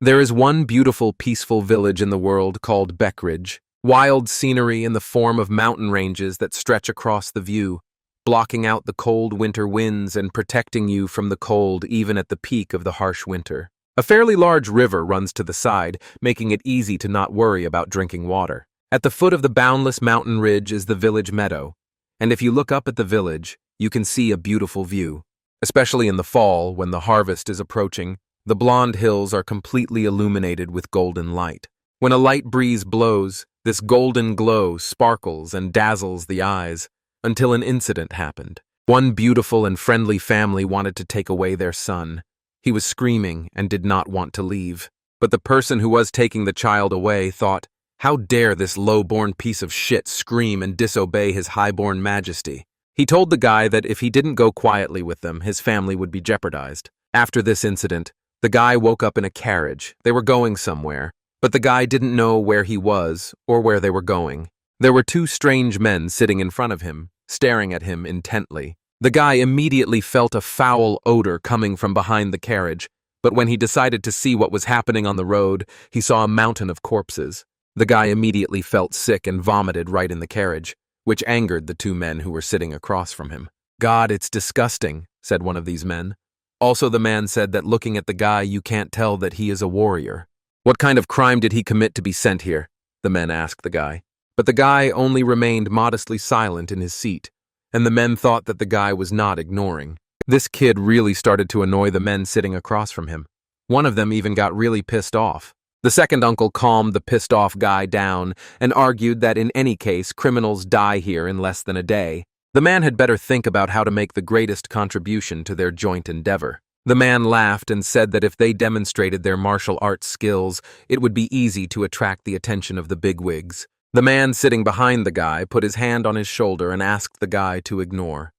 There is one beautiful, peaceful village in the world called Beckridge. Wild scenery in the form of mountain ranges that stretch across the view, blocking out the cold winter winds and protecting you from the cold even at the peak of the harsh winter. A fairly large river runs to the side, making it easy to not worry about drinking water. At the foot of the boundless mountain ridge is the village meadow, and if you look up at the village, you can see a beautiful view. Especially in the fall, when the harvest is approaching, the blonde hills are completely illuminated with golden light. When a light breeze blows, this golden glow sparkles and dazzles the eyes, until an incident happened. One beautiful and friendly family wanted to take away their son. He was screaming and did not want to leave. But the person who was taking the child away thought, "How dare this low-born piece of shit scream and disobey his high-born majesty?" He told the guy that if he didn't go quietly with them, his family would be jeopardized. After this incident, the guy woke up in a carriage. They were going somewhere, but the guy didn't know where he was or where they were going. There were two strange men sitting in front of him, staring at him intently. The guy immediately felt a foul odor coming from behind the carriage, but when he decided to see what was happening on the road, he saw a mountain of corpses. The guy immediately felt sick and vomited right in the carriage, which angered the two men who were sitting across from him. "God, it's disgusting," said one of these men. Also, the man said that looking at the guy, you can't tell that he is a warrior. "What kind of crime did he commit to be sent here?" the men asked the guy. But the guy only remained modestly silent in his seat, and the men thought that the guy was not ignoring. This kid really started to annoy the men sitting across from him. One of them even got really pissed off. The second uncle calmed the pissed-off guy down and argued that in any case, criminals die here in less than a day. The man had better think about how to make the greatest contribution to their joint endeavor. The man laughed and said that if they demonstrated their martial arts skills, it would be easy to attract the attention of the bigwigs. The man sitting behind the guy put his hand on his shoulder and asked the guy to ignore.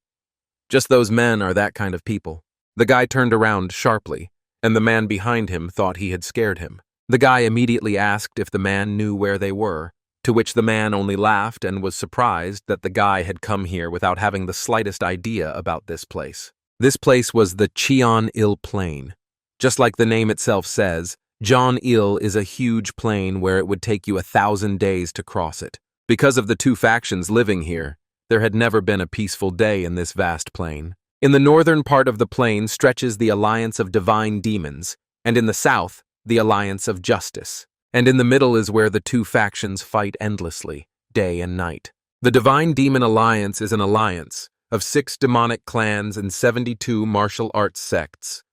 Just those men are that kind of people. The guy turned around sharply, and the man behind him thought he had scared him. The guy immediately asked if the man knew where they were, to which the man only laughed and was surprised that the guy had come here without having the slightest idea about this place. This place was the Cheon-il Plain. Just like the name itself says, Jeon-il is a huge plain where it would take you 1,000 days to cross it. Because of the two factions living here, there had never been a peaceful day in this vast plain. In the northern part of the plain stretches the alliance of divine demons, and in the south, the alliance of justice. And in the middle is where the two factions fight endlessly, day and night. The Divine Demon Alliance is an alliance of 6 demonic clans and 72 martial arts sects.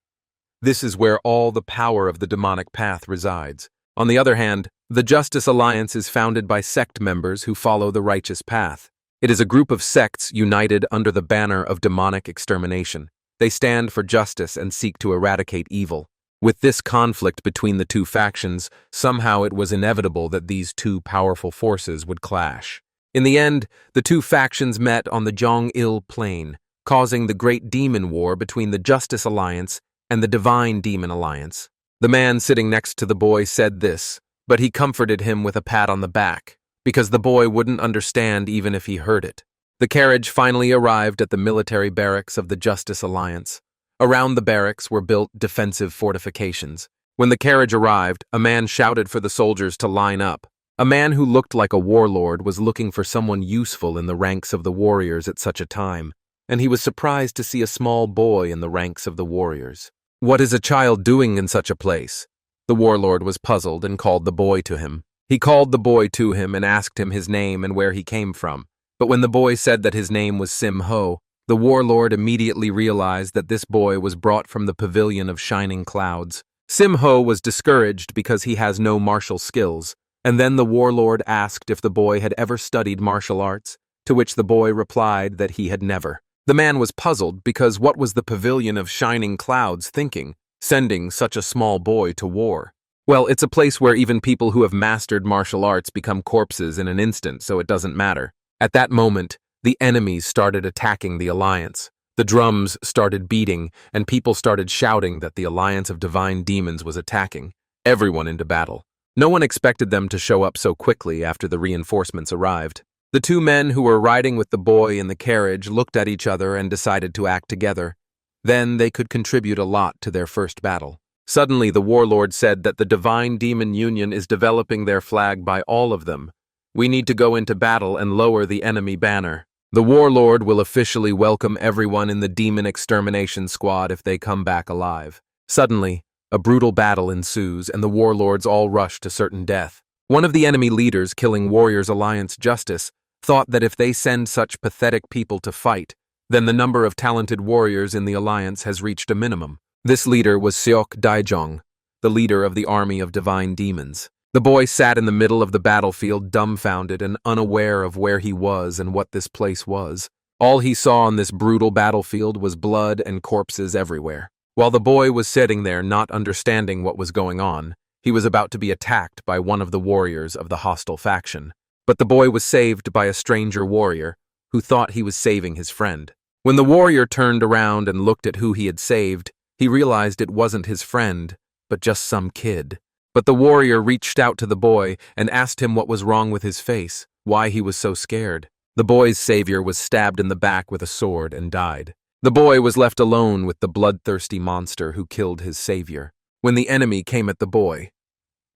This is where all the power of the demonic path resides. On the other hand, the Justice Alliance is founded by sect members who follow the righteous path. It is a group of sects united under the banner of demonic extermination. They stand for justice and seek to eradicate evil. With this conflict between the two factions, somehow it was inevitable that these two powerful forces would clash. In the end, the two factions met on the Jeon-il Plain, causing the Great Demon War between the Justice Alliance and the Divine Demon Alliance. The man sitting next to the boy said this, but he comforted him with a pat on the back, because the boy wouldn't understand even if he heard it. The carriage finally arrived at the military barracks of the Justice Alliance. Around the barracks were built defensive fortifications. When the carriage arrived, a man shouted for the soldiers to line up. A man who looked like a warlord was looking for someone useful in the ranks of the warriors at such a time, and he was surprised to see a small boy in the ranks of the warriors. "What is a child doing in such a place?" The warlord was puzzled and called the boy to him. He called the boy to him and asked him his name and where he came from. But when the boy said that his name was Sim-ho, the warlord immediately realized that this boy was brought from the pavilion of shining clouds. Sim-ho was discouraged because he has no martial skills, and then the warlord asked if the boy had ever studied martial arts, to which the boy replied that he had never. The man was puzzled because what was the pavilion of shining clouds thinking, sending such a small boy to war? Well, it's a place where even people who have mastered martial arts become corpses in an instant, so it doesn't matter. At that moment, the enemies started attacking the Alliance. The drums started beating, and people started shouting that the Alliance of Divine Demons was attacking everyone into battle. No one expected them to show up so quickly after the reinforcements arrived. The two men who were riding with the boy in the carriage looked at each other and decided to act together. Then they could contribute a lot to their first battle. Suddenly, the warlord said that the Divine Demon Union is developing their flag by all of them. We need to go into battle and lower the enemy banner. The warlord will officially welcome everyone in the demon extermination squad if they come back alive. Suddenly, a brutal battle ensues and the warlords all rush to certain death. One of the enemy leaders killing Warriors Alliance Justice thought that if they send such pathetic people to fight, then the number of talented warriors in the alliance has reached a minimum. This leader was Seok Daijong, the leader of the army of divine demons. The boy sat in the middle of the battlefield dumbfounded and unaware of where he was and what this place was. All he saw on this brutal battlefield was blood and corpses everywhere. While the boy was sitting there not understanding what was going on, he was about to be attacked by one of the warriors of the hostile faction. But the boy was saved by a stranger warrior who thought he was saving his friend. When the warrior turned around and looked at who he had saved, he realized it wasn't his friend, but just some kid. But the warrior reached out to the boy and asked him what was wrong with his face, why he was so scared. The boy's savior was stabbed in the back with a sword and died. The boy was left alone with the bloodthirsty monster who killed his savior. When the enemy came at the boy,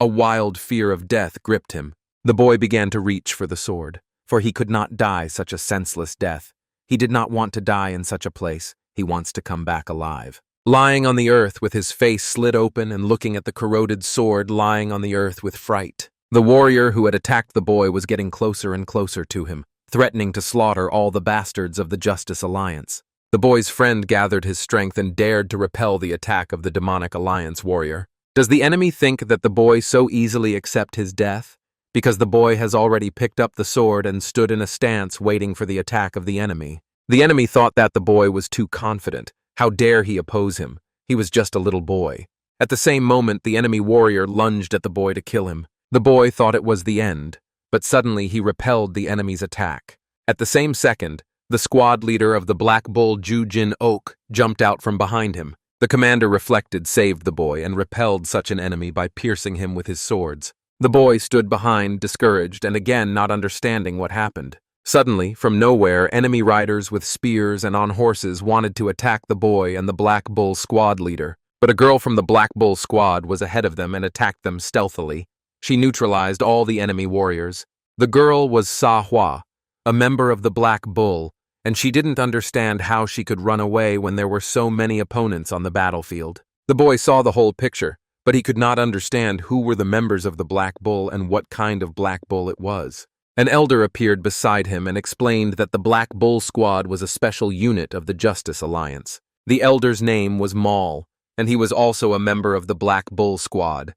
a wild fear of death gripped him. The boy began to reach for the sword, for he could not die such a senseless death. He did not want to die in such a place. He wants to come back alive. Lying on the earth with his face slit open and looking at the corroded sword lying on the earth with fright, the warrior who had attacked the boy was getting closer and closer to him, threatening to slaughter all the bastards of the Justice Alliance. The boy's friend gathered his strength and dared to repel the attack of the demonic alliance warrior. Does the enemy think that the boy so easily accept his death? Because the boy has already picked up the sword and stood in a stance waiting for the attack of the enemy. The enemy thought that the boy was too confident. How dare he oppose him? He was just a little boy. At the same moment, the enemy warrior lunged at the boy to kill him. The boy thought it was the end, but suddenly he repelled the enemy's attack. At the same second, the squad leader of the Black Bull Ju Jin Ok jumped out from behind him. The commander reflected, saved the boy, and repelled such an enemy by piercing him with his swords. The boy stood behind, discouraged, and again not understanding what happened. Suddenly, from nowhere, enemy riders with spears and on horses wanted to attack the boy and the Black Bull squad leader, but a girl from the Black Bull squad was ahead of them and attacked them stealthily. She neutralized all the enemy warriors. The girl was Sa Hua, a member of the Black Bull, and she didn't understand how she could run away when there were so many opponents on the battlefield. The boy saw the whole picture, but he could not understand who were the members of the Black Bull and what kind of Black Bull it was. An elder appeared beside him and explained that the Black Bull Squad was a special unit of the Justice Alliance. The elder's name was Maul, and he was also a member of the Black Bull Squad.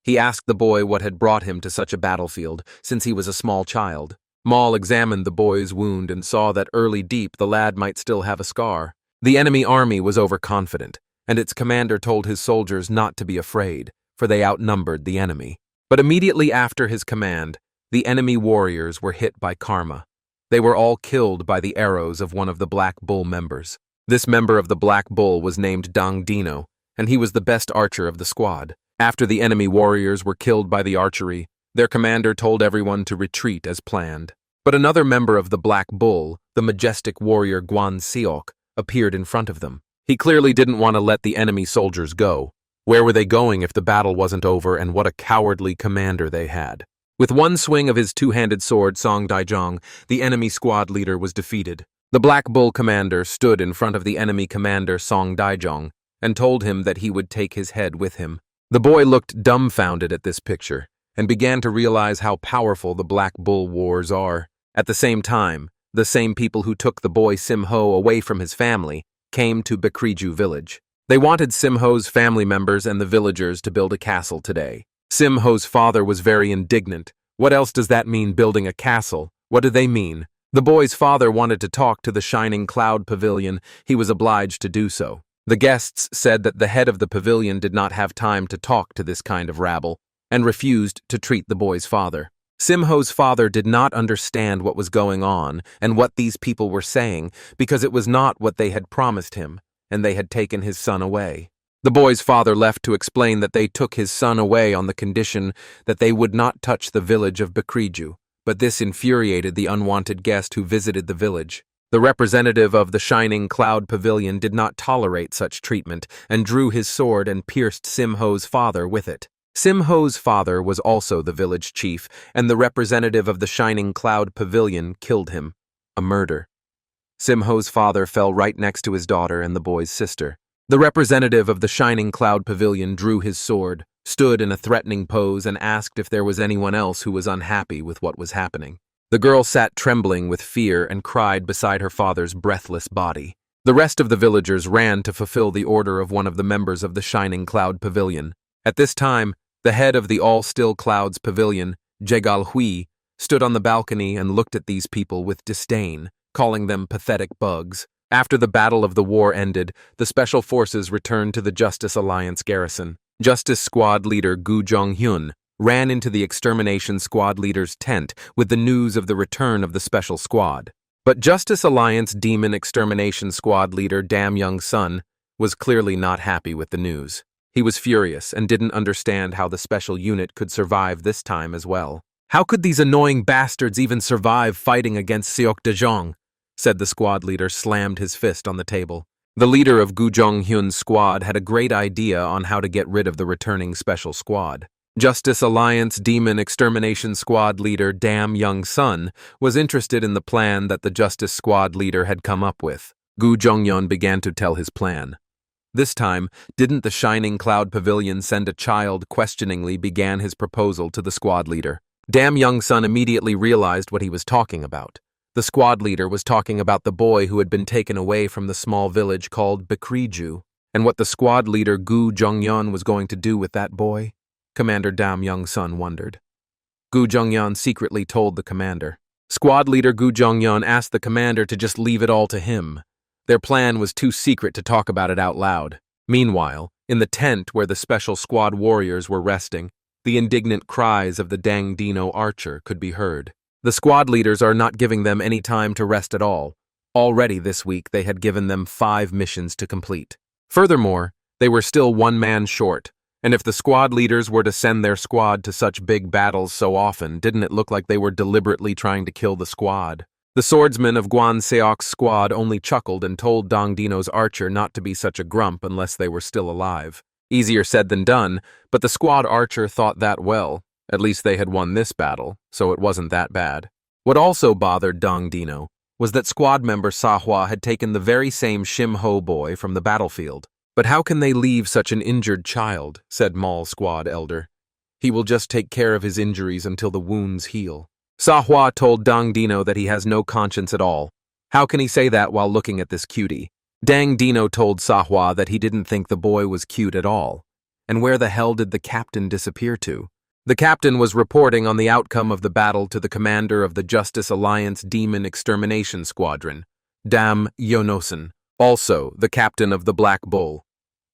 He asked the boy what had brought him to such a battlefield, since he was a small child. Maul examined the boy's wound and saw that early deep the lad might still have a scar. The enemy army was overconfident, and its commander told his soldiers not to be afraid, for they outnumbered the enemy. But immediately after his command, the enemy warriors were hit by karma. They were all killed by the arrows of one of the Black Bull members. This member of the Black Bull was named Dang Dino, and he was the best archer of the squad. After the enemy warriors were killed by the archery, their commander told everyone to retreat as planned. But another member of the Black Bull, the majestic warrior Guan Seok, appeared in front of them. He clearly didn't want to let the enemy soldiers go. Where were they going if the battle wasn't over, and what a cowardly commander they had. With one swing of his two-handed sword, Song Daijong, the enemy squad leader was defeated. The Black Bull commander stood in front of the enemy commander, Song Daijong, and told him that he would take his head with him. The boy looked dumbfounded at this picture, and began to realize how powerful the Black Bull wars are. At the same time, the same people who took the boy Simho away from his family came to Bakriju village. They wanted Simho's family members and the villagers to build a castle today. Simho's father was very indignant. What else does that mean, building a castle? What do they mean? The boy's father wanted to talk to the Shining Cloud Pavilion. He was obliged to do so. The guests said that the head of the pavilion did not have time to talk to this kind of rabble, and refused to treat the boy's father. Simho's father did not understand what was going on and what these people were saying, because it was not what they had promised him, and they had taken his son away. The boy's father left to explain that they took his son away on the condition that they would not touch the village of Bakriju, but this infuriated the unwanted guest who visited the village. The representative of the Shining Cloud Pavilion did not tolerate such treatment and drew his sword and pierced Simho's father with it. Simho's father was also the village chief, and the representative of the Shining Cloud Pavilion killed him. A murder. Simho's father fell right next to his daughter and the boy's sister. The representative of the Shining Cloud Pavilion drew his sword, stood in a threatening pose, and asked if there was anyone else who was unhappy with what was happening. The girl sat trembling with fear and cried beside her father's breathless body. The rest of the villagers ran to fulfill the order of one of the members of the Shining Cloud Pavilion. At this time, the head of the All Still Clouds Pavilion, Jegal Hui, stood on the balcony and looked at these people with disdain, calling them pathetic bugs. After the battle of the war ended, the special forces returned to the Justice Alliance garrison. Justice Squad leader Gu Jong-hyun ran into the Extermination Squad leader's tent with the news of the return of the special squad. But Justice Alliance Demon Extermination Squad leader Dam Young-sun was clearly not happy with the news. He was furious and didn't understand how the special unit could survive this time as well. "How could these annoying bastards even survive fighting against Seok Dejong?" said the squad leader, slammed his fist on the table. The leader of Gu Jong-hyun's squad had a great idea on how to get rid of the returning special squad. Justice Alliance Demon Extermination Squad leader Dam Young-sun was interested in the plan that the Justice Squad leader had come up with. Gu Jong-hyun began to tell his plan. This time, didn't the Shining Cloud Pavilion send a child? Questioningly began his proposal to the squad leader. Dam Young-sun immediately realized what he was talking about. The squad leader was talking about the boy who had been taken away from the small village called Bakriju, and what the squad leader Gu Jong-hyun was going to do with that boy. Commander Dam Young-sun wondered. Gu Jong-hyun secretly told the commander. Squad leader Gu Jong-hyun asked the commander to just leave it all to him. Their plan was too secret to talk about it out loud. Meanwhile, in the tent where the special squad warriors were resting, the indignant cries of the Dang Dino archer could be heard. The squad leaders are not giving them any time to rest at all. Already this week they had given them 5 missions to complete. Furthermore, they were still 1 man short. And if the squad leaders were to send their squad to such big battles so often, didn't it look like they were deliberately trying to kill the squad? The swordsman of Guan Seok's squad only chuckled and told Dong Dino's archer not to be such a grump unless they were still alive. Easier said than done, but the squad archer thought that well. At least they had won this battle, so it wasn't that bad. What also bothered Dong Dino was that squad member Sahwa had taken the very same Shim Ho boy from the battlefield. But how can they leave such an injured child, said Mall squad elder. He will just take care of his injuries until the wounds heal. Sahwa told Dang Dino that he has no conscience at all. How can he say that while looking at this cutie? Dang Dino told Sahwa that he didn't think the boy was cute at all. And where the hell did the captain disappear to? The captain was reporting on the outcome of the battle to the commander of the Justice Alliance Demon Extermination Squadron, Dam Yonosen, also the captain of the Black Bull.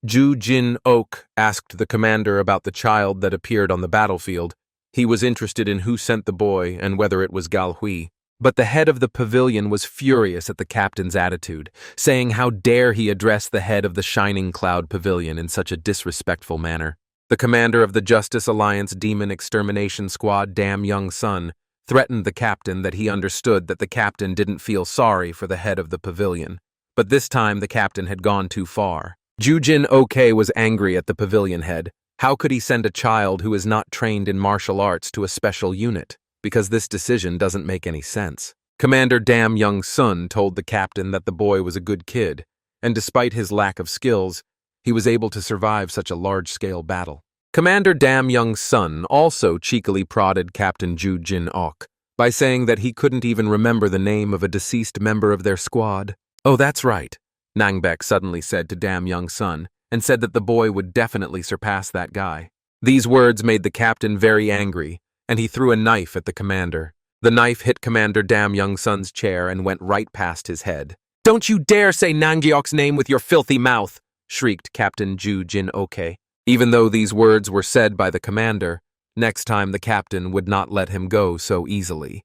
Ju Jin-ok asked the commander about the child that appeared on the battlefield. He was interested in who sent the boy and whether it was Gal Hui. But the head of the pavilion was furious at the captain's attitude, saying how dare he address the head of the Shining Cloud Pavilion in such a disrespectful manner. The commander of the Justice Alliance Demon Extermination Squad, Dam Young-sun, threatened the captain that he understood that the captain didn't feel sorry for the head of the pavilion. But this time the captain had gone too far. Jujin Ok was angry at the pavilion head. How could he send a child who is not trained in martial arts to a special unit? Because this decision doesn't make any sense. Commander Dam Young-sun told the captain that the boy was a good kid, and despite his lack of skills, he was able to survive such a large-scale battle. Commander Dam Young-sun also cheekily prodded Captain Ju Jin-ok by saying that he couldn't even remember the name of a deceased member of their squad. Oh, that's right, Nangbek suddenly said to Dam Young-sun, and said that the boy would definitely surpass that guy. These words made the captain very angry, and he threw a knife at the commander. The knife hit Commander Dam Young-sun's chair and went right past his head. "Don't you dare say Nangyeok's name with your filthy mouth!" shrieked Captain Ju Jin-ok. Even though these words were said by the commander, next time the captain would not let him go so easily.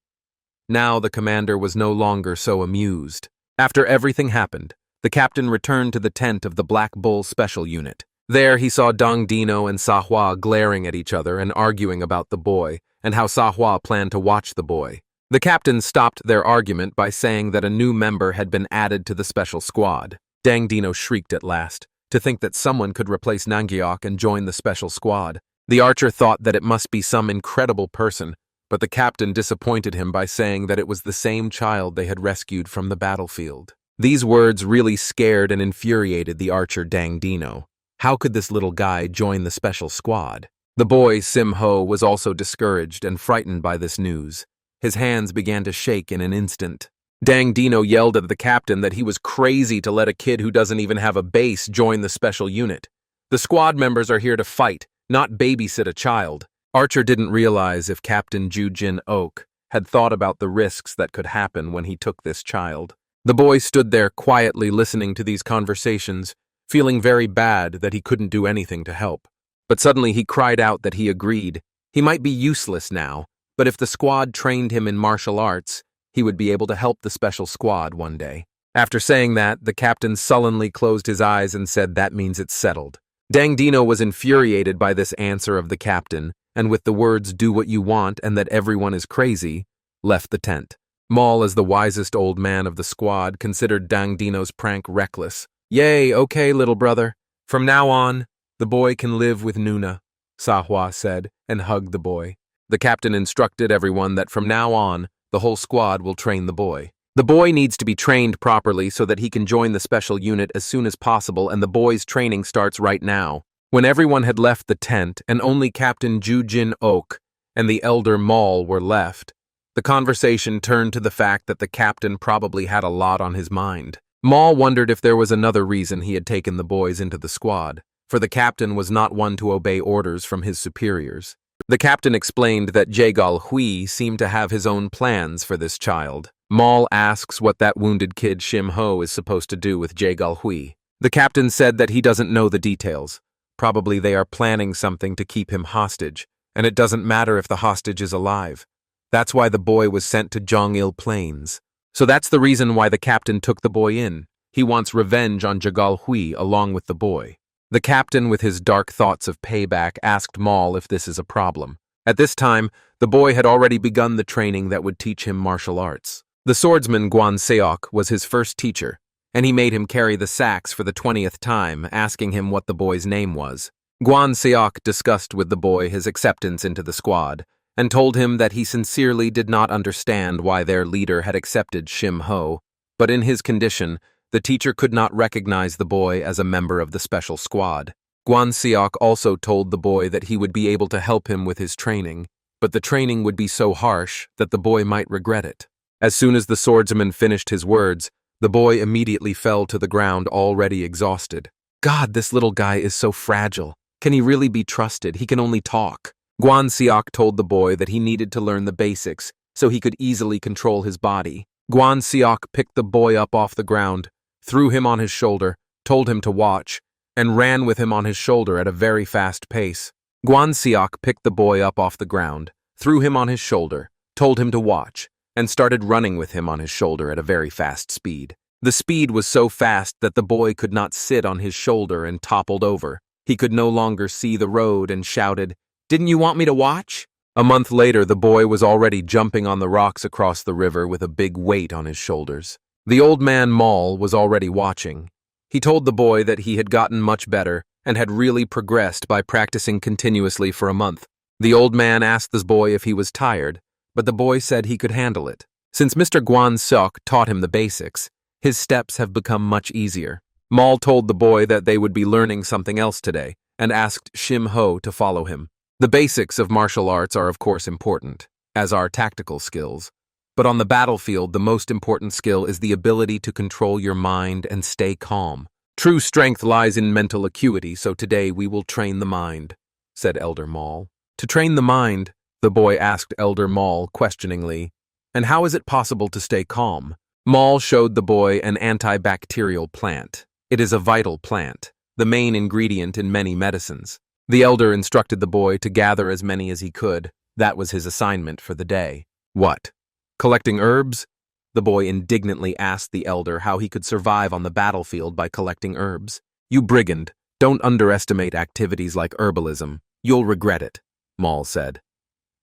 Now the commander was no longer so amused. After everything happened, the captain returned to the tent of the Black Bull Special Unit. There he saw Dong Dino and Sahwa glaring at each other and arguing about the boy, and how Sahwa planned to watch the boy. The captain stopped their argument by saying that a new member had been added to the special squad. Dang Dino shrieked at last. To think that someone could replace Nangiok and join the special squad. The archer thought that it must be some incredible person, but the captain disappointed him by saying that it was the same child they had rescued from the battlefield. These words really scared and infuriated the archer Dang Dino. How could this little guy join the special squad? The boy, Sim Ho, was also discouraged and frightened by this news. His hands began to shake in an instant. Dang Dino yelled at the captain that he was crazy to let a kid who doesn't even have a base join the special unit. The squad members are here to fight, not babysit a child. Archer didn't realize if Captain Ju Jin Ok had thought about the risks that could happen when he took this child. The boy stood there quietly listening to these conversations, feeling very bad that he couldn't do anything to help. But suddenly he cried out that he agreed. He might be useless now, but if the squad trained him in martial arts, he would be able to help the special squad one day. After saying that, the captain sullenly closed his eyes and said that means it's settled. Dang Dino was infuriated by this answer of the captain, and with the words "do what you want" and that everyone is crazy, left the tent. Maul, as the wisest old man of the squad, considered Dang Dino's prank reckless. "Yay, okay, little brother. From now on, the boy can live with Nuna," Sahwa said, and hugged the boy. The captain instructed everyone that from now on, the whole squad will train the boy. The boy needs to be trained properly so that he can join the special unit as soon as possible, and the boy's training starts right now. When everyone had left the tent and only Captain Ju Jin Ok and the elder Maul were left, the conversation turned to the fact that the captain probably had a lot on his mind. Maul wondered if there was another reason he had taken the boys into the squad, for the captain was not one to obey orders from his superiors. The captain explained that Jaegal Hui seemed to have his own plans for this child. Maul asks what that wounded kid Shim Ho is supposed to do with Jaegal Hui. The captain said that he doesn't know the details. Probably they are planning something to keep him hostage, and it doesn't matter if the hostage is alive. That's why the boy was sent to Zhongil Plains. So that's the reason why the captain took the boy in. He wants revenge on Jaegal Hui along with the boy. The captain, with his dark thoughts of payback, asked Maul if this is a problem. At this time, the boy had already begun the training that would teach him martial arts. The swordsman Guan Seok was his first teacher, and he made him carry the sacks for the 20th time, asking him what the boy's name was. Guan Seok discussed with the boy his acceptance into the squad, and told him that he sincerely did not understand why their leader had accepted Shim Ho, but in his condition, the teacher could not recognize the boy as a member of the special squad. Guan Seok also told the boy that he would be able to help him with his training, but the training would be so harsh that the boy might regret it. As soon as the swordsman finished his words, the boy immediately fell to the ground already exhausted. God, this little guy is so fragile. Can he really be trusted? He can only talk. Guan Seok told the boy that he needed to learn the basics so he could easily control his body. Guan Seok picked the boy up off the ground, threw him on his shoulder, told him to watch, and ran with him on his shoulder at a very fast pace. Guan Seok picked the boy up off the ground, threw him on his shoulder, told him to watch, and started running with him on his shoulder at a very fast speed. The speed was so fast that the boy could not sit on his shoulder and toppled over. He could no longer see the road and shouted, "Didn't you want me to watch?" A month later, the boy was already jumping on the rocks across the river with a big weight on his shoulders. The old man Maul was already watching. He told the boy that he had gotten much better and had really progressed by practicing continuously for a month. The old man asked the boy if he was tired, but the boy said he could handle it. Since Mr. Guan Seok taught him the basics, his steps have become much easier. Maul told the boy that they would be learning something else today, and asked Shim Ho to follow him. The basics of martial arts are of course important, as are tactical skills. But on the battlefield, the most important skill is the ability to control your mind and stay calm. True strength lies in mental acuity, so today we will train the mind, said Elder Maul. To train the mind, the boy asked Elder Maul questioningly, and how is it possible to stay calm? Maul showed the boy an antibacterial plant. It is a vital plant, the main ingredient in many medicines. The elder instructed the boy to gather as many as he could. That was his assignment for the day. What? Collecting herbs? The boy indignantly asked the elder how he could survive on the battlefield by collecting herbs. You brigand, don't underestimate activities like herbalism. You'll regret it, Maul said.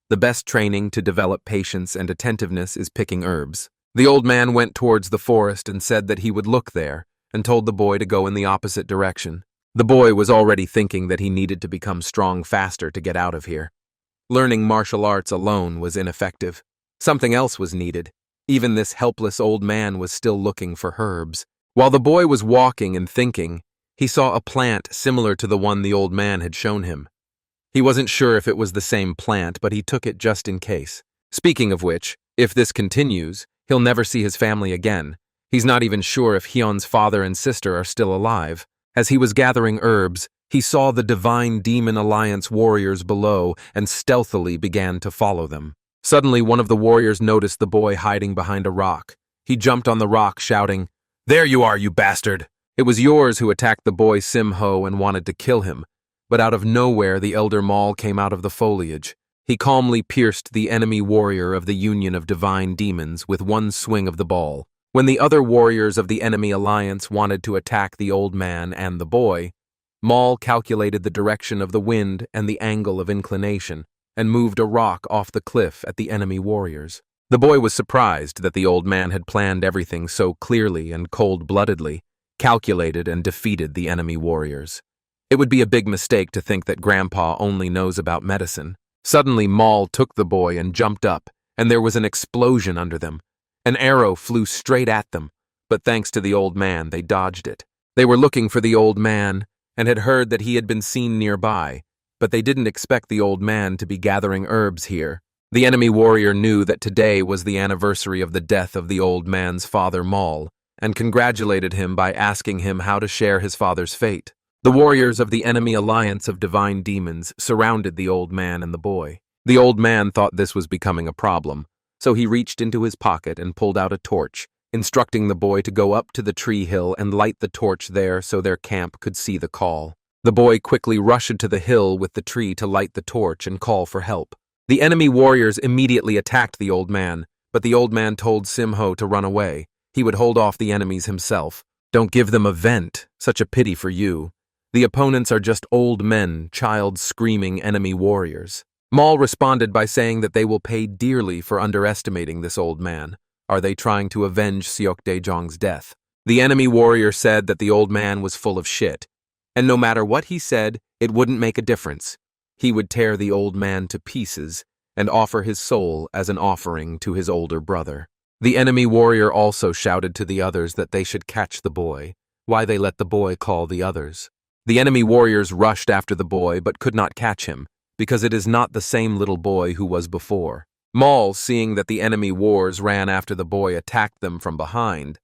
The best training to develop patience and attentiveness is picking herbs. The old man went towards the forest and said that he would look there, and told the boy to go in the opposite direction. The boy was already thinking that he needed to become strong faster to get out of here. Learning martial arts alone was ineffective. Something else was needed. Even this helpless old man was still looking for herbs. While the boy was walking and thinking, he saw a plant similar to the one the old man had shown him. He wasn't sure if it was the same plant, but he took it just in case. Speaking of which, if this continues, he'll never see his family again. He's not even sure if Hyun's father and sister are still alive. As he was gathering herbs, he saw the Divine Demon Alliance warriors below and stealthily began to follow them. Suddenly, one of the warriors noticed the boy hiding behind a rock. He jumped on the rock, shouting, "There you are, you bastard!" It was yours who attacked the boy Sim-ho and wanted to kill him. But out of nowhere, the elder Mal came out of the foliage. He calmly pierced the enemy warrior of the Union of Divine Demons with one swing of the ball. When the other warriors of the enemy alliance wanted to attack the old man and the boy, Mal calculated the direction of the wind and the angle of inclination, and moved a rock off the cliff at the enemy warriors. The boy was surprised that the old man had planned everything so clearly and cold-bloodedly, calculated and defeated the enemy warriors. It would be a big mistake to think that Grandpa only knows about medicine. Suddenly, Mal took the boy and jumped up, and there was an explosion under them. An arrow flew straight at them, but thanks to the old man, they dodged it. They were looking for the old man, and had heard that he had been seen nearby, but they didn't expect the old man to be gathering herbs here. The enemy warrior knew that today was the anniversary of the death of the old man's father Mal, and congratulated him by asking him how to share his father's fate. The warriors of the enemy alliance of divine demons surrounded the old man and the boy. The old man thought this was becoming a problem, so he reached into his pocket and pulled out a torch, instructing the boy to go up to the tree hill and light the torch there so their camp could see the call. The boy quickly rushed to the hill with the tree to light the torch and call for help. The enemy warriors immediately attacked the old man, but the old man told Sim-ho to run away. He would hold off the enemies himself. "Don't give them a vent, such a pity for you. The opponents are just old men, child-screaming enemy warriors." Mal responded by saying that they will pay dearly for underestimating this old man. Are they trying to avenge Seok Daejong's death? The enemy warrior said that the old man was full of shit, and no matter what he said, it wouldn't make a difference. He would tear the old man to pieces and offer his soul as an offering to his older brother. The enemy warrior also shouted to the others that they should catch the boy. Why they let the boy call the others? The enemy warriors rushed after the boy but could not catch him, because it is not the same little boy who was before. Mal, seeing that the enemy wars ran after the boy, attacked them from behind.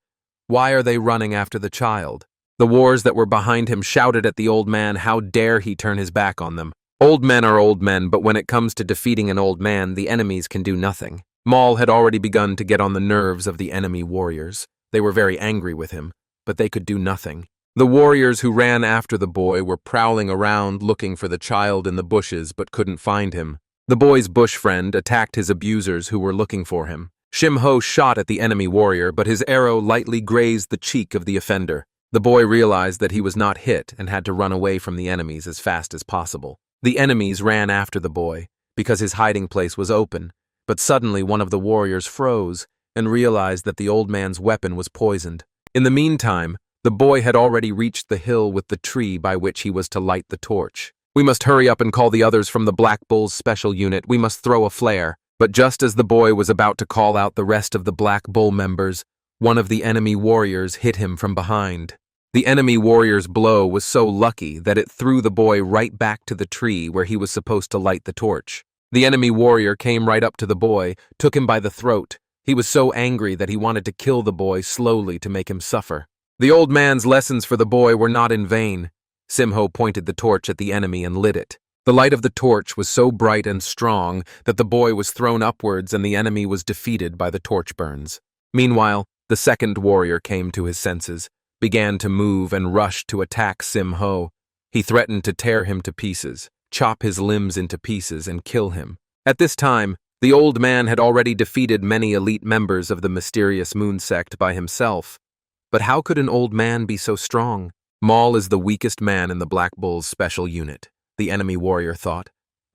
Why are they running after the child? The wars that were behind him shouted at the old man how dare he turn his back on them. Old men are old men, but when it comes to defeating an old man, the enemies can do nothing. Mal had already begun to get on the nerves of the enemy warriors. They were very angry with him, but they could do nothing. The warriors who ran after the boy were prowling around looking for the child in the bushes but couldn't find him. The boy's bush friend attacked his abusers who were looking for him. Sim-ho shot at the enemy warrior, but his arrow lightly grazed the cheek of the offender. The boy realized that he was not hit and had to run away from the enemies as fast as possible. The enemies ran after the boy because his hiding place was open, but suddenly one of the warriors froze and realized that the old man's weapon was poisoned. In the meantime, the boy had already reached the hill with the tree by which he was to light the torch. "We must hurry up and call the others from the Black Bull's special unit. We must throw a flare." But just as the boy was about to call out the rest of the Black Bull members, one of the enemy warriors hit him from behind. The enemy warrior's blow was so lucky that it threw the boy right back to the tree where he was supposed to light the torch. The enemy warrior came right up to the boy, took him by the throat. He was so angry that he wanted to kill the boy slowly to make him suffer. The old man's lessons for the boy were not in vain. Sim-ho pointed the torch at the enemy and lit it. The light of the torch was so bright and strong that the boy was thrown upwards and the enemy was defeated by the torch burns. Meanwhile, the second warrior came to his senses, began to move and rushed to attack Sim-ho. He threatened to tear him to pieces, chop his limbs into pieces, and kill him. At this time, the old man had already defeated many elite members of the mysterious moon sect by himself. But how could an old man be so strong? Mal is the weakest man in the Black Bull's special unit, the enemy warrior thought,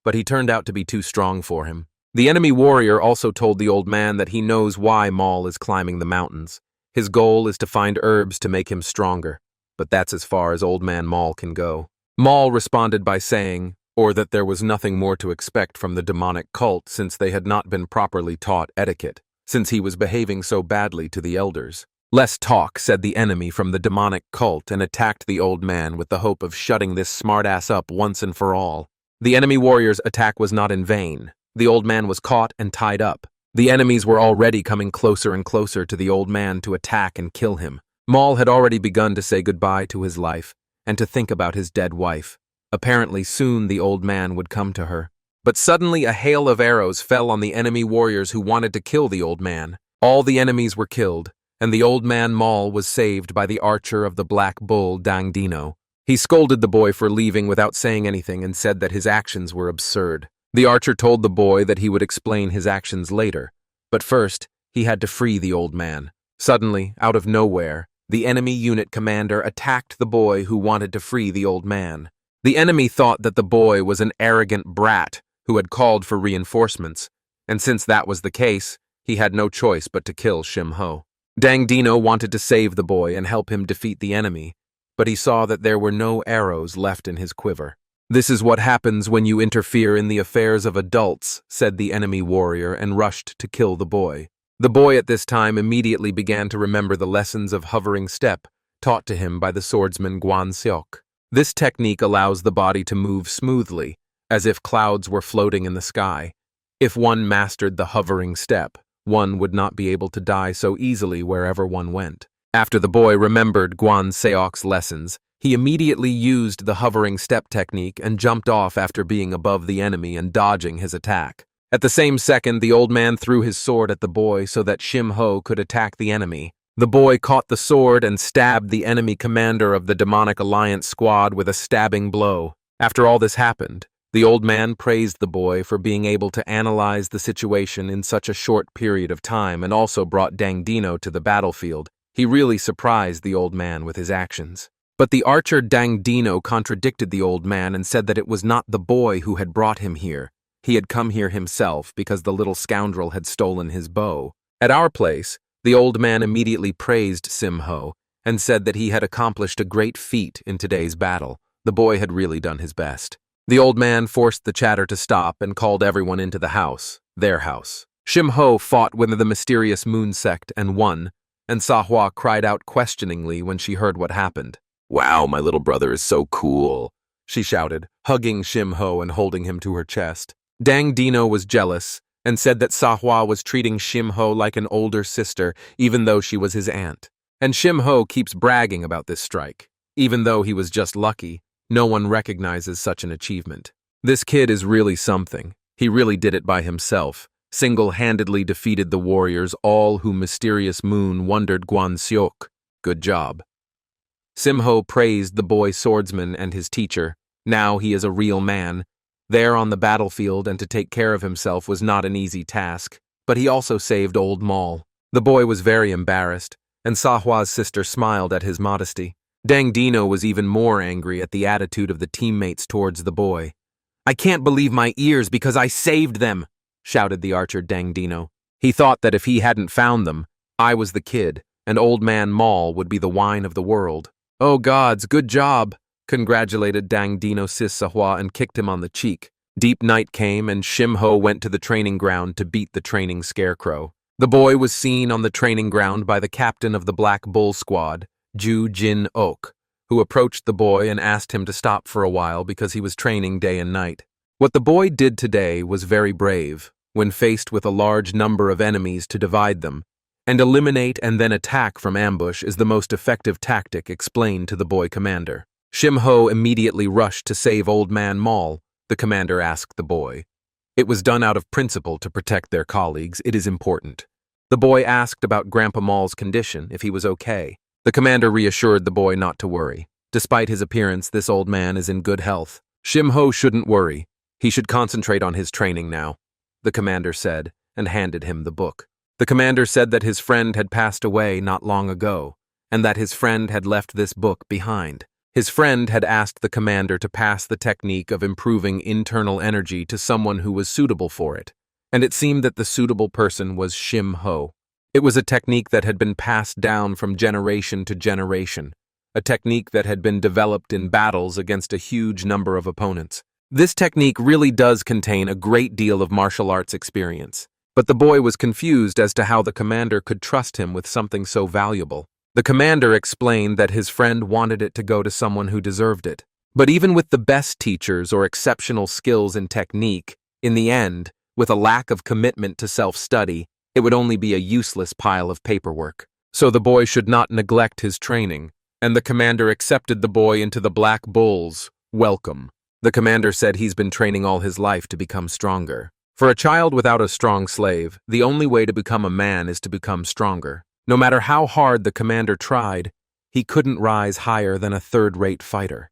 but he turned out to be too strong for him. The enemy warrior also told the old man that he knows why Maul is climbing the mountains. His goal is to find herbs to make him stronger, but that's as far as old man Maul can go. Maul responded by saying, or that there was nothing more to expect from the demonic cult since they had not been properly taught etiquette, since he was behaving so badly to the elders. Less talk, said the enemy from the demonic cult, and attacked the old man with the hope of shutting this smartass up once and for all. The enemy warrior's attack was not in vain. The old man was caught and tied up. The enemies were already coming closer and closer to the old man to attack and kill him. Maul had already begun to say goodbye to his life and to think about his dead wife. Apparently soon the old man would come to her. But suddenly a hail of arrows fell on the enemy warriors who wanted to kill the old man. All the enemies were killed, and the old man Maul was saved by the archer of the Black Bull Dang Dino. He scolded the boy for leaving without saying anything and said that his actions were absurd. The archer told the boy that he would explain his actions later, but first he had to free the old man. Suddenly, out of nowhere, the enemy unit commander attacked the boy who wanted to free the old man. The enemy thought that the boy was an arrogant brat who had called for reinforcements, and since that was the case, he had no choice but to kill Shim Ho. Dang Dino wanted to save the boy and help him defeat the enemy, but he saw that there were no arrows left in his quiver. This is what happens when you interfere in the affairs of adults, said the enemy warrior and rushed to kill the boy. The boy at this time immediately began to remember the lessons of hovering step taught to him by the swordsman Guan Seok. This technique allows the body to move smoothly, as if clouds were floating in the sky. If one mastered the hovering step, one would not be able to die so easily wherever one went. After the boy remembered Guan Seok's lessons, he immediately used the hovering step technique and jumped off after being above the enemy and dodging his attack. At the same second, the old man threw his sword at the boy so that Shim Ho could attack the enemy. The boy caught the sword and stabbed the enemy commander of the Demonic Alliance squad with a stabbing blow. After all this happened, the old man praised the boy for being able to analyze the situation in such a short period of time and also brought Dang Dino to the battlefield. He really surprised the old man with his actions. But the archer Dang Dino contradicted the old man and said that it was not the boy who had brought him here. He had come here himself because the little scoundrel had stolen his bow. At our place, the old man immediately praised Shim Ho and said that he had accomplished a great feat in today's battle. The boy had really done his best. The old man forced the chatter to stop and called everyone into the house, their house. Shim Ho fought with the mysterious moon sect and won, and Manhwa cried out questioningly when she heard what happened. "Wow, my little brother is so cool," she shouted, hugging Shim Ho and holding him to her chest. Dang Dino was jealous and said that Manhwa was treating Shim Ho like an older sister, even though she was his aunt. And Shim Ho keeps bragging about this strike. Even though he was just lucky, no one recognizes such an achievement. This kid is really something. He really did it by himself, single-handedly defeated the warriors, all whom Mysterious Moon wondered Guan Seok. Good job. Shim Ho praised the boy swordsman and his teacher. Now he is a real man. There on the battlefield and to take care of himself was not an easy task, but he also saved old Maul. The boy was very embarrassed, and Manhwa's sister smiled at his modesty. Dang Dino was even more angry at the attitude of the teammates towards the boy. "I can't believe my ears because I saved them," shouted the archer Dang Dino. He thought that if he hadn't found them, I was the kid, and old man Maul would be the wine of the world. "Oh gods, good job," congratulated Dang Dino Manhwa and kicked him on the cheek. Deep night came and Shim Ho went to the training ground to beat the training scarecrow. The boy was seen on the training ground by the captain of the Black Bull squad, Ju Jin Ok, who approached the boy and asked him to stop for a while because he was training day and night. What the boy did today was very brave, when faced with a large number of enemies to divide them, and eliminate and then attack from ambush is the most effective tactic explained to the boy commander. Shim Ho immediately rushed to save old man Maul, the commander asked the boy. It was done out of principle to protect their colleagues. It is important. The boy asked about Grandpa Maul's condition, if he was okay. The commander reassured the boy not to worry. Despite his appearance, this old man is in good health. Shim Ho shouldn't worry. He should concentrate on his training now, the commander said, and handed him the book. The commander said that his friend had passed away not long ago, and that his friend had left this book behind. His friend had asked the commander to pass the technique of improving internal energy to someone who was suitable for it, and it seemed that the suitable person was Shim Ho. It was a technique that had been passed down from generation to generation, a technique that had been developed in battles against a huge number of opponents. This technique really does contain a great deal of martial arts experience, but the boy was confused as to how the commander could trust him with something so valuable. The commander explained that his friend wanted it to go to someone who deserved it. But even with the best teachers or exceptional skills in technique, in the end, with a lack of commitment to self-study, it would only be a useless pile of paperwork. So the boy should not neglect his training, and the commander accepted the boy into the Black Bull's welcome. The commander said he's been training all his life to become stronger. For a child without a strong slave, the only way to become a man is to become stronger. No matter how hard the commander tried, he couldn't rise higher than a third-rate fighter.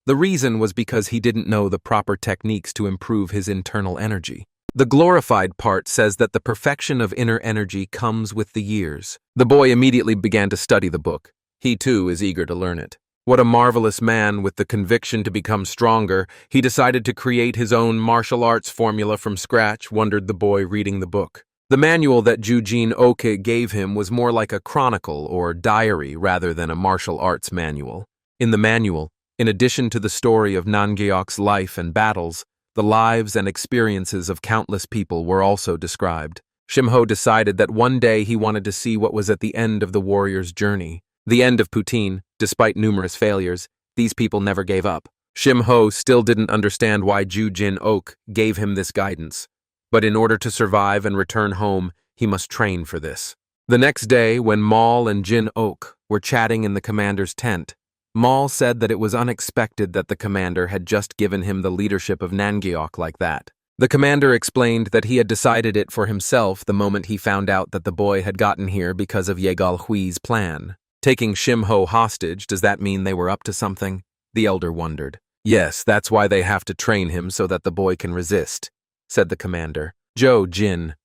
The reason was because he didn't know the proper techniques to improve his internal energy. The glorified part says that the perfection of inner energy comes with the years. The boy immediately began to study the book. He too is eager to learn it. What a marvelous man with the conviction to become stronger. He decided to create his own martial arts formula from scratch, wondered the boy reading the book. The manual that Jujin Oke gave him was more like a chronicle or diary rather than a martial arts manual. In the manual, in addition to the story of Nangeok's life and battles, the lives and experiences of countless people were also described. Shimho decided that one day he wanted to see what was at the end of the warrior's journey. The end of Poutine, despite numerous failures, these people never gave up. Shimho still didn't understand why Jujin Ok gave him this guidance, but in order to survive and return home, he must train for this. The next day, when Mal and Jin Ok were chatting in the commander's tent, Mal said that it was unexpected that the commander had just given him the leadership of Nangeok like that. The commander explained that he had decided it for himself the moment he found out that the boy had gotten here because of Yegal Hui's plan. Taking Shimho hostage, does that mean they were up to something? The elder wondered. Yes, that's why they have to train him so that the boy can resist, said the commander. Jin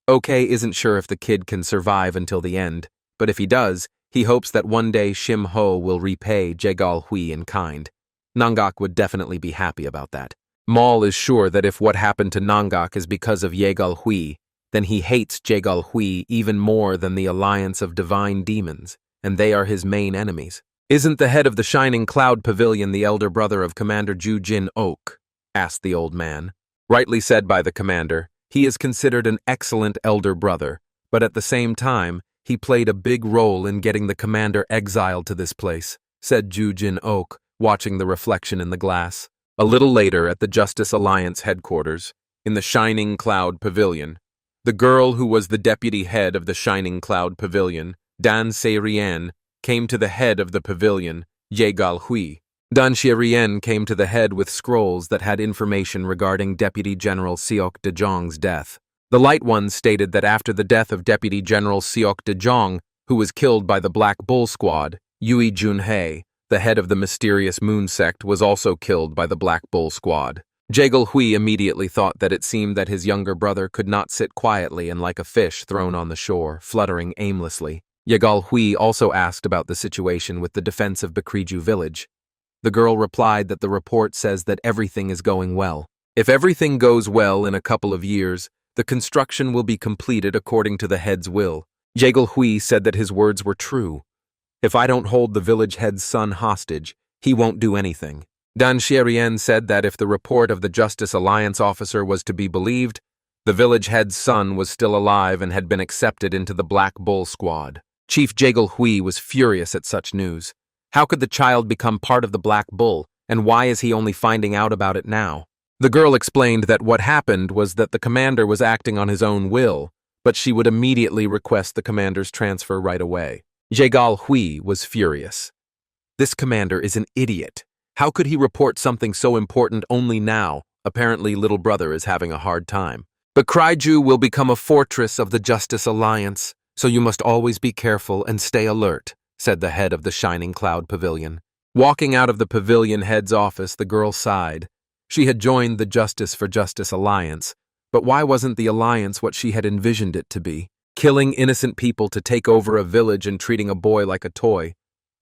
OK isn't sure if the kid can survive until the end, but if he does, he hopes that one day Shimho will repay Jegal Hui in kind. Nangok would definitely be happy about that. Mal is sure that if what happened to Nangok is because of Yegal Hui, then he hates Jegal Hui even more than the alliance of divine demons, and they are his main enemies. Isn't the head of the Shining Cloud Pavilion the elder brother of Commander Jujin Ok? Asked the old man. Rightly said by the commander, he is considered an excellent elder brother, but at the same time, he played a big role in getting the commander exiled to this place, said Jujin Ok, watching the reflection in the glass. A little later, at the Justice Alliance headquarters, in the Shining Cloud Pavilion, the girl who was the deputy head of the Shining Cloud Pavilion, Dan Se-rien, came to the head of the pavilion, Yegal Hui. Dan Se-rien came to the head with scrolls that had information regarding Deputy General Seok Dejong's death. The light ones stated that after the death of Deputy General Seok Dejong, who was killed by the Black Bull Squad, Yui Junhei, the head of the mysterious moon sect, was also killed by the Black Bull Squad. Jegal Hui immediately thought that it seemed that his younger brother could not sit quietly and like a fish thrown on the shore, fluttering aimlessly. Yegal Hui also asked about the situation with the defense of Bakriju village. The girl replied that the report says that everything is going well. If everything goes well in a couple of years, the construction will be completed according to the head's will. Jegal Hui said that his words were true. If I don't hold the village head's son hostage, he won't do anything. Dan Se-rien said that if the report of the Justice Alliance officer was to be believed, the village head's son was still alive and had been accepted into the Black Bull Squad. Chief Jegal Hui was furious at such news. How could the child become part of the Black Bull, and why is he only finding out about it now? The girl explained that what happened was that the commander was acting on his own will, but she would immediately request the commander's transfer right away. Jegal Hui was furious. This commander is an idiot. How could he report something so important only now? Apparently, little brother is having a hard time. But Kryju will become a fortress of the Justice Alliance, so you must always be careful and stay alert, said the head of the Shining Cloud Pavilion. Walking out of the pavilion head's office, the girl sighed. She had joined the Justice for Justice Alliance, but why wasn't the alliance what she had envisioned it to be? Killing innocent people to take over a village and treating a boy like a toy.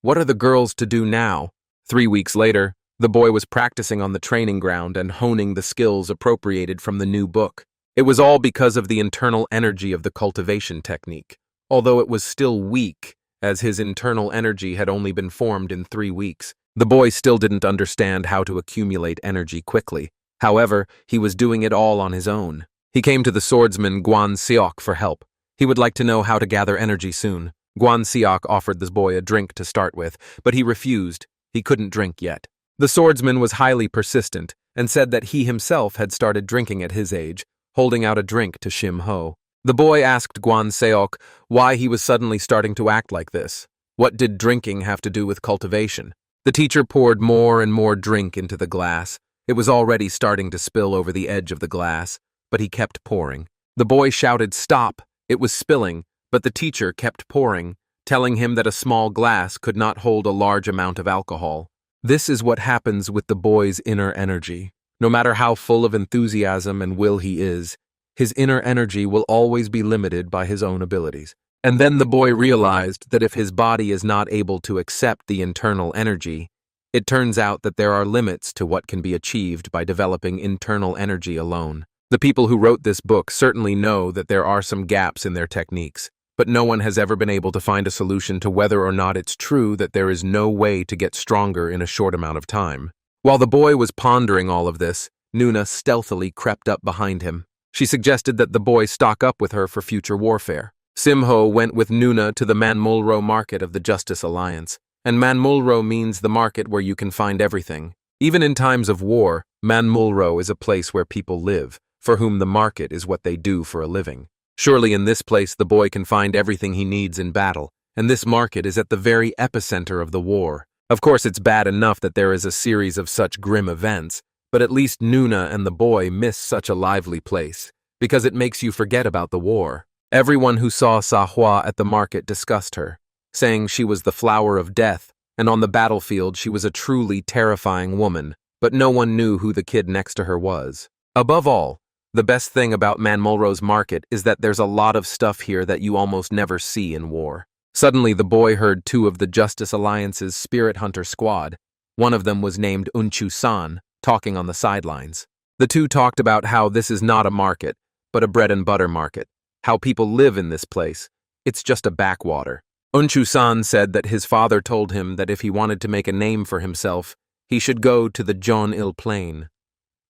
What are the girls to do now? 3 weeks later, the boy was practicing on the training ground and honing the skills appropriated from the new book. It was all because of the internal energy of the cultivation technique, although it was still weak, as his internal energy had only been formed in 3 weeks. The boy still didn't understand how to accumulate energy quickly. However, he was doing it all on his own. He came to the swordsman Guan Seok for help. He would like to know how to gather energy soon. Guan Seok offered this boy a drink to start with, but he refused. He couldn't drink yet. The swordsman was highly persistent and said that he himself had started drinking at his age, holding out a drink to Shim Ho. The boy asked Guan Seok why he was suddenly starting to act like this. What did drinking have to do with cultivation? The teacher poured more and more drink into the glass. It was already starting to spill over the edge of the glass, but he kept pouring. The boy shouted, "Stop!" It was spilling, but the teacher kept pouring, telling him that a small glass could not hold a large amount of alcohol. This is what happens with the boy's inner energy. No matter how full of enthusiasm and will he is, his inner energy will always be limited by his own abilities. And then the boy realized that if his body is not able to accept the internal energy, it turns out that there are limits to what can be achieved by developing internal energy alone. The people who wrote this book certainly know that there are some gaps in their techniques, but no one has ever been able to find a solution to whether or not it's true that there is no way to get stronger in a short amount of time. While the boy was pondering all of this, Nuna stealthily crept up behind him. She suggested that the boy stock up with her for future warfare. Simho went with Nuna to the Manmulro market of the Justice Alliance, and Manmulro means the market where you can find everything. Even in times of war, Manmulro is a place where people live, for whom the market is what they do for a living. Surely in this place the boy can find everything he needs in battle, and this market is at the very epicenter of the war. Of course, it's bad enough that there is a series of such grim events, but at least Nuna and the boy miss such a lively place, because it makes you forget about the war. Everyone who saw Sahua at the market discussed her, saying she was the flower of death, and on the battlefield she was a truly terrifying woman, but no one knew who the kid next to her was. Above all, the best thing about Manmulro's market is that there's a lot of stuff here that you almost never see in war. Suddenly the boy heard 2 of the Justice Alliance's Spirit Hunter squad. One of them was named Unchu-san, talking on the sidelines. The 2 talked about how this is not a market, but a bread and butter market, how people live in this place. It's just a backwater. Unchu-san said that his father told him that if he wanted to make a name for himself, he should go to the Jon-il Plain.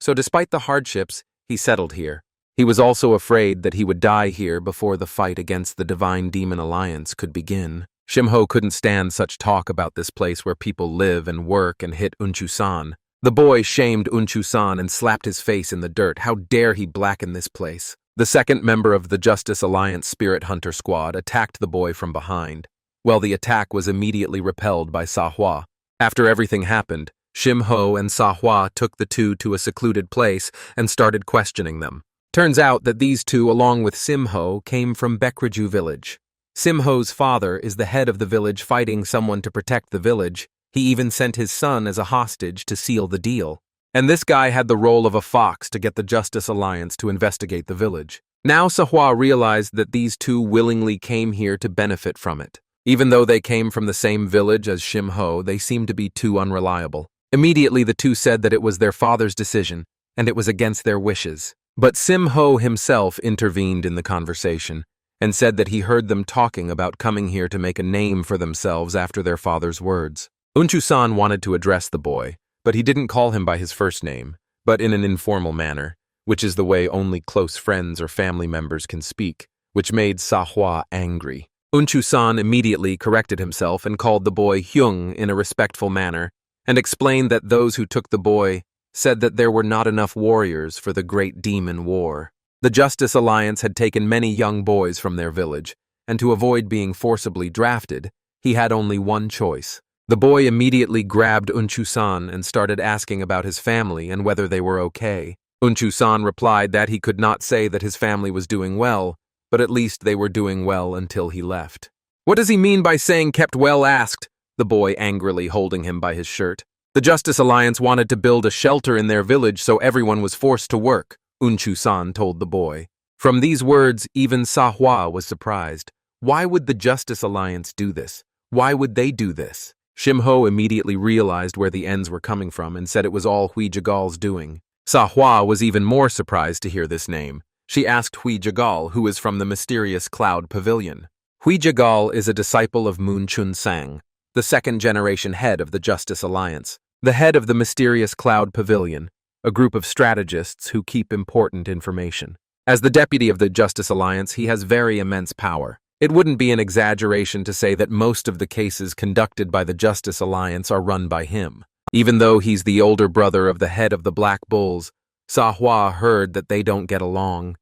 So despite the hardships, he settled here. He was also afraid that he would die here before the fight against the Divine Demon Alliance could begin. Shimho couldn't stand such talk about this place where people live and work and hit Unchu-san. The boy shamed Unchu-san and slapped his face in the dirt. How dare he blacken this place? The second member of the Justice Alliance Spirit Hunter squad attacked the boy from behind. Well, the attack was immediately repelled by Sahua. After everything happened, Shimho and Sahua took the 2 to a secluded place and started questioning them. Turns out that these 2, along with Simho, came from Bekriju village. Simho's father is the head of the village fighting someone to protect the village. He even sent his son as a hostage to seal the deal. And this guy had the role of a fox to get the Justice Alliance to investigate the village. Now Sahua realized that these 2 willingly came here to benefit from it. Even though they came from the same village as Shimho, they seemed to be too unreliable. Immediately the 2 said that it was their father's decision, and it was against their wishes. But Simho himself intervened in the conversation, and said that he heard them talking about coming here to make a name for themselves after their father's words. Unchu-san wanted to address the boy, but he didn't call him by his first name, but in an informal manner, which is the way only close friends or family members can speak, which made Sahua angry. Unchu-san immediately corrected himself and called the boy Hyung in a respectful manner, and explained that those who took the boy said that there were not enough warriors for the Great Demon War. The Justice Alliance had taken many young boys from their village, and to avoid being forcibly drafted, he had only one choice. The boy immediately grabbed Unchu-san and started asking about his family and whether they were okay. Unchu-san replied that he could not say that his family was doing well, but at least they were doing well until he left. "What does he mean by saying kept well?" asked the boy angrily, holding him by his shirt. "The Justice Alliance wanted to build a shelter in their village so everyone was forced to work," Unchu-san told the boy. From these words, even Sahua was surprised. Why would the Justice Alliance do this? Why would they do this? Shimho immediately realized where the ends were coming from and said it was all Hui Jagal's doing. Sahua was even more surprised to hear this name. She asked Hui Jagal, who is from the mysterious Cloud Pavilion. Hui Jagal is a disciple of Moon Chun Sang, the second-generation head of the Justice Alliance, the head of the mysterious Cloud Pavilion, a group of strategists who keep important information. As the deputy of the Justice Alliance, he has very immense power. It wouldn't be an exaggeration to say that most of the cases conducted by the Justice Alliance are run by him. Even though he's the older brother of the head of the Black Bulls, Manhwa heard that they don't get along.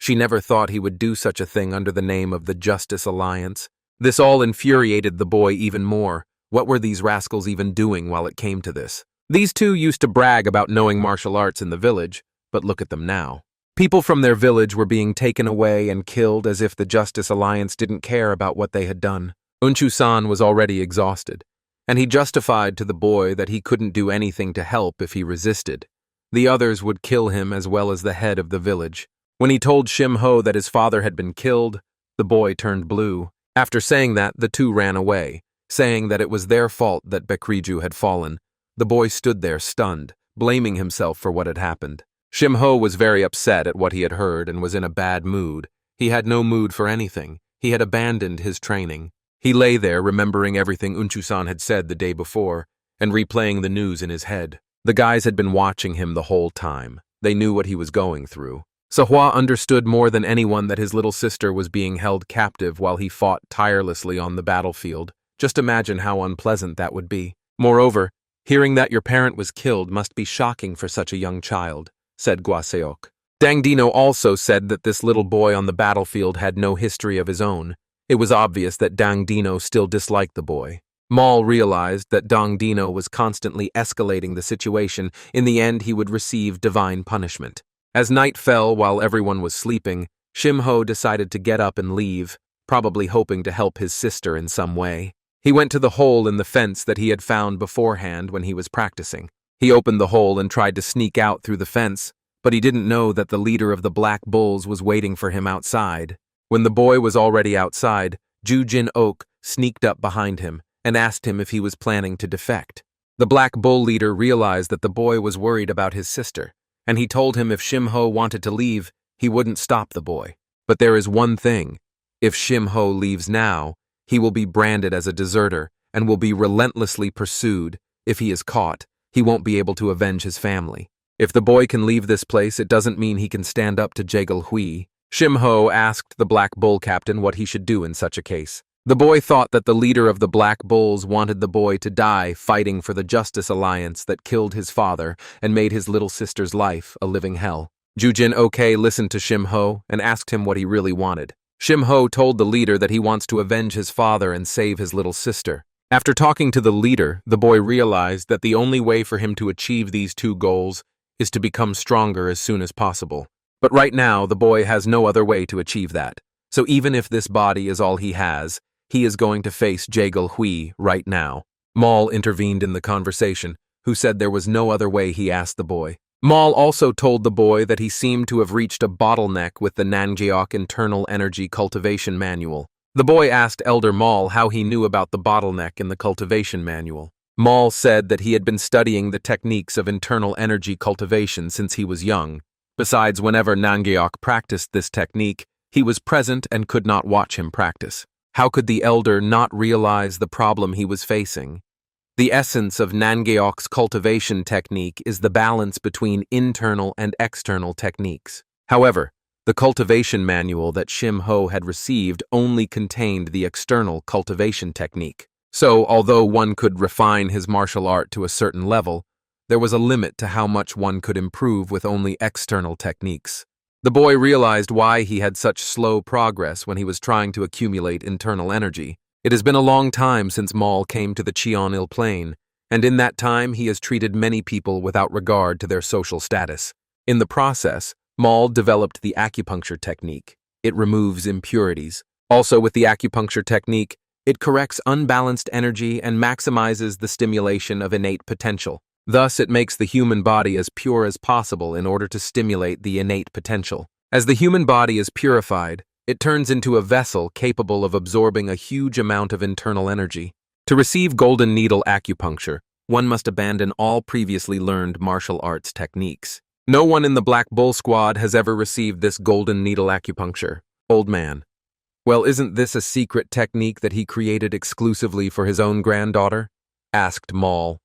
She never thought he would do such a thing under the name of the Justice Alliance. This all infuriated the boy even more. What were these rascals even doing while it came to this? These two used to brag about knowing martial arts in the village, but look at them now. People from their village were being taken away and killed as if the Justice Alliance didn't care about what they had done. Unchu-san was already exhausted, and he justified to the boy that he couldn't do anything to help if he resisted. The others would kill him as well as the head of the village. When he told Shim-ho that his father had been killed, the boy turned blue. After saying that, the two ran away, saying that it was their fault that Baekryju had fallen. The boy stood there stunned, blaming himself for what had happened. Shim-ho was very upset at what he had heard and was in a bad mood. He had no mood for anything. He had abandoned his training. He lay there remembering everything Unchu-san had said the day before and replaying the news in his head. The guys had been watching him the whole time. They knew what he was going through. Manhwa understood more than anyone that his little sister was being held captive while he fought tirelessly on the battlefield. Just imagine how unpleasant that would be. Moreover, hearing that your parent was killed must be shocking for such a young child, said Gwaseok. Dang Dino also said that this little boy on the battlefield had no history of his own. It was obvious that Dang Dino still disliked the boy. Mal realized that Dang Dino was constantly escalating the situation. In the end, he would receive divine punishment. As night fell while everyone was sleeping, Shim-ho decided to get up and leave, probably hoping to help his sister in some way. He went to the hole in the fence that he had found beforehand when he was practicing. He opened the hole and tried to sneak out through the fence, but he didn't know that the leader of the Black Bulls was waiting for him outside. When the boy was already outside, Ju Jin-ok sneaked up behind him and asked him if he was planning to defect. The Black Bull leader realized that the boy was worried about his sister, and he told him if Shim-ho wanted to leave, he wouldn't stop the boy. But there is one thing. If Shim-ho leaves now, he will be branded as a deserter and will be relentlessly pursued. If he is caught, he won't be able to avenge his family. If the boy can leave this place, it doesn't mean he can stand up to Jaegal Hui. Shim-ho asked the Black Bull captain what he should do in such a case. The boy thought that the leader of the Black Bulls wanted the boy to die fighting for the Justice Alliance that killed his father and made his little sister's life a living hell. Ju Jin-ok listened to Shim-ho and asked him what he really wanted. Shim-ho told the leader that he wants to avenge his father and save his little sister. After talking to the leader, the boy realized that the only way for him to achieve these two goals is to become stronger as soon as possible. But right now, the boy has no other way to achieve that. So even if this body is all he has, he is going to face Jaegal Hui right now. Mal intervened in the conversation, who said there was no other way. He asked the boy. Mal also told the boy that he seemed to have reached a bottleneck with the Nangyeok Internal Energy Cultivation Manual. The boy asked Elder Mal how he knew about the bottleneck in the cultivation manual. Mal said that he had been studying the techniques of internal energy cultivation since he was young. Besides, whenever Nangyeok practiced this technique, he was present and could not watch him practice. How could the elder not realize the problem he was facing? The essence of Nangyeok's cultivation technique is the balance between internal and external techniques. However, the cultivation manual that Shim-ho had received only contained the external cultivation technique. So, although one could refine his martial art to a certain level, there was a limit to how much one could improve with only external techniques. The boy realized why he had such slow progress when he was trying to accumulate internal energy. It has been a long time since Mal came to the Cheonil Plain, and in that time he has treated many people without regard to their social status. In the process, Mal developed the acupuncture technique. It removes impurities. Also, with the acupuncture technique, it corrects unbalanced energy and maximizes the stimulation of innate potential. Thus, it makes the human body as pure as possible in order to stimulate the innate potential. As the human body is purified, it turns into a vessel capable of absorbing a huge amount of internal energy. To receive golden needle acupuncture, one must abandon all previously learned martial arts techniques. No one in the Black Bull squad has ever received this golden needle acupuncture. Old man. Well, isn't this a secret technique that he created exclusively for his own granddaughter? Asked Maul,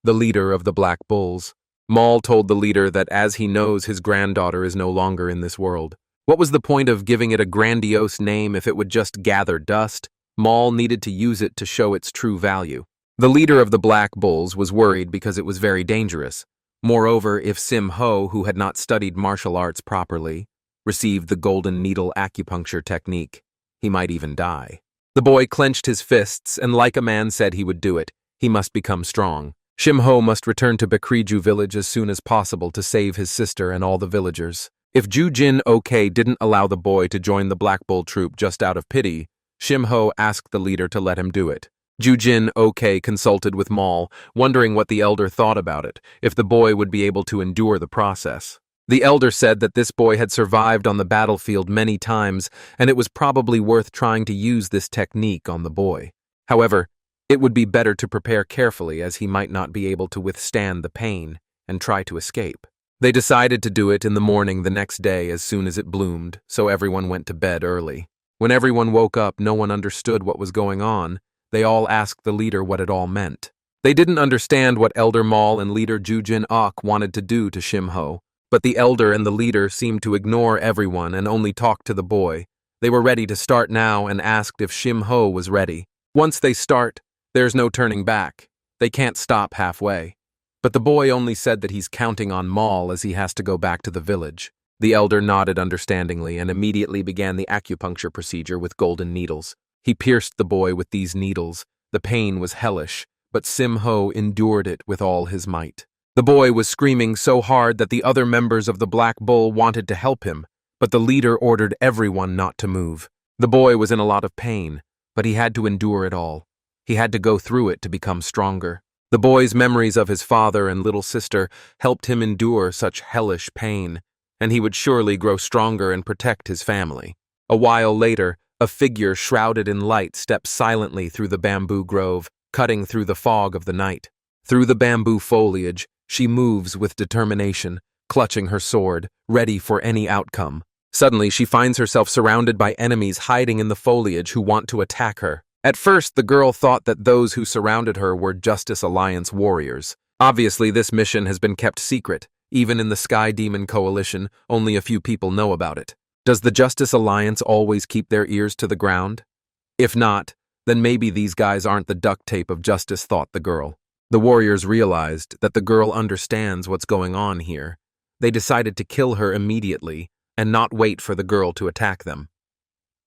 the leader of the Black Bulls. Maul told the leader that as he knows his granddaughter is no longer in this world. What was the point of giving it a grandiose name if it would just gather dust? Maul needed to use it to show its true value. The leader of the Black Bulls was worried because it was very dangerous. Moreover, if Sim Ho, who had not studied martial arts properly, received the golden needle acupuncture technique, he might even die. The boy clenched his fists and like a man said he would do it. He must become strong. Shim Ho must return to Bakriju village as soon as possible to save his sister and all the villagers. If Ju Jin Ok didn't allow the boy to join the Black Bull troop just out of pity, Shim Ho asked the leader to let him do it. Ju Jin Ok consulted with Maul, wondering what the elder thought about it, if the boy would be able to endure the process. The elder said that this boy had survived on the battlefield many times, and it was probably worth trying to use this technique on the boy. However, it would be better to prepare carefully as he might not be able to withstand the pain and try to escape. They decided to do it in the morning the next day as soon as it bloomed, so everyone went to bed early. When everyone woke up, no one understood what was going on. They all asked the leader what it all meant. They didn't understand what Elder Maul and leader Ju Jin Ok wanted to do to Shim Ho, but the elder and the leader seemed to ignore everyone and only talk to the boy. They were ready to start now and asked if Shim Ho was ready. Once they start, there's no turning back. They can't stop halfway. But the boy only said that he's counting on Maul as he has to go back to the village. The elder nodded understandingly and immediately began the acupuncture procedure with golden needles. He pierced the boy with these needles. The pain was hellish, but Sim Ho endured it with all his might. The boy was screaming so hard that the other members of the Black Bull wanted to help him, but the leader ordered everyone not to move. The boy was in a lot of pain, but he had to endure it all. He had to go through it to become stronger. The boy's memories of his father and little sister helped him endure such hellish pain, and he would surely grow stronger and protect his family. A while later, a figure shrouded in light stepped silently through the bamboo grove, cutting through the fog of the night. Through the bamboo foliage, she moves with determination, clutching her sword, ready for any outcome. Suddenly, she finds herself surrounded by enemies hiding in the foliage who want to attack her. At first, the girl thought that those who surrounded her were Justice Alliance warriors. Obviously, this mission has been kept secret. Even in the Sky Demon Coalition, only a few people know about it. Does the Justice Alliance always keep their ears to the ground? If not, then maybe these guys aren't the duct tape of justice, thought the girl. The warriors realized that the girl understands what's going on here. They decided to kill her immediately and not wait for the girl to attack them.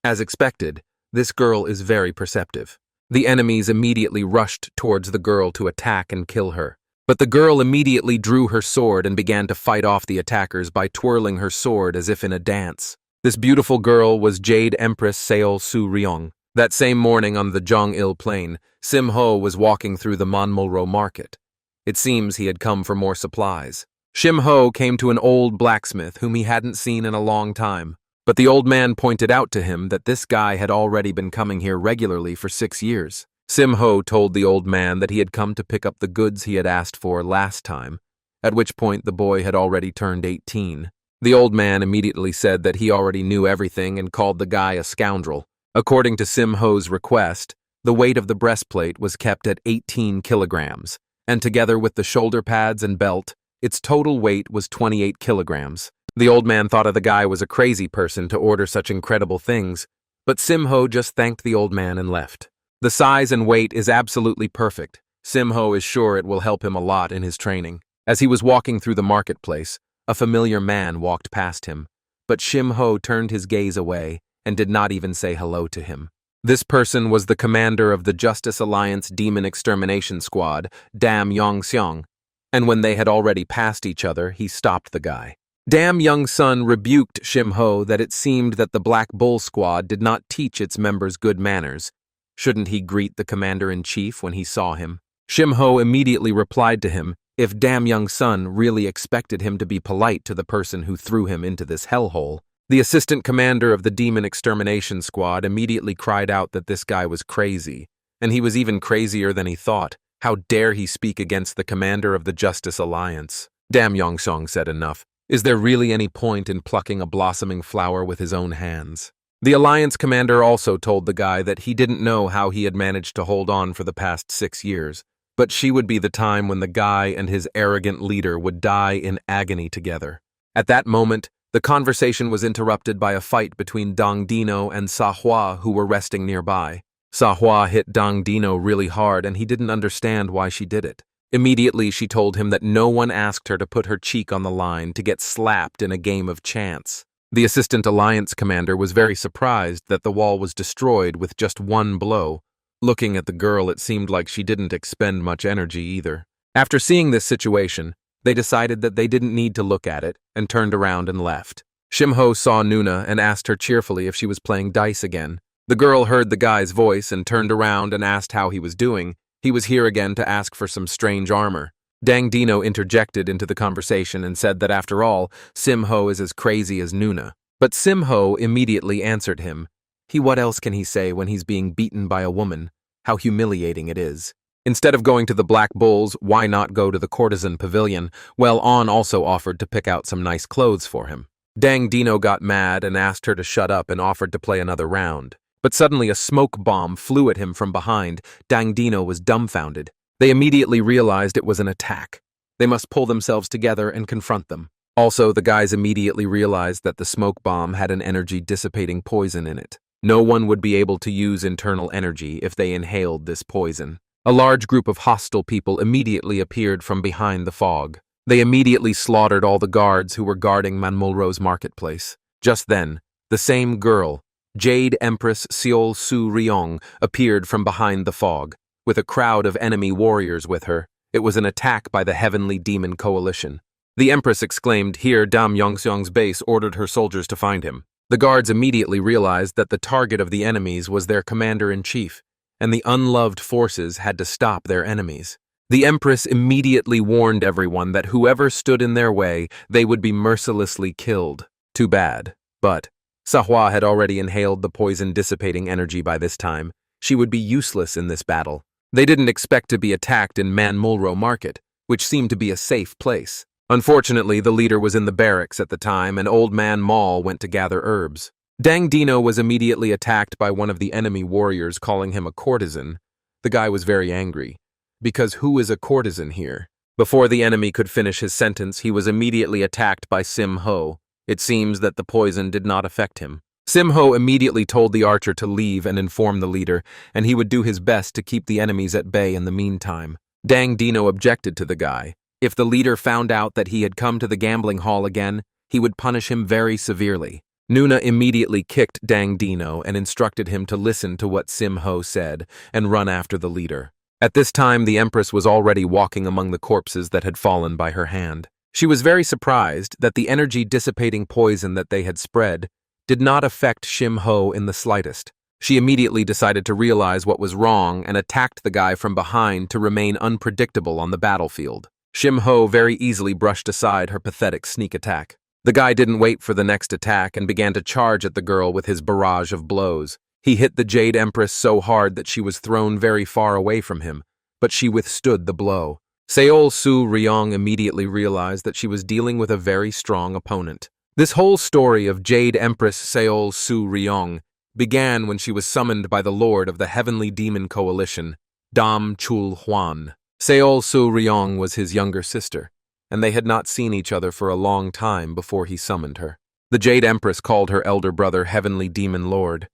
As expected, this girl is very perceptive. The enemies immediately rushed towards the girl to attack and kill her. But the girl immediately drew her sword and began to fight off the attackers by twirling her sword as if in a dance. This beautiful girl was Jade Empress Seol Su Ryong. That same morning on the Jong-il Plain, Sim Ho was walking through the Monmulro market. It seems he had come for more supplies. Shim Ho came to an old blacksmith whom he hadn't seen in a long time. But the old man pointed out to him that this guy had already been coming here regularly for 6 years. Sim Ho told the old man that he had come to pick up the goods he had asked for last time, at which point the boy had already turned 18. The old man immediately said that he already knew everything and called the guy a scoundrel. According to Sim Ho's request, the weight of the breastplate was kept at 18 kilograms, and together with the shoulder pads and belt, its total weight was 28 kilograms. The old man thought of the guy was a crazy person to order such incredible things, but Sim Ho just thanked the old man and left. The size and weight is absolutely perfect. Sim Ho is sure it will help him a lot in his training. As he was walking through the marketplace, a familiar man walked past him, but Shim Ho turned his gaze away and did not even say hello to him. This person was the commander of the Justice Alliance Demon Extermination Squad, Dam Yong Seong, and when they had already passed each other, he stopped the guy. Dam Young Sun rebuked Shim Ho that it seemed that the Black Bull Squad did not teach its members good manners. Shouldn't he greet the commander-in-chief when he saw him? Shim Ho immediately replied to him if Dam Young Sun really expected him to be polite to the person who threw him into this hellhole. The assistant commander of the Demon Extermination Squad immediately cried out that this guy was crazy, and he was even crazier than he thought. How dare he speak against the commander of the Justice Alliance? Dam Yongsong said enough. Is there really any point in plucking a blossoming flower with his own hands? The Alliance commander also told the guy that he didn't know how he had managed to hold on for the past 6 years, but she would be the time when the guy and his arrogant leader would die in agony together. At that moment, the conversation was interrupted by a fight between Dong Dino and Manhwa, who were resting nearby. Manhwa hit Dong Dino really hard and he didn't understand why she did it. Immediately, she told him that no one asked her to put her cheek on the line to get slapped in a game of chance. The Assistant Alliance Commander was very surprised that the wall was destroyed with just one blow. Looking at the girl, it seemed like she didn't expend much energy either. After seeing this situation, they decided that they didn't need to look at it and turned around and left. Shimho saw Nuna and asked her cheerfully if she was playing dice again. The girl heard the guy's voice and turned around and asked how he was doing. He was here again to ask for some strange armor. Dang Dino interjected into the conversation and said that after all, Simho is as crazy as Nuna. But Simho immediately answered him. What else can he say when he's being beaten by a woman? How humiliating it is. Instead of going to the Black Bulls, why not go to the courtesan pavilion? Well, On also offered to pick out some nice clothes for him. Dang Dino got mad and asked her to shut up and offered to play another round. But suddenly a smoke bomb flew at him from behind. Dang Dino was dumbfounded. They immediately realized it was an attack. They must pull themselves together and confront them. Also, the guys immediately realized that the smoke bomb had an energy-dissipating poison in it. No one would be able to use internal energy if they inhaled this poison. A large group of hostile people immediately appeared from behind the fog. They immediately slaughtered all the guards who were guarding Manmulro's marketplace. Just then, the same girl, Jade Empress Seol Su Ryong, appeared from behind the fog, with a crowd of enemy warriors with her. It was an attack by the Heavenly Demon Coalition. The Empress exclaimed, "Here, Dam Yongseong's base ordered her soldiers to find him." The guards immediately realized that the target of the enemies was their commander-in-chief, and the unloved forces had to stop their enemies. The Empress immediately warned everyone that whoever stood in their way, they would be mercilessly killed. Too bad. But Manhwa had already inhaled the poison-dissipating energy by this time. She would be useless in this battle. They didn't expect to be attacked in Manmulro Market, which seemed to be a safe place. Unfortunately, the leader was in the barracks at the time, and Old Man Maul went to gather herbs. Dang Dino was immediately attacked by one of the enemy warriors, calling him a courtesan. The guy was very angry. Because who is a courtesan here? Before the enemy could finish his sentence, he was immediately attacked by Simho. It seems that the poison did not affect him. Simho immediately told the archer to leave and inform the leader, and he would do his best to keep the enemies at bay in the meantime. Dang Dino objected to the guy. If the leader found out that he had come to the gambling hall again, he would punish him very severely. Nuna immediately kicked Dang Dino and instructed him to listen to what Simho said and run after the leader. At this time, the Empress was already walking among the corpses that had fallen by her hand. She was very surprised that the energy-dissipating poison that they had spread did not affect Shimho in the slightest. She immediately decided to realize what was wrong and attacked the guy from behind to remain unpredictable on the battlefield. Shimho very easily brushed aside her pathetic sneak attack. The guy didn't wait for the next attack and began to charge at the girl with his barrage of blows. He hit the Jade Empress so hard that she was thrown very far away from him, but she withstood the blow. Seol Su Ryong immediately realized that she was dealing with a very strong opponent. This whole story of Jade Empress Seol Su Ryong began when she was summoned by the Lord of the Heavenly Demon Coalition, Dam Chul Hwan. Seol Su Ryong was his younger sister, and they had not seen each other for a long time before he summoned her. The Jade Empress called her elder brother Heavenly Demon Lord.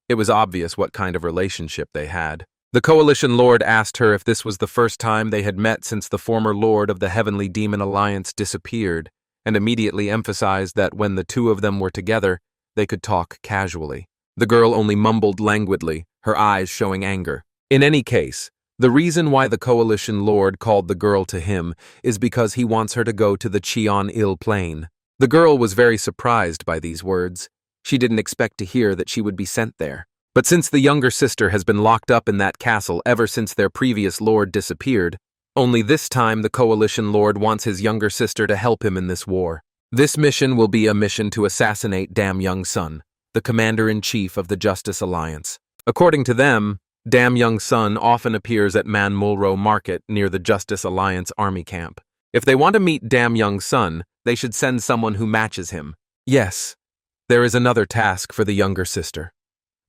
It was obvious what kind of relationship they had. The Coalition Lord asked her if this was the first time they had met since the former Lord of the Heavenly Demon Alliance disappeared, and immediately emphasized that when the two of them were together, they could talk casually. The girl only mumbled languidly, her eyes showing anger. In any case, the reason why the Coalition Lord called the girl to him is because he wants her to go to the Cheon-il Plain. The girl was very surprised by these words. She didn't expect to hear that she would be sent there. But since the younger sister has been locked up in that castle ever since their previous lord disappeared, only this time the Coalition Lord wants his younger sister to help him in this war. This mission will be a mission to assassinate Dam Young Sun, the commander-in-chief of the Justice Alliance. According to them, Dam Young Sun often appears at Manmulro Market near the Justice Alliance army camp. If they want to meet Dam Young Sun, they should send someone who matches him. Yes, there is another task for the younger sister.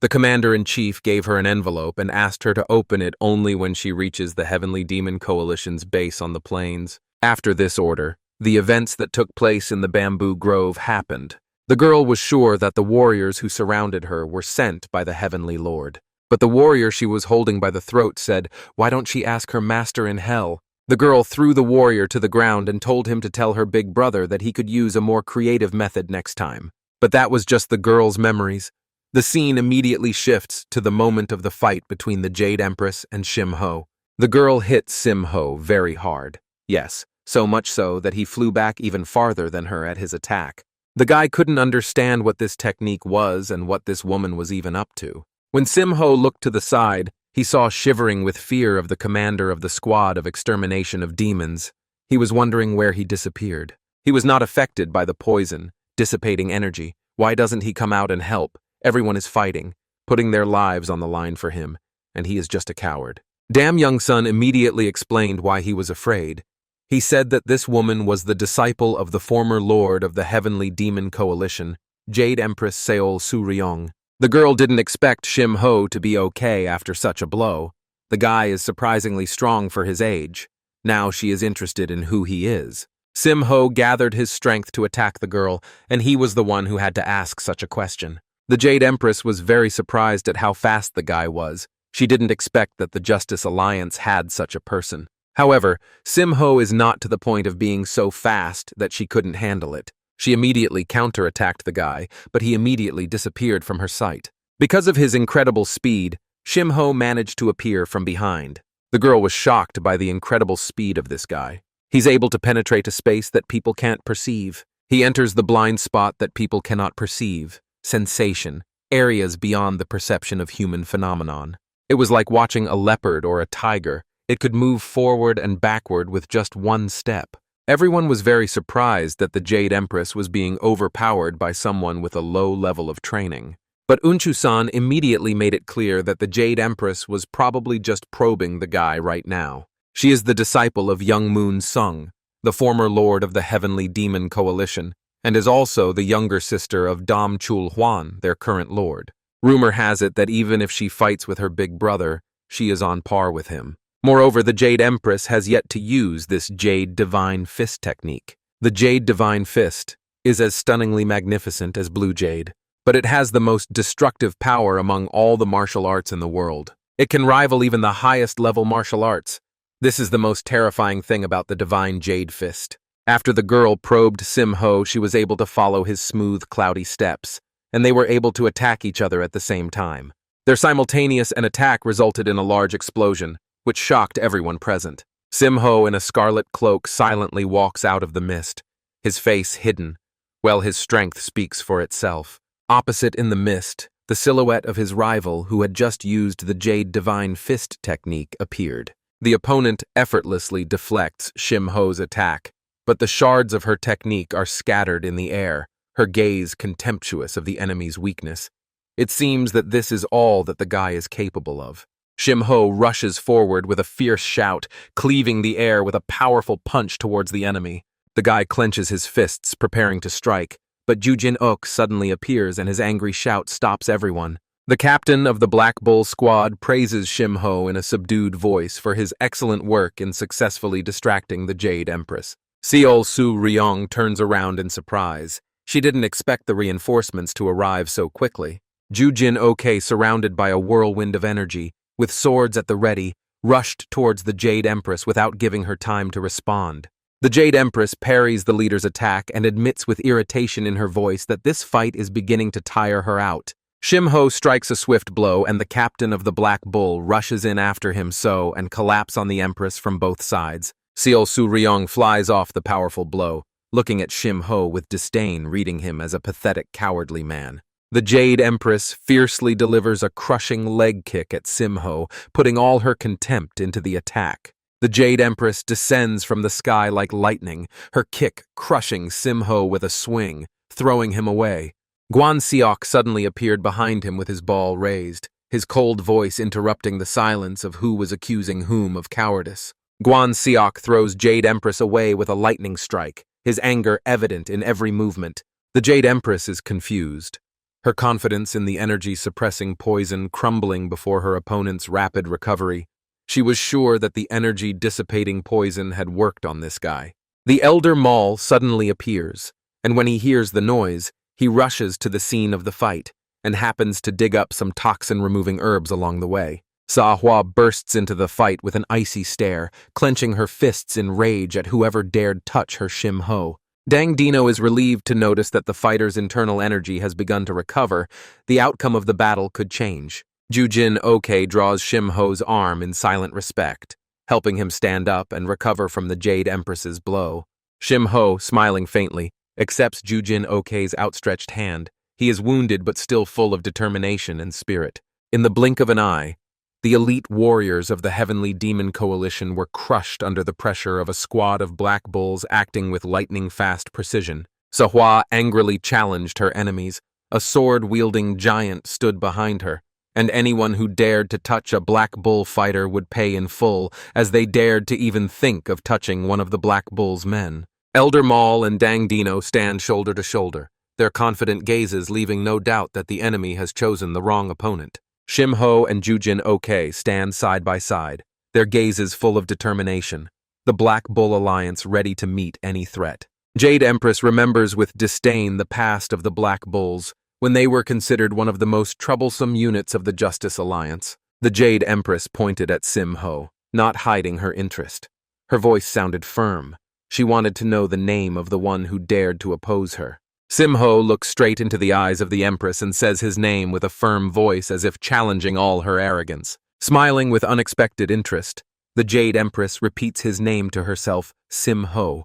The commander-in-chief gave her an envelope and asked her to open it only when she reaches the Heavenly Demon Coalition's base on the plains. After this order, the events that took place in the bamboo grove happened. The girl was sure that the warriors who surrounded her were sent by the Heavenly Lord. But the warrior she was holding by the throat said, "Why don't she ask her master in hell?" The girl threw the warrior to the ground and told him to tell her big brother that he could use a more creative method next time. But that was just the girl's memories. The scene immediately shifts to the moment of the fight between the Jade Empress and Shim Ho. The girl hit Sim Ho very hard. Yes, so much so that he flew back even farther than her at his attack. The guy couldn't understand what this technique was and what this woman was even up to. When Sim Ho looked to the side, he saw shivering with fear of the commander of the squad of extermination of demons. He was wondering where he disappeared. He was not affected by the poison, dissipating energy. Why doesn't he come out and help? Everyone is fighting, putting their lives on the line for him, and he is just a coward. Dam Young Sun immediately explained why he was afraid. He said that this woman was the disciple of the former lord of the Heavenly Demon Coalition, Jade Empress Seol Su-ryong. The girl didn't expect Shim Ho to be okay after such a blow. The guy is surprisingly strong for his age. Now she is interested in who he is. Sim Ho gathered his strength to attack the girl, and he was the one who had to ask such a question. The Jade Empress was very surprised at how fast the guy was. She didn't expect that the Justice Alliance had such a person. However, Sim Ho is not to the point of being so fast that she couldn't handle it. She immediately counterattacked the guy, but he immediately disappeared from her sight. Because of his incredible speed, Shim Ho managed to appear from behind. The girl was shocked by the incredible speed of this guy. He's able to penetrate a space that people can't perceive. He enters the blind spot that people cannot perceive. Sensation, areas beyond the perception of human phenomenon. It was like watching a leopard or a tiger. It could move forward and backward with just one step. Everyone was very surprised that the Jade Empress was being overpowered by someone with a low level of training. But Unchu-san immediately made it clear that the Jade Empress was probably just probing the guy right now. She is the disciple of Young Moon Sung, the former lord of the Heavenly Demon Coalition, and is also the younger sister of Dam Chul Huan, their current lord. Rumor has it that even if she fights with her big brother, she is on par with him. Moreover, the Jade Empress has yet to use this Jade Divine Fist technique. The Jade Divine Fist is as stunningly magnificent as Blue Jade, but it has the most destructive power among all the martial arts in the world. It can rival even the highest level martial arts. This is the most terrifying thing about the Divine Jade Fist. After the girl probed Sim Ho, she was able to follow his smooth, cloudy steps, and they were able to attack each other at the same time. Their simultaneous attack resulted in a large explosion, which shocked everyone present. Sim Ho in a scarlet cloak silently walks out of the mist, his face hidden. Well, his strength speaks for itself. Opposite in the mist, the silhouette of his rival, who had just used the Jade Divine Fist technique, appeared. The opponent effortlessly deflects Shim Ho's attack, but the shards of her technique are scattered in the air, her gaze contemptuous of the enemy's weakness. It seems that this is all that the guy is capable of. Shim Ho rushes forward with a fierce shout, cleaving the air with a powerful punch towards the enemy. The guy clenches his fists, preparing to strike, but Ju Jin-ok suddenly appears and his angry shout stops everyone. The captain of the Black Bull squad praises Shim Ho in a subdued voice for his excellent work in successfully distracting the Jade Empress. Seol Su-ryong turns around in surprise. She didn't expect the reinforcements to arrive so quickly. Ju Jin-ok, surrounded by a whirlwind of energy, with swords at the ready, rushed towards the Jade Empress without giving her time to respond. The Jade Empress parries the leader's attack and admits with irritation in her voice that this fight is beginning to tire her out. Shim Ho strikes a swift blow, and the captain of the Black Bull rushes in after him and collapse on the Empress from both sides. Seol Su-ryong flies off the powerful blow, looking at Shim Ho with disdain, reading him as a pathetic, cowardly man. The Jade Empress fiercely delivers a crushing leg kick at Sim Ho, putting all her contempt into the attack. The Jade Empress descends from the sky like lightning, her kick crushing Sim Ho with a swing, throwing him away. Guan Seok suddenly appeared behind him with his ball raised, his cold voice interrupting the silence of who was accusing whom of cowardice. Guan Xiok throws Jade Empress away with a lightning strike, his anger evident in every movement. The Jade Empress is confused, her confidence in the energy-suppressing poison crumbling before her opponent's rapid recovery. She was sure that the energy-dissipating poison had worked on this guy. The Elder Maul suddenly appears, and when he hears the noise, he rushes to the scene of the fight and happens to dig up some toxin-removing herbs along the way. Hua bursts into the fight with an icy stare, clenching her fists in rage at whoever dared touch her Shim Ho. Dang Dino is relieved to notice that the fighter's internal energy has begun to recover. The outcome of the battle could change. Jujin Oke draws Shim Ho's arm in silent respect, helping him stand up and recover from the Jade Empress's blow. Shim Ho, smiling faintly, accepts Jujin Oke's outstretched hand. He is wounded but still full of determination and spirit. In the blink of an eye, the elite warriors of the Heavenly Demon Coalition were crushed under the pressure of a squad of black bulls acting with lightning-fast precision. Hua angrily challenged her enemies. A sword-wielding giant stood behind her, and anyone who dared to touch a black bull fighter would pay in full, as they dared to even think of touching one of the black bull's men. Elder Maul and Dang Dino stand shoulder to shoulder, their confident gazes leaving no doubt that the enemy has chosen the wrong opponent. Shim Ho and Jujin Oke stand side by side, their gazes full of determination, the Black Bull Alliance ready to meet any threat. Jade Empress remembers with disdain the past of the Black Bulls, when they were considered one of the most troublesome units of the Justice Alliance. The Jade Empress pointed at Shim Ho, not hiding her interest. Her voice sounded firm. She wanted to know the name of the one who dared to oppose her. Shim Ho looks straight into the eyes of the Empress and says his name with a firm voice as if challenging all her arrogance. Smiling with unexpected interest, the Jade Empress repeats his name to herself, Shim Ho.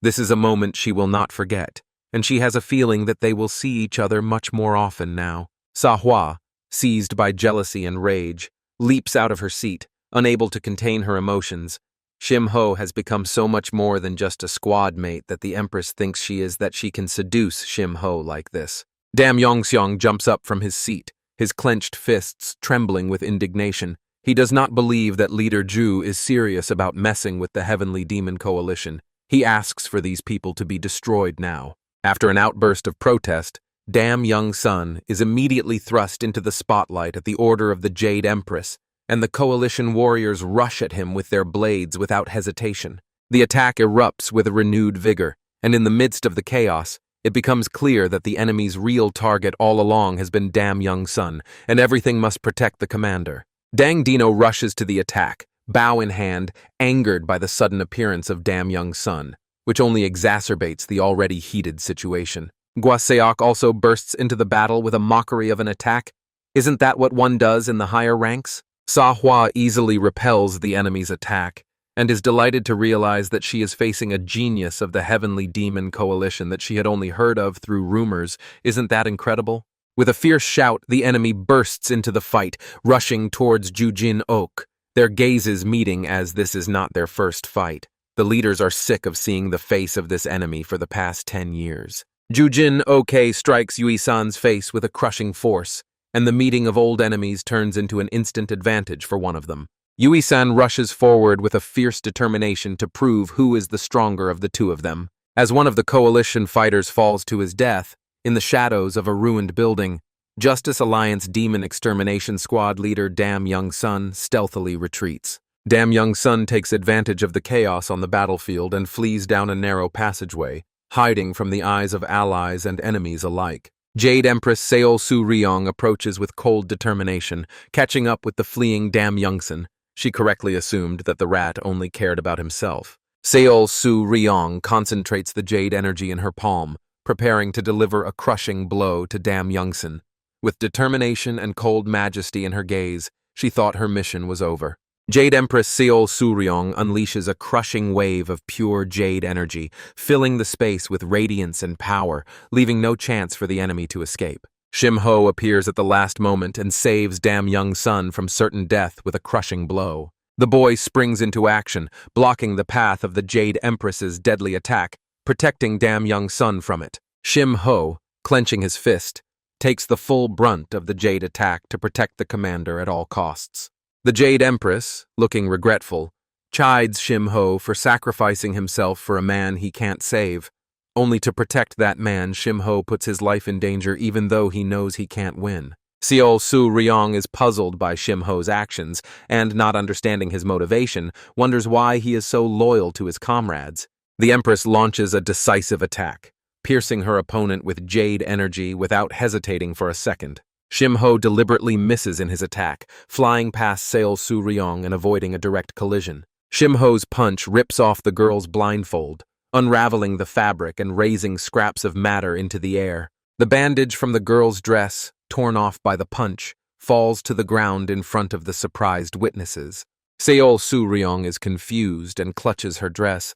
This is a moment she will not forget, and she has a feeling that they will see each other much more often now. Hua, seized by jealousy and rage, leaps out of her seat, unable to contain her emotions. Shim Ho has become so much more than just a squad mate that the Empress thinks she is that she can seduce Shim Ho like this. Dam Yongxiong jumps up from his seat, his clenched fists trembling with indignation. He does not believe that Leader Zhu is serious about messing with the Heavenly Demon Coalition. He asks for these people to be destroyed now. After an outburst of protest, Dam Young Sun is immediately thrust into the spotlight at the order of the Jade Empress, and the coalition warriors rush at him with their blades without hesitation. The attack erupts with a renewed vigor, and in the midst of the chaos, it becomes clear that the enemy's real target all along has been Dam Young Sun, and everything must protect the commander. Dang Dino rushes to the attack, bow in hand, angered by the sudden appearance of Dam Young Sun, which only exacerbates the already heated situation. Guaseok also bursts into the battle with a mockery of an attack. Isn't that what one does in the higher ranks? Hua easily repels the enemy's attack, and is delighted to realize that she is facing a genius of the Heavenly Demon Coalition that she had only heard of through rumors. Isn't that incredible? With a fierce shout, the enemy bursts into the fight, rushing towards Jujin Oak, their gazes meeting as this is not their first fight. The leaders are sick of seeing the face of this enemy for the past 10 years. Jujin Oke strikes Yui-san's face with a crushing force, and the meeting of old enemies turns into an instant advantage for one of them. Yui-san rushes forward with a fierce determination to prove who is the stronger of the two of them. As one of the coalition fighters falls to his death, in the shadows of a ruined building, Justice Alliance Demon Extermination Squad leader Dam Young Sun stealthily retreats. Dam Young Sun takes advantage of the chaos on the battlefield and flees down a narrow passageway, hiding from the eyes of allies and enemies alike. Jade Empress Seol Su Ryong approaches with cold determination, catching up with the fleeing Dam Youngsun. She correctly assumed that the rat only cared about himself. Seol Su Ryong concentrates the jade energy in her palm, preparing to deliver a crushing blow to Dam Youngsun. With determination and cold majesty in her gaze, she thought her mission was over. Jade Empress Seol Su Ryong unleashes a crushing wave of pure jade energy, filling the space with radiance and power, leaving no chance for the enemy to escape. Shim Ho appears at the last moment and saves Dam Young Sun from certain death with a crushing blow. The boy springs into action, blocking the path of the Jade Empress's deadly attack, protecting Dam Young Sun from it. Shim Ho, clenching his fist, takes the full brunt of the Jade attack to protect the commander at all costs. The Jade Empress, looking regretful, chides Shim-ho for sacrificing himself for a man he can't save. Only to protect that man, Shim-ho puts his life in danger even though he knows he can't win. Seol Soo-ryong is puzzled by Shim-ho's actions and, not understanding his motivation, wonders why he is so loyal to his comrades. The Empress launches a decisive attack, piercing her opponent with jade energy without hesitating for a second. Shim-ho deliberately misses in his attack, flying past Seol Soo-ryong and avoiding a direct collision. Shim-ho's punch rips off the girl's blindfold, unraveling the fabric and raising scraps of matter into the air. The bandage from the girl's dress, torn off by the punch, falls to the ground in front of the surprised witnesses. Seol Soo-ryong is confused and clutches her dress,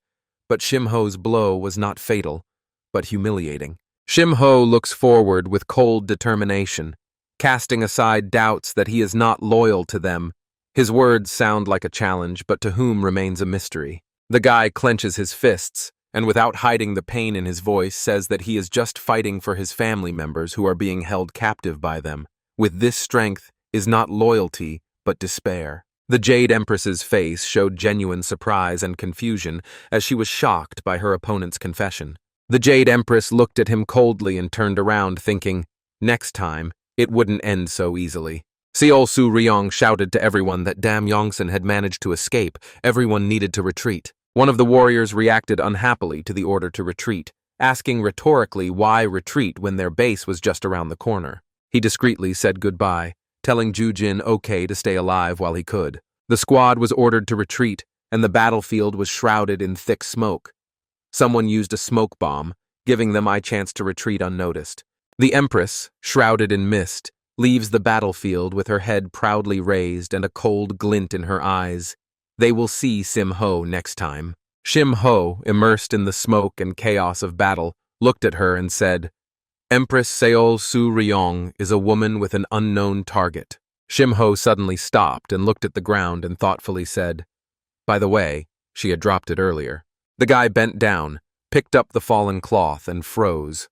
but Shim-ho's blow was not fatal, but humiliating. Shim-ho looks forward with cold determination, casting aside doubts that he is not loyal to them. His words sound like a challenge, but to whom remains a mystery. The guy clenches his fists, and without hiding the pain in his voice, says that he is just fighting for his family members who are being held captive by them. With this strength is not loyalty, but despair. The Jade Empress's face showed genuine surprise and confusion as she was shocked by her opponent's confession. The Jade Empress looked at him coldly and turned around, thinking, next time, it wouldn't end so easily. Seol Soo-ryong shouted to everyone that Dam Yongsan had managed to escape. Everyone needed to retreat. One of the warriors reacted unhappily to the order to retreat, asking rhetorically why retreat when their base was just around the corner. He discreetly said goodbye, telling Ju-jin okay to stay alive while he could. The squad was ordered to retreat, and the battlefield was shrouded in thick smoke. Someone used a smoke bomb, giving them a chance to retreat unnoticed. The Empress, shrouded in mist, leaves the battlefield with her head proudly raised and a cold glint in her eyes. They will see Shim-ho next time. Shim-ho, immersed in the smoke and chaos of battle, looked at her and said, Empress Seol Soo-ryong is a woman with an unknown target. Shim-ho suddenly stopped and looked at the ground and thoughtfully said, by the way, she had dropped it earlier. The guy bent down, picked up the fallen cloth, and froze.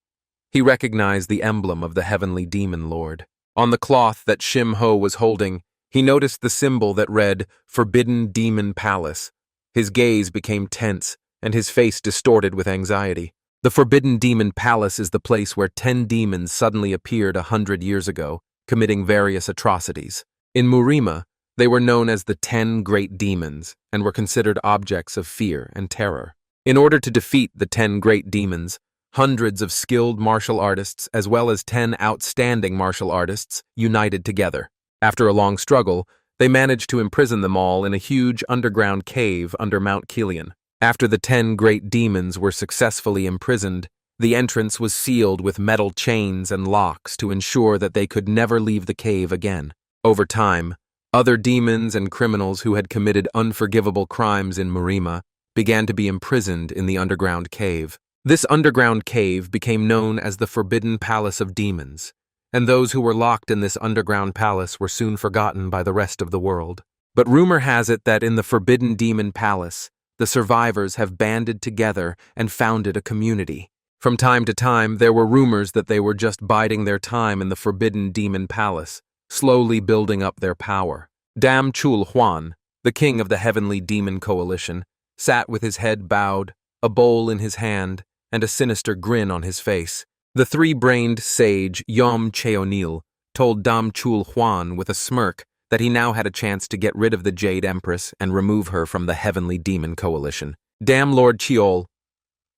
He recognized the emblem of the heavenly demon lord. On the cloth that Shim-ho was holding, he noticed the symbol that read, Forbidden Demon Palace. His gaze became tense, and his face distorted with anxiety. The Forbidden Demon Palace is the place where 10 demons suddenly appeared 100 years ago, committing various atrocities. In Murima, they were known as the 10 Great Demons, and were considered objects of fear and terror. In order to defeat the 10 Great Demons, hundreds of skilled martial artists, as well as 10 outstanding martial artists, united together. After a long struggle, they managed to imprison them all in a huge underground cave under Mount Kilian. After the 10 great demons were successfully imprisoned, the entrance was sealed with metal chains and locks to ensure that they could never leave the cave again. Over time, other demons and criminals who had committed unforgivable crimes in Murima began to be imprisoned in the underground cave. This underground cave became known as the Forbidden Palace of Demons, and those who were locked in this underground palace were soon forgotten by the rest of the world. But rumor has it that in the Forbidden Demon Palace, the survivors have banded together and founded a community. From time to time, there were rumors that they were just biding their time in the Forbidden Demon Palace, slowly building up their power. Dam Chul-hwan, the king of the Heavenly Demon Coalition, sat with his head bowed, a bowl in his hand, and a sinister grin on his face. The three-brained sage Yom Cheonil told Dam Chul-hwan with a smirk that he now had a chance to get rid of the Jade Empress and remove her from the Heavenly Demon Coalition. Dam Lord Cheol.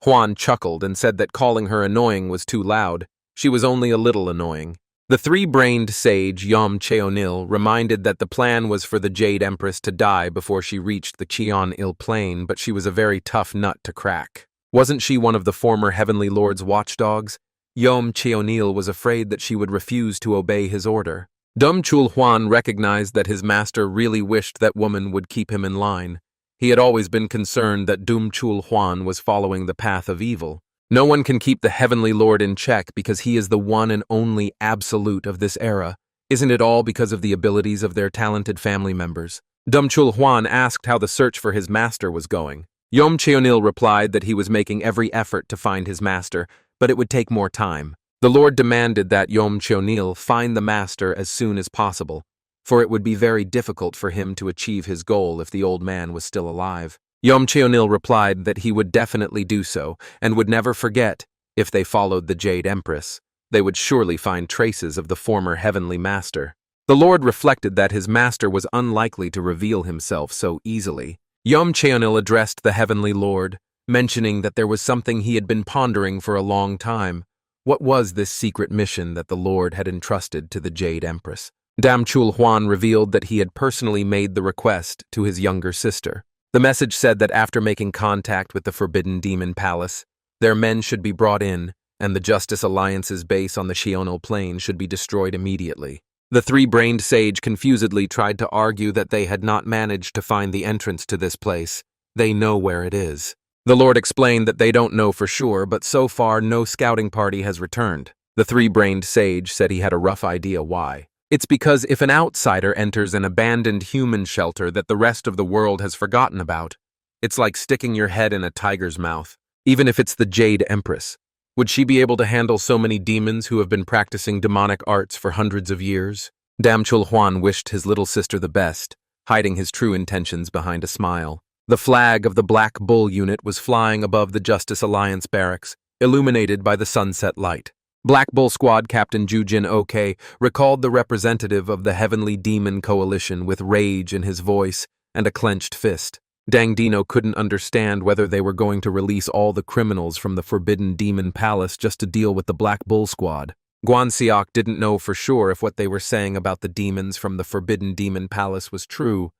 Hwan chuckled and said that calling her annoying was too loud. She was only a little annoying. The three-brained sage Yom Cheonil reminded that the plan was for the Jade Empress to die before she reached the Cheon-il Plain, but she was a very tough nut to crack. Wasn't she one of the former Heavenly Lord's watchdogs? Yom Cheonil was afraid that she would refuse to obey his order. Dam Chul-hwan recognized that his master really wished that woman would keep him in line. He had always been concerned that Dam Chul-hwan was following the path of evil. No one can keep the Heavenly Lord in check because he is the one and only absolute of this era. Isn't it all because of the abilities of their talented family members? Dam Chul-hwan asked how the search for his master was going. Yom Cheonil replied that he was making every effort to find his master, but it would take more time. The Lord demanded that Yom Cheonil find the master as soon as possible. for it would be very difficult for him to achieve his goal if the old man was still alive. Yom Cheonil replied that he would definitely do so, and would never forget. If they followed the Jade Empress, they would surely find traces of the former heavenly master. The Lord reflected that his master was unlikely to reveal himself so easily. Yom Cheonil addressed the heavenly Lord, mentioning that there was something he had been pondering for a long time. What was this secret mission that the Lord had entrusted to the Jade Empress? Dam Chul Huan revealed that he had personally made the request to his younger sister. The message said that after making contact with the Forbidden Demon Palace, their men should be brought in, and the Justice Alliance's base on the Xionil Plain should be destroyed immediately. The three-brained sage confusedly tried to argue that they had not managed to find the entrance to this place. They know where it is. The Lord explained that they don't know for sure, but so far no scouting party has returned. The three-brained sage said he had a rough idea why. It's because if an outsider enters an abandoned human shelter that the rest of the world has forgotten about, it's like sticking your head in a tiger's mouth. Even if it's the Jade Empress, would she be able to handle so many demons who have been practicing demonic arts for hundreds of years? Dam Chul Huan wished his little sister the best, hiding his true intentions behind a smile. The flag of the Black Bull unit was flying above the Justice Alliance barracks, illuminated by the sunset light. Black Bull Squad Captain Jujin Ok recalled the representative of the Heavenly Demon Coalition with rage in his voice and a clenched fist. Dang Dino couldn't understand whether they were going to release all the criminals from the Forbidden Demon Palace just to deal with the Black Bull Squad. Guan Xiok didn't know for sure if what they were saying about the demons from the Forbidden Demon Palace was true,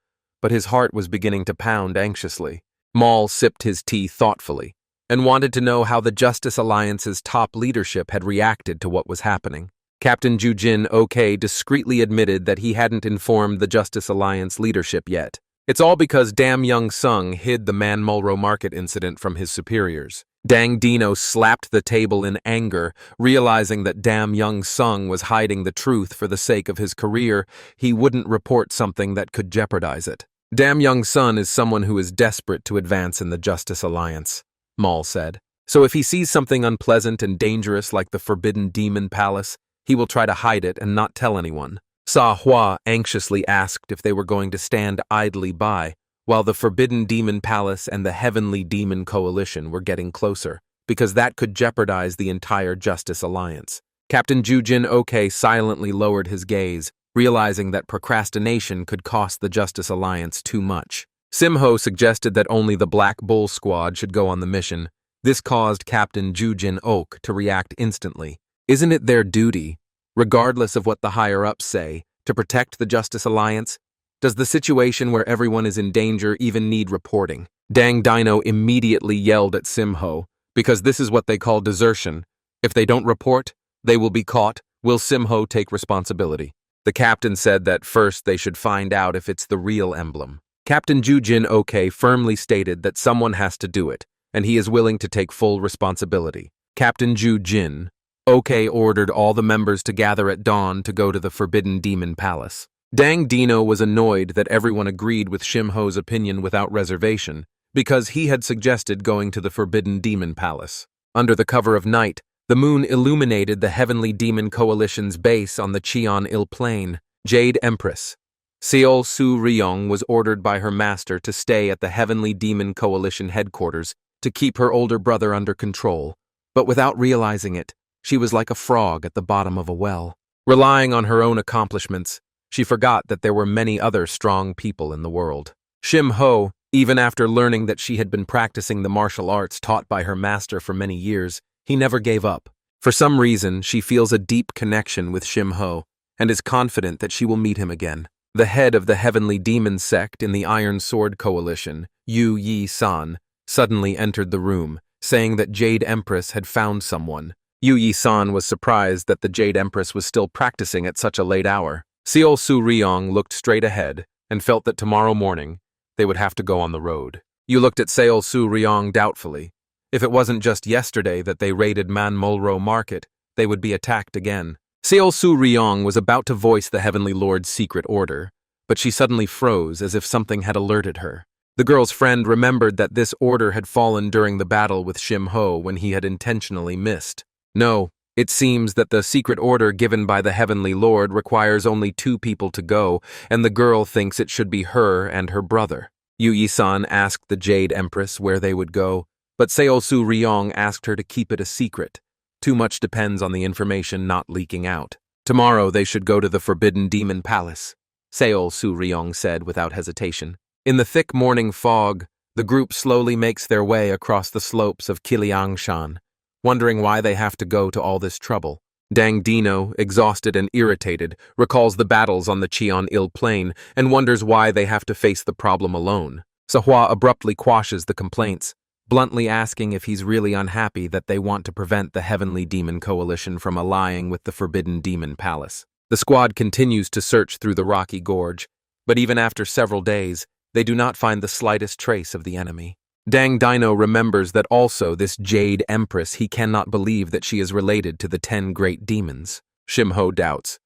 but his heart was beginning to pound anxiously. Maul sipped his tea thoughtfully and wanted to know how the Justice Alliance's top leadership had reacted to what was happening. Captain Jujin Ok discreetly admitted that he hadn't informed the Justice Alliance leadership yet. It's all because Dam Young Sung hid the Man Mulro Market incident from his superiors. Dang Dino slapped the table in anger, realizing that Dam Young Sung was hiding the truth for the sake of his career. He wouldn't report something that could jeopardize it. Dam Young Sun is someone who is desperate to advance in the Justice Alliance, Maul said. So if he sees something unpleasant and dangerous like the Forbidden Demon Palace, he will try to hide it and not tell anyone. Sa Hua anxiously asked if they were going to stand idly by while the Forbidden Demon Palace and the Heavenly Demon Coalition were getting closer, because that could jeopardize the entire Justice Alliance. Captain Jujin Ok silently lowered his gaze, realizing that procrastination could cost the Justice Alliance too much. Simho suggested that only the Black Bull Squad should go on the mission. This caused Captain Jujin Ok to react instantly. Isn't it their duty, regardless of what the higher-ups say, to protect the Justice Alliance? Does the situation where everyone is in danger even need reporting? Dang Dino immediately yelled at Simho, because this is what they call desertion. If they don't report, they will be caught. Will Simho take responsibility? The captain said that first they should find out if it's the real emblem. Captain Jujin Ok firmly stated that someone has to do it, and he is willing to take full responsibility. Captain Jujin Ok ordered all the members to gather at dawn to go to the Forbidden Demon Palace. Dang Dino was annoyed that everyone agreed with Shimho's opinion without reservation, because he had suggested going to the Forbidden Demon Palace. Under the cover of night, the moon illuminated the Heavenly Demon Coalition's base on the Xionil Plain. Jade Empress Seol Su Ryong was ordered by her master to stay at the Heavenly Demon Coalition headquarters to keep her older brother under control, but without realizing it, she was like a frog at the bottom of a well. Relying on her own accomplishments, she forgot that there were many other strong people in the world. Shimho, even after learning that she had been practicing the martial arts taught by her master for many years, he never gave up. For some reason, she feels a deep connection with Shimho and is confident that she will meet him again. The head of the Heavenly Demon sect in the Iron Sword Coalition, Yu Yi-san, suddenly entered the room, saying that Jade Empress had found someone. Yu Yi-san was surprised that the Jade Empress was still practicing at such a late hour. Seol Su Ryong looked straight ahead and felt that tomorrow morning they would have to go on the road. You looked at Seol Su Ryong doubtfully. If it wasn't just yesterday that they raided Man Mulro Market, they would be attacked again. Seol Su Ryong was about to voice the Heavenly Lord's secret order, but she suddenly froze as if something had alerted her. The girl's friend remembered that this order had fallen during the battle with Shimho when he had intentionally missed. No, It seems that the secret order given by the Heavenly Lord requires only 2 people to go, and the girl thinks it should be her and her brother. Yu Yi-san asked the Jade Empress where they would go, but Seolsu Ryong asked her to keep it a secret. Too much depends on the information not leaking out. Tomorrow they should go to the Forbidden Demon Palace, Seolsu Ryong said without hesitation. In the thick morning fog, the group slowly makes their way across the slopes of Kiliangshan, wondering why they have to go to all this trouble. Dang Dino, exhausted and irritated, recalls the battles on the Cheon-il Plain and wonders why they have to face the problem alone. Sahua abruptly quashes the complaints, bluntly asking if he's really unhappy that they want to prevent the Heavenly Demon Coalition from allying with the Forbidden Demon Palace. The squad continues to search through the rocky gorge, but even after several days, they do not find the slightest trace of the enemy. Dang Dino remembers that also this Jade Empress, he cannot believe that she is related to the 10 great demons. Shimho doubts.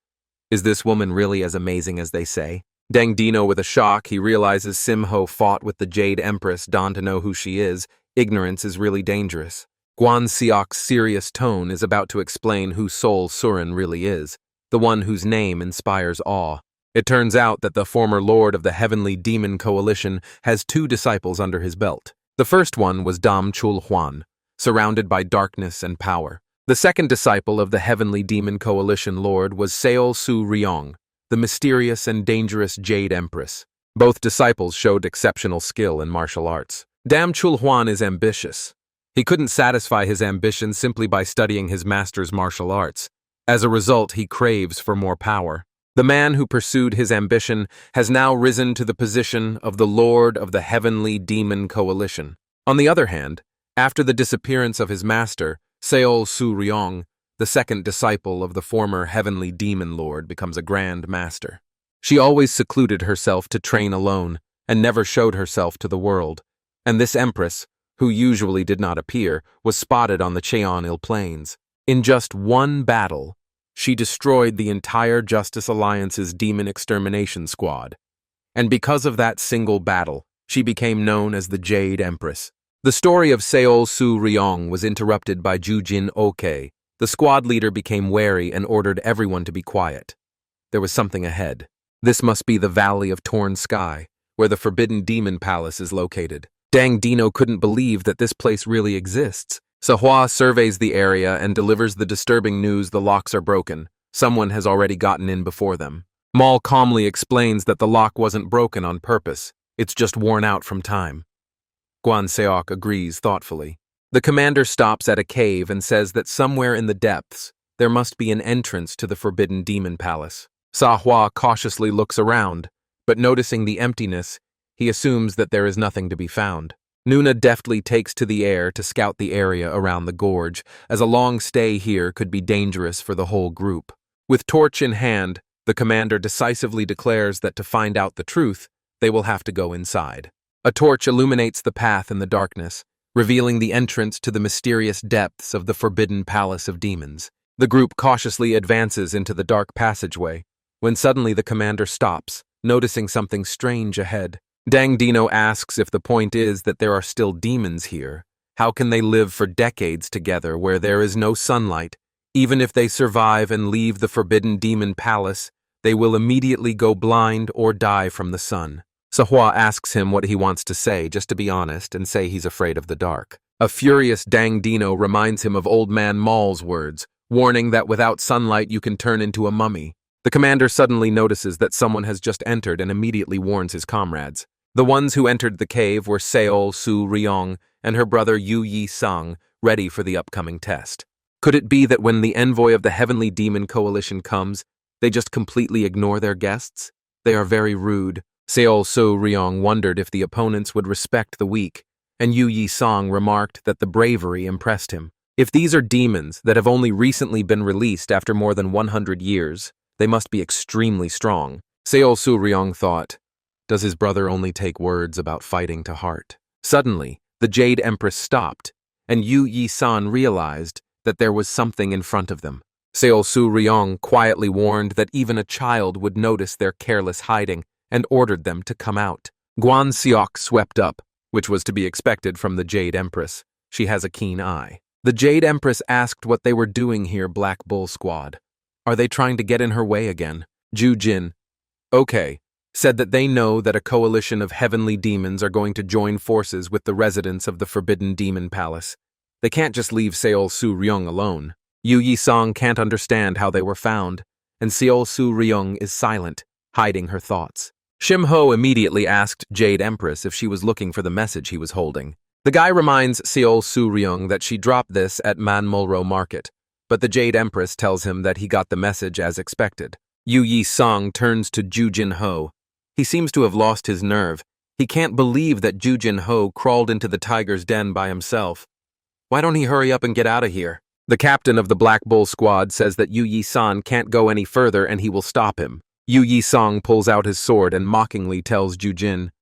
Is this woman really as amazing as they say? Dang Dino with a shock, he realizes Simho fought with the Jade Empress, Don to know who she is. Ignorance is really dangerous. Guan Xiok's serious tone is about to explain who Sol Surin really is, the one whose name inspires awe. It turns out that the former lord of the Heavenly Demon Coalition has 2 disciples under his belt. The first one was Dam Chul Huan, surrounded by darkness and power. The second disciple of the Heavenly Demon Coalition Lord was Seolsu Ryong, the mysterious and dangerous Jade Empress. Both disciples showed exceptional skill in martial arts. Dam Chul Huan is ambitious. He couldn't satisfy his ambition simply by studying his master's martial arts. As a result, he craves for more power. The man who pursued his ambition has now risen to the position of the Lord of the Heavenly Demon Coalition. On the other hand, after the disappearance of his master, Seolsu Ryong, the second disciple of the former Heavenly Demon Lord, becomes a Grand Master. She always secluded herself to train alone and never showed herself to the world, and this Empress, who usually did not appear, was spotted on the Cheon-il Plains. In just one battle, she destroyed the entire Justice Alliance's demon extermination squad, and because of that single battle, she became known as the Jade Empress. The story of Seolsu Ryong was interrupted by Jujin Oke. The squad leader became wary and ordered everyone to be quiet. There was something ahead. This must be the Valley of Torn Sky, where the Forbidden Demon Palace is located. Dang Dino couldn't believe that this place really exists. Sahua surveys the area and delivers the disturbing news the locks are broken. Someone has already gotten in before them. Mal calmly explains that the lock wasn't broken on purpose. It's just worn out from time. Guan Seok agrees thoughtfully. The commander stops at a cave and says that somewhere in the depths, there must be an entrance to the Forbidden Demon Palace. Sahua cautiously looks around, but noticing the emptiness, he assumes that there is nothing to be found. Nuna deftly takes to the air to scout the area around the gorge, as a long stay here could be dangerous for the whole group. With torch in hand, the commander decisively declares that to find out the truth, they will have to go inside. A torch illuminates the path in the darkness, revealing the entrance to the mysterious depths of the Forbidden Palace of Demons. The group cautiously advances into the dark passageway, when suddenly the commander stops, noticing something strange ahead. Dang Dino asks if the point is that there are still demons here. How can they live for decades together where there is no sunlight? Even if they survive and leave the Forbidden Demon Palace, they will immediately go blind or die from the sun. Sahua asks him what he wants to say, just to be honest, and say he's afraid of the dark. A furious Dang Dino reminds him of Old Man Maul's words, warning that without sunlight you can turn into a mummy. The commander suddenly notices that someone has just entered and immediately warns his comrades. The ones who entered the cave were Seolsu Ryong and her brother Yu Yi-sang, ready for the upcoming test. Could it be that when the envoy of the Heavenly Demon Coalition comes, they just completely ignore their guests? They are very rude. Seolsu Ryong wondered if the opponents would respect the weak, and Yu Yi-sang remarked that the bravery impressed him. If these are demons that have only recently been released after more than 100 years, they must be extremely strong. Seolsu Ryong thought, does his brother only take words about fighting to heart? Suddenly, the Jade Empress stopped, and Yu Yi-san realized that there was something in front of them. Seolsu Ryong quietly warned that even a child would notice their careless hiding and ordered them to come out. Guan Xiok swept up, which was to be expected from the Jade Empress. She has a keen eye. The Jade Empress asked what they were doing here, Black Bull Squad. Are they trying to get in her way again? Ju Jin, okay, said that they know that a coalition of heavenly demons are going to join forces with the residents of the Forbidden Demon Palace. They can't just leave Seol Su Ryung alone. Yu Yi-song can't understand how they were found, and Seol Su Ryung is silent, hiding her thoughts. Shim Ho immediately asked Jade Empress if she was looking for the message he was holding. The guy reminds Seol Su Ryung that she dropped this at Manmulro Market, but the Jade Empress tells him that he got the message as expected. Yu Yi-song turns to Ju Jin Ho. He seems to have lost his nerve. He can't believe that Ju Jin Ho crawled into the tiger's den by himself. Why don't he hurry up and get out of here? The captain of the Black Bull Squad says that Yu Yi-san can't go any further and he will stop him. Yu Yi-song pulls out his sword and mockingly tells Ju Jin,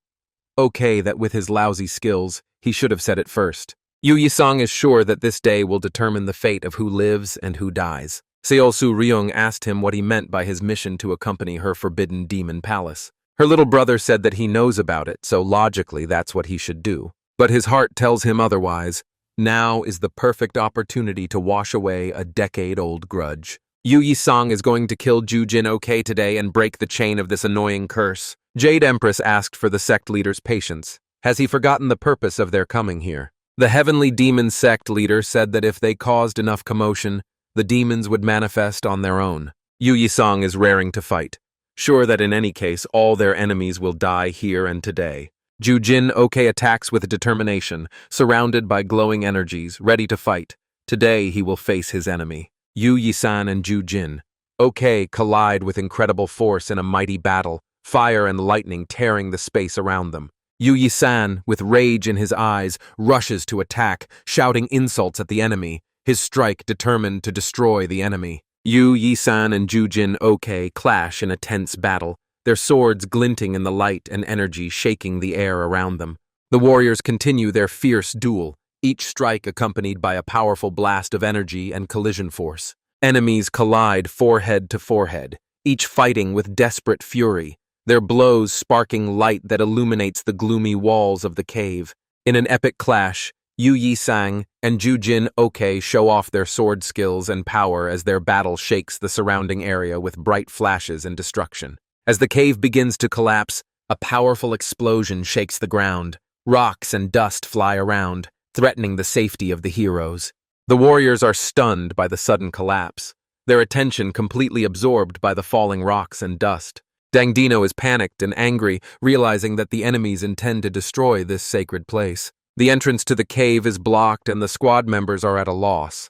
okay, that with his lousy skills, he should have said it first. Yu Yi-song is sure that this day will determine the fate of who lives and who dies. Seol Su Ryung asked him what he meant by his mission to accompany her Forbidden Demon Palace. Her little brother said that he knows about it, so logically that's what he should do. But his heart tells him otherwise. Now is the perfect opportunity to wash away a decade-old grudge. Yu Yi-song is going to kill Ju Jin okay today and break the chain of this annoying curse. Jade Empress asked for the sect leader's patience. Has he forgotten the purpose of their coming here? The heavenly demon sect leader said that if they caused enough commotion, the demons would manifest on their own. Yu Yi-song is raring to fight, sure that in any case all their enemies will die here and today. Ju Jin okay attacks with determination, surrounded by glowing energies, ready to fight. Today he will face his enemy. Yu Yi-san and Ju Jin okay collide with incredible force in a mighty battle, fire and lightning tearing the space around them. Yu Yi-san, with rage in his eyes, rushes to attack, shouting insults at the enemy, his strike determined to destroy the enemy. Yu Yi-san and Ju Jin okay clash in a tense battle, their swords glinting in the light and energy shaking the air around them. The warriors continue their fierce duel, each strike accompanied by a powerful blast of energy and collision force. Enemies collide forehead to forehead, each fighting with desperate fury, their blows sparking light that illuminates the gloomy walls of the cave. In an epic clash, Yu Yi-sang and Ju Jin okay show off their sword skills and power as their battle shakes the surrounding area with bright flashes and destruction. As the cave begins to collapse, a powerful explosion shakes the ground. Rocks and dust fly around, threatening the safety of the heroes. The warriors are stunned by the sudden collapse, their attention completely absorbed by the falling rocks and dust. Dang Dino is panicked and angry, realizing that the enemies intend to destroy this sacred place. The entrance to the cave is blocked and the squad members are at a loss.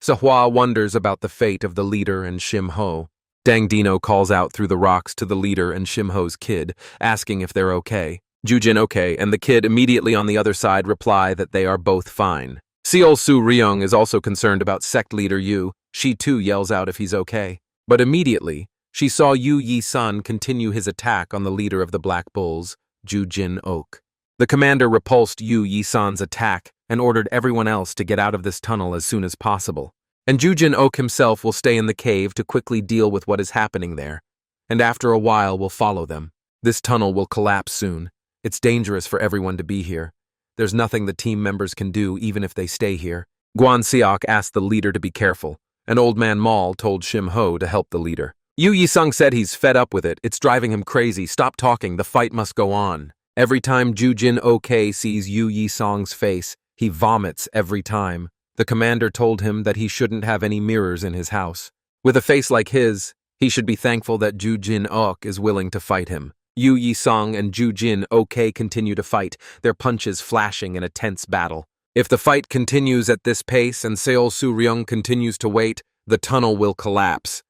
Sehua wonders about the fate of the leader and Shim Ho. Dang Dino calls out through the rocks to the leader and Shim Ho's kid, asking if they're okay. Ju Jin okay, and the kid immediately on the other side reply that they are both fine. Seol Su Ryung is also concerned about sect leader Yu. She too yells out if he's okay. But immediately, she saw Yu Yi-san continue his attack on the leader of the Black Bulls, Ju Jin Ok. The commander repulsed Yu Yi-san's attack and ordered everyone else to get out of this tunnel as soon as possible. And Ju Jin Ok himself will stay in the cave to quickly deal with what is happening there, and after a while will follow them. This tunnel will collapse soon. It's dangerous for everyone to be here. There's nothing the team members can do even if they stay here. Guan Seok asked the leader to be careful, and Old Man Maul told Shim Ho to help the leader. Yu Yi-sung said he's fed up with it. It's driving him crazy. Stop talking. The fight must go on. Every time Ju Jin OK sees Yu Yi-sung's face, he vomits every time. The commander told him that he shouldn't have any mirrors in his house. With a face like his, he should be thankful that Ju Jin Ok is willing to fight him. Yu Yi-sung and Ju Jin OK continue to fight, their punches flashing in a tense battle. If the fight continues at this pace and Seol Su Ryung continues to wait, the tunnel will collapse.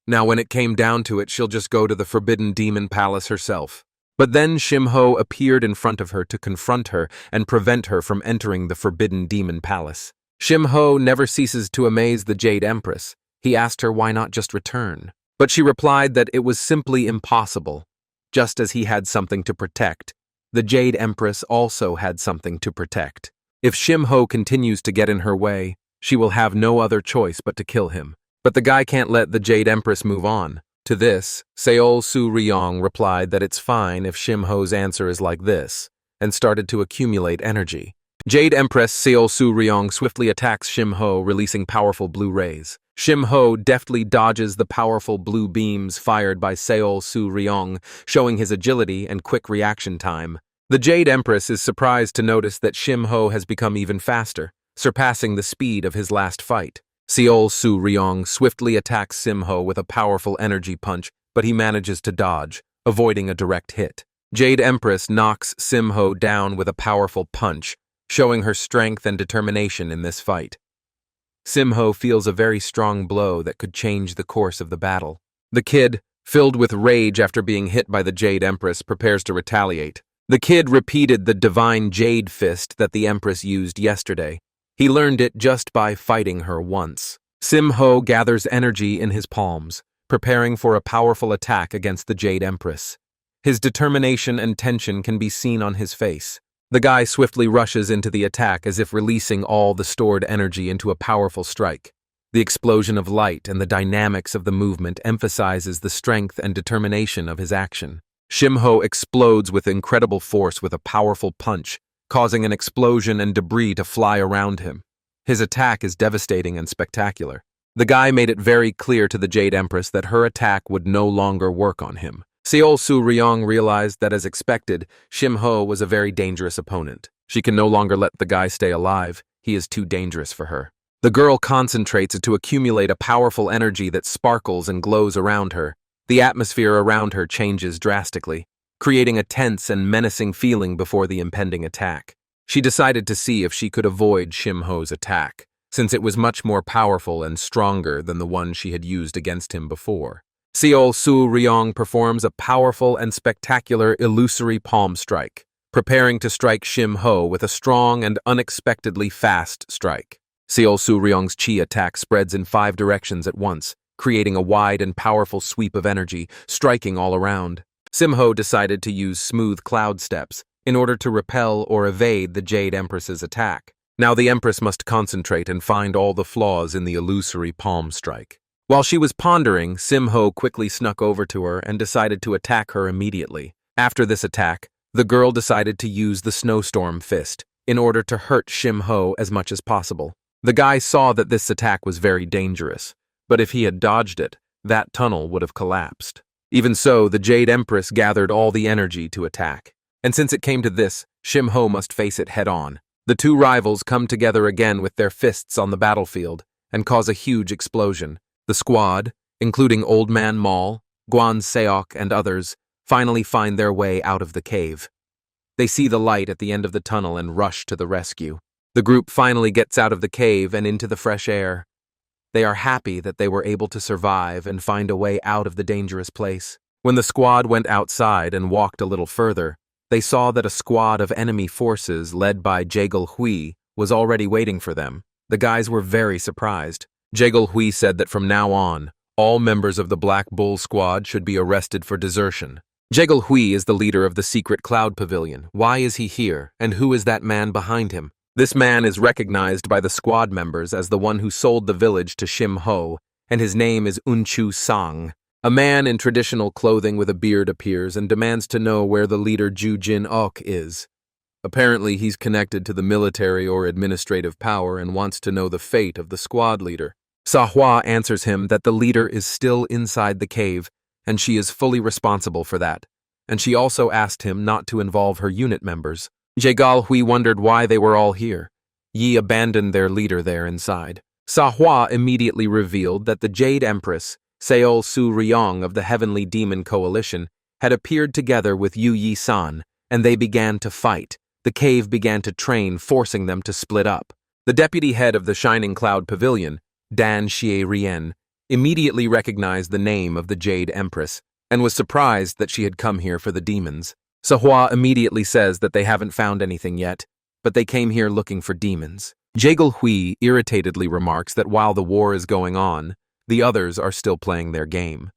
Now when it came down to it, she'll just go to the Forbidden Demon Palace herself. But then Shim Ho appeared in front of her to confront her and prevent her from entering the Forbidden Demon Palace. Shim Ho never ceases to amaze the Jade Empress. He asked her why not just return. But she replied that it was simply impossible. Just as he had something to protect, the Jade Empress also had something to protect. If Shim Ho continues to get in her way, she will have no other choice but to kill him. But the guy can't let the Jade Empress move on. To this, Seol Su Ryung replied that it's fine if Shim Ho's answer is like this, and started to accumulate energy. Jade Empress Seol Su Ryong swiftly attacks Shim Ho, releasing powerful blue rays. Shim Ho deftly dodges the powerful blue beams fired by Seol Su Ryong, showing his agility and quick reaction time. The Jade Empress is surprised to notice that Shim Ho has become even faster, surpassing the speed of his last fight. Seol Su Ryong swiftly attacks Shim Ho with a powerful energy punch, but he manages to dodge, avoiding a direct hit. Jade Empress knocks Shim Ho down with a powerful punch, showing her strength and determination in this fight. Shim Ho feels a very strong blow that could change the course of the battle. The kid, filled with rage after being hit by the Jade Empress, prepares to retaliate. The kid repeated the divine Jade Fist that the Empress used yesterday. He learned it just by fighting her once. Shim Ho gathers energy in his palms, preparing for a powerful attack against the Jade Empress. His determination and tension can be seen on his face. The guy swiftly rushes into the attack as if releasing all the stored energy into a powerful strike. The explosion of light and the dynamics of the movement emphasizes the strength and determination of his action. Shim Ho explodes with incredible force with a powerful punch, causing an explosion and debris to fly around him. His attack is devastating and spectacular. The guy made it very clear to the Jade Empress that her attack would no longer work on him. Seol Su Ryong realized that, as expected, Shim Ho was a very dangerous opponent. She can no longer let the guy stay alive. He is too dangerous for her. The girl concentrates to accumulate a powerful energy that sparkles and glows around her. The atmosphere around her changes drastically, creating a tense and menacing feeling before the impending attack. She decided to see if she could avoid Shim Ho's attack, since it was much more powerful and stronger than the one she had used against him before. Seol Su Ryong performs a powerful and spectacular illusory palm strike, preparing to strike Shim Ho with a strong and unexpectedly fast strike. Seol Su Ryong's chi attack spreads in 5 directions at once, creating a wide and powerful sweep of energy, striking all around. Shim Ho decided to use smooth cloud steps in order to repel or evade the Jade Empress's attack. Now the Empress must concentrate and find all the flaws in the illusory palm strike. While she was pondering, Shim Ho quickly snuck over to her and decided to attack her immediately. After this attack, the girl decided to use the snowstorm fist in order to hurt Shim Ho as much as possible. The guy saw that this attack was very dangerous, but if he had dodged it, that tunnel would have collapsed. Even so, the Jade Empress gathered all the energy to attack. And since it came to this, Shim Ho must face it head-on. The two rivals come together again with their fists on the battlefield and cause a huge explosion. The squad, including Old Man Maul, Guan Seok, and others, finally find their way out of the cave. They see the light at the end of the tunnel and rush to the rescue. The group finally gets out of the cave and into the fresh air. They are happy that they were able to survive and find a way out of the dangerous place. When the squad went outside and walked a little further, they saw that a squad of enemy forces led by Jaegul Hui was already waiting for them. The guys were very surprised. Jaegul Hui said that from now on, all members of the Black Bull squad should be arrested for desertion. Jaegul Hui is the leader of the secret cloud pavilion. Why is he here, and who is that man behind him? This man is recognized by the squad members as the one who sold the village to Shim Ho, and his name is Unchu Sang. A man in traditional clothing with a beard appears and demands to know where the leader Ju Jin Ok is. Apparently, he's connected to the military or administrative power and wants to know the fate of the squad leader. Sahua answers him that the leader is still inside the cave, and she is fully responsible for that. And she also asked him not to involve her unit members. Jaegul Hui wondered why they were all here. Yi abandoned their leader there inside. Sahua immediately revealed that the Jade Empress, Seol Su Ryong of the Heavenly Demon Coalition, had appeared together with Yu Yi-san, and they began to fight. The cave began to train, forcing them to split up. The deputy head of the Shining Cloud Pavilion, Dan Xie-rien, immediately recognized the name of the Jade Empress and was surprised that she had come here for the demons. Sahua immediately says that they haven't found anything yet, but they came here looking for demons. Jaegul Hui irritatedly remarks that while the war is going on, the others are still playing their game.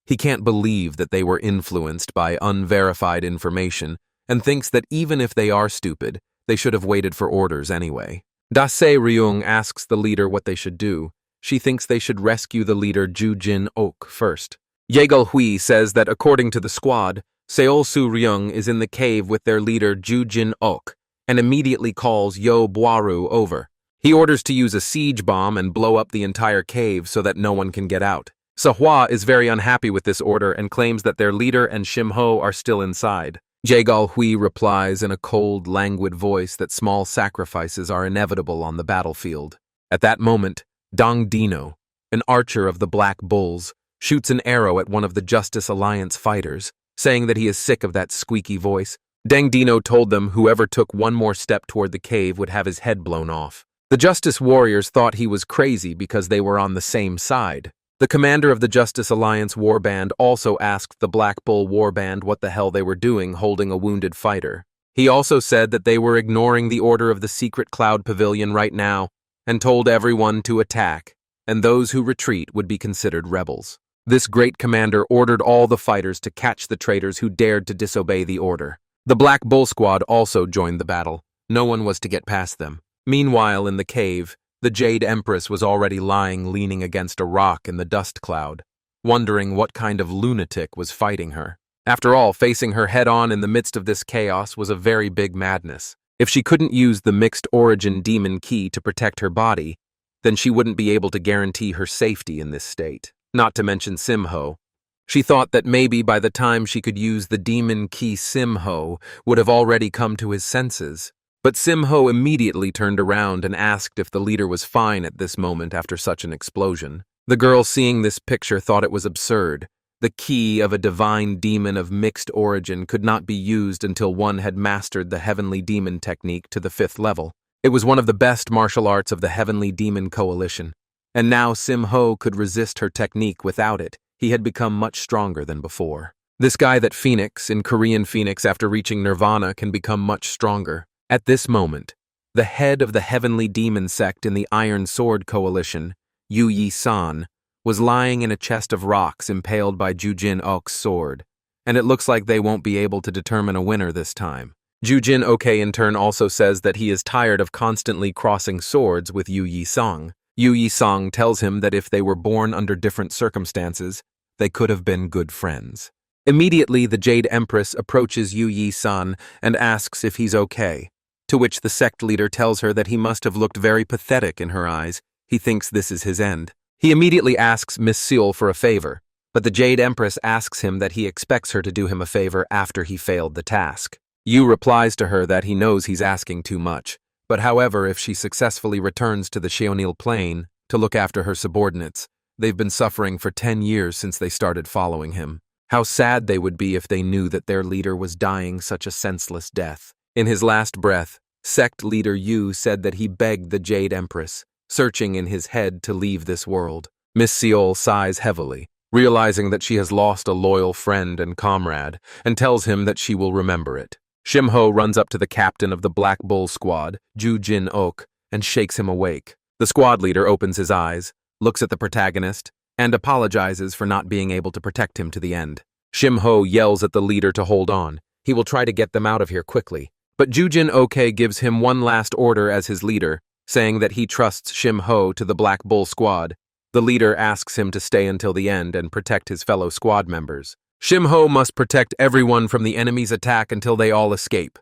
He can't believe that they were influenced by unverified information and thinks that even if they are stupid, they should have waited for orders anyway. Dase Ryung asks the leader what they should do. She thinks they should rescue the leader Ju Jin Ok first. Jaegul Hui says that according to the squad, Seol Su Ryung is in the cave with their leader Ju Jin Ok, and immediately calls Yo Boaru over. He orders to use a siege bomb and blow up the entire cave so that no one can get out. Sehua is very unhappy with this order and claims that their leader and Shimho are still inside. Jaegal Hui replies in a cold, languid voice that small sacrifices are inevitable on the battlefield. At that moment, Dong Dino, an archer of the Black Bulls, shoots an arrow at one of the Justice Alliance fighters, saying that he is sick of that squeaky voice. Dang Dino told them whoever took one more step toward the cave would have his head blown off. The Justice Warriors thought he was crazy because they were on the same side. The commander of the Justice Alliance warband also asked the Black Bull warband what the hell they were doing holding a wounded fighter. He also said that they were ignoring the order of the secret cloud pavilion right now and told everyone to attack, and those who retreat would be considered rebels. This great commander ordered all the fighters to catch the traitors who dared to disobey the order. The Black Bull squad also joined the battle. No one was to get past them. Meanwhile, in the cave, the Jade Empress was already lying leaning against a rock in the dust cloud, wondering what kind of lunatic was fighting her. After all, facing her head-on in the midst of this chaos was a very big madness. If she couldn't use the mixed origin demon key to protect her body, then she wouldn't be able to guarantee her safety in this state. Not to mention Simho. She thought that maybe by the time she could use the demon key, Simho would have already come to his senses. But Simho immediately turned around and asked if the leader was fine at this moment after such an explosion. The girl seeing this picture thought it was absurd. The key of a divine demon of mixed origin could not be used until one had mastered the heavenly demon technique to the 5th level. It was one of the best martial arts of the Heavenly Demon Coalition. And now Simho could resist her technique without it. He had become much stronger than before. This guy that Phoenix, in Korean Phoenix after reaching Nirvana, can become much stronger. At this moment, the head of the Heavenly Demon sect in the Iron Sword Coalition, Yu Yi-san, was lying in a chest of rocks impaled by Jujin Ok's sword, and it looks like they won't be able to determine a winner this time. Jujin Ok in turn also says that he is tired of constantly crossing swords with Yu Yi-song. Yu Yi-song tells him that if they were born under different circumstances, they could have been good friends. Immediately, the Jade Empress approaches Yu Yi-san and asks if he's okay, to which the sect leader tells her that he must have looked very pathetic in her eyes. He thinks this is his end. He immediately asks Miss Seol for a favor, but the Jade Empress asks him that he expects her to do him a favor after he failed the task. Yu replies to her that he knows he's asking too much, but however, if she successfully returns to the Cheonil Plain to look after her subordinates, they've been suffering for 10 years since they started following him. How sad they would be if they knew that their leader was dying such a senseless death. In his last breath, sect leader Yu said that he begged the Jade Empress, searching in his head to leave this world. Miss Seol sighs heavily, realizing that she has lost a loyal friend and comrade, and tells him that she will remember it. Shimho runs up to the captain of the Black Bull squad, Jujin Ok, and shakes him awake. The squad leader opens his eyes, looks at the protagonist, and apologizes for not being able to protect him to the end. Shimho yells at the leader to hold on. He will try to get them out of here quickly. But Jujin Ok gives him one last order as his leader, saying that he trusts Shimho to the Black Bull squad. The leader asks him to stay until the end and protect his fellow squad members. Shimho must protect everyone from the enemy's attack until they all escape.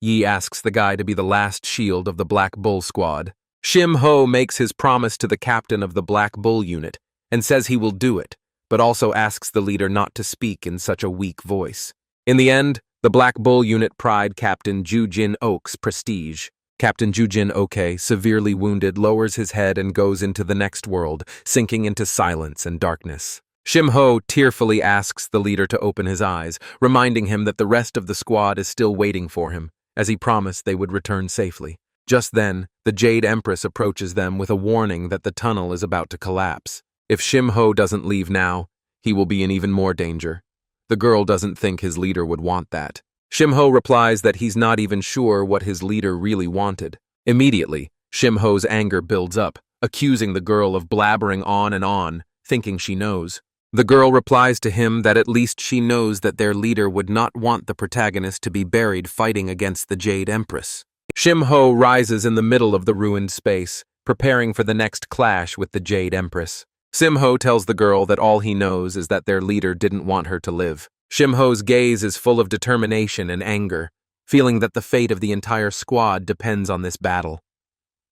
Yi asks the guy to be the last shield of the Black Bull squad. Shimho makes his promise to the captain of the Black Bull unit and says he will do it, but also asks the leader not to speak in such a weak voice. In the end, the Black Bull unit pride Captain Jujin Ok's prestige. Captain Jujin Ok, severely wounded, lowers his head and goes into the next world, sinking into silence and darkness. Shimho tearfully asks the leader to open his eyes, reminding him that the rest of the squad is still waiting for him, as he promised they would return safely. Just then, the Jade Empress approaches them with a warning that the tunnel is about to collapse. If Shimho doesn't leave now, he will be in even more danger. The girl doesn't think his leader would want that. Shimho replies that he's not even sure what his leader really wanted. Immediately, Shimho's anger builds up, accusing the girl of blabbering on and on, thinking she knows. The girl replies to him that at least she knows that their leader would not want the protagonist to be buried fighting against the Jade Empress. Shimho rises in the middle of the ruined space, preparing for the next clash with the Jade Empress. Shimho tells the girl that all he knows is that their leader didn't want her to live. Shimho's gaze is full of determination and anger, feeling that the fate of the entire squad depends on this battle.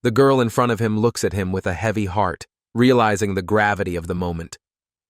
The girl in front of him looks at him with a heavy heart, realizing the gravity of the moment.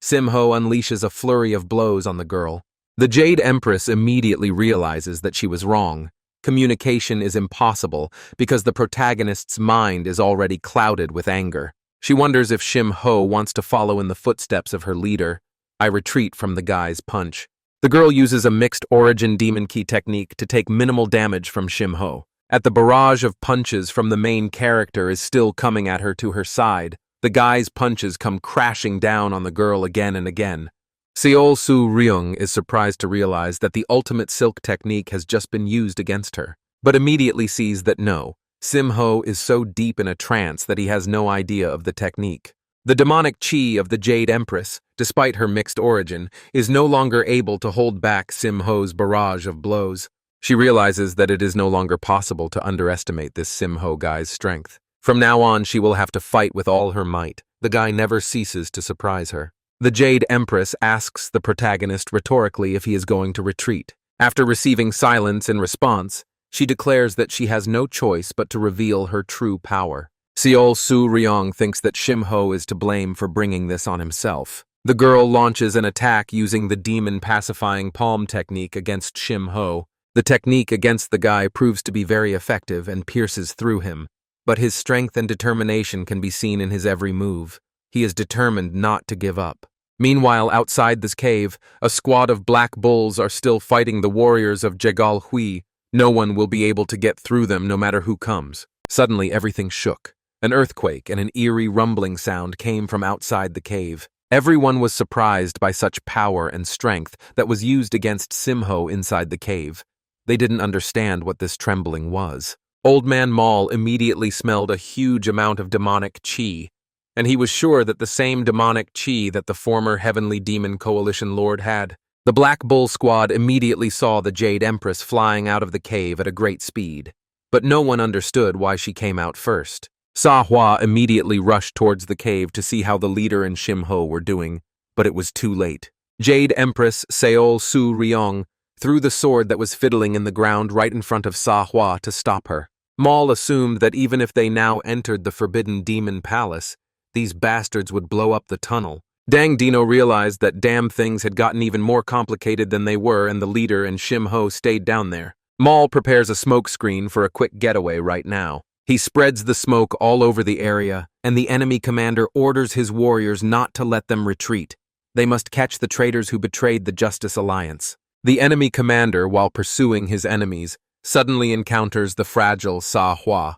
Simho unleashes a flurry of blows on the girl. The Jade Empress immediately realizes that she was wrong. Communication is impossible because the protagonist's mind is already clouded with anger. She wonders if Shim-ho wants to follow in the footsteps of her leader. I retreat from the guy's punch. The girl uses a mixed origin demon key technique to take minimal damage from Shim-ho. At the barrage of punches from the main character is still coming at her to her side, the guy's punches come crashing down on the girl again and again. Seol Soo-ryung is surprised to realize that the ultimate silk technique has just been used against her, but immediately sees that no, Sim-ho is so deep in a trance that he has no idea of the technique. The demonic chi of the Jade Empress, despite her mixed origin, is no longer able to hold back Sim-ho's barrage of blows. She realizes that it is no longer possible to underestimate this Sim-ho guy's strength. From now on, she will have to fight with all her might. The guy never ceases to surprise her. The Jade Empress asks the protagonist rhetorically if he is going to retreat. After receiving silence in response, she declares that she has no choice but to reveal her true power. Seol Soo-ryung thinks that Shim-ho is to blame for bringing this on himself. The girl launches an attack using the demon pacifying palm technique against Shim-ho. The technique against the guy proves to be very effective and pierces through him, but his strength and determination can be seen in his every move. He is determined not to give up. Meanwhile, outside this cave, a squad of black bulls are still fighting the warriors of Jegal Hui. No one will be able to get through them no matter who comes. Suddenly, everything shook. An earthquake and an eerie rumbling sound came from outside the cave. Everyone was surprised by such power and strength that was used against Sim-ho inside the cave. They didn't understand what this trembling was. Old Man Maul immediately smelled a huge amount of demonic chi, and he was sure that the same demonic chi that the former Heavenly Demon Coalition Lord had. The Black Bull squad immediately saw the Jade Empress flying out of the cave at a great speed, but no one understood why she came out first. Sa-hwa immediately rushed towards the cave to see how the leader and Shim-ho were doing, but it was too late. Jade Empress Seol Soo-ryung threw the sword that was fiddling in the ground right in front of Sa-hwa to stop her. Maul assumed that even if they now entered the Forbidden Demon Palace, these bastards would blow up the tunnel. Dang Dino realized that damn things had gotten even more complicated than they were, and the leader and Shim-ho stayed down there. Maul prepares a smoke screen for a quick getaway right now. He spreads the smoke all over the area, and the enemy commander orders his warriors not to let them retreat. They must catch the traitors who betrayed the Justice Alliance. The enemy commander, while pursuing his enemies, suddenly encounters the fragile Sa-hwa.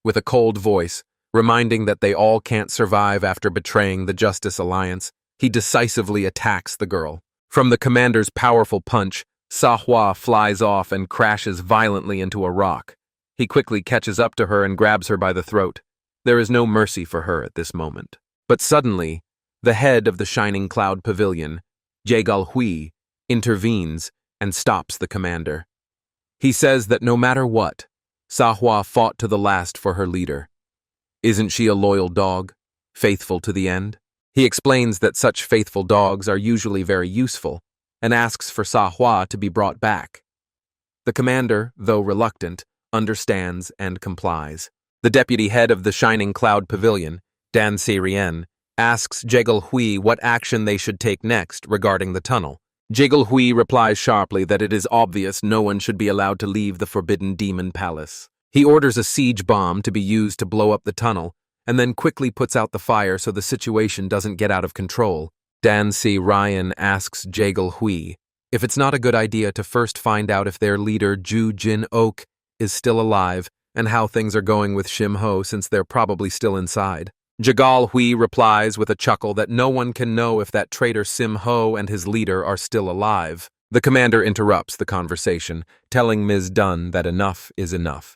With a cold voice, reminding that they all can't survive after betraying the Justice Alliance, he decisively attacks the girl. From the commander's powerful punch, Sa-hwa flies off and crashes violently into a rock. He quickly catches up to her and grabs her by the throat. There is no mercy for her at this moment. But suddenly, the head of the Shining Cloud Pavilion, Jegal Hui, intervenes and stops the commander. He says that no matter what, Sa-hwa fought to the last for her leader. Isn't she a loyal dog, faithful to the end? He explains that such faithful dogs are usually very useful, and asks for Sa-hwa to be brought back. The commander, though reluctant, understands and complies. The deputy head of the Shining Cloud Pavilion, Dan Si-rien, asks Jegal Hui what action they should take next regarding the tunnel. Jegal Hui replies sharply that it is obvious no one should be allowed to leave the Forbidden Demon Palace. He orders a siege bomb to be used to blow up the tunnel, and then quickly puts out the fire so the situation doesn't get out of control. Dan Si-rien asks Jegal Hui if it's not a good idea to first find out if their leader Ju Jin-ok is still alive and how things are going with Shim-ho since they're probably still inside. Jegal Hui replies with a chuckle that no one can know if that traitor Sim-ho and his leader are still alive. The commander interrupts the conversation, telling Ms. Dunn that enough is enough.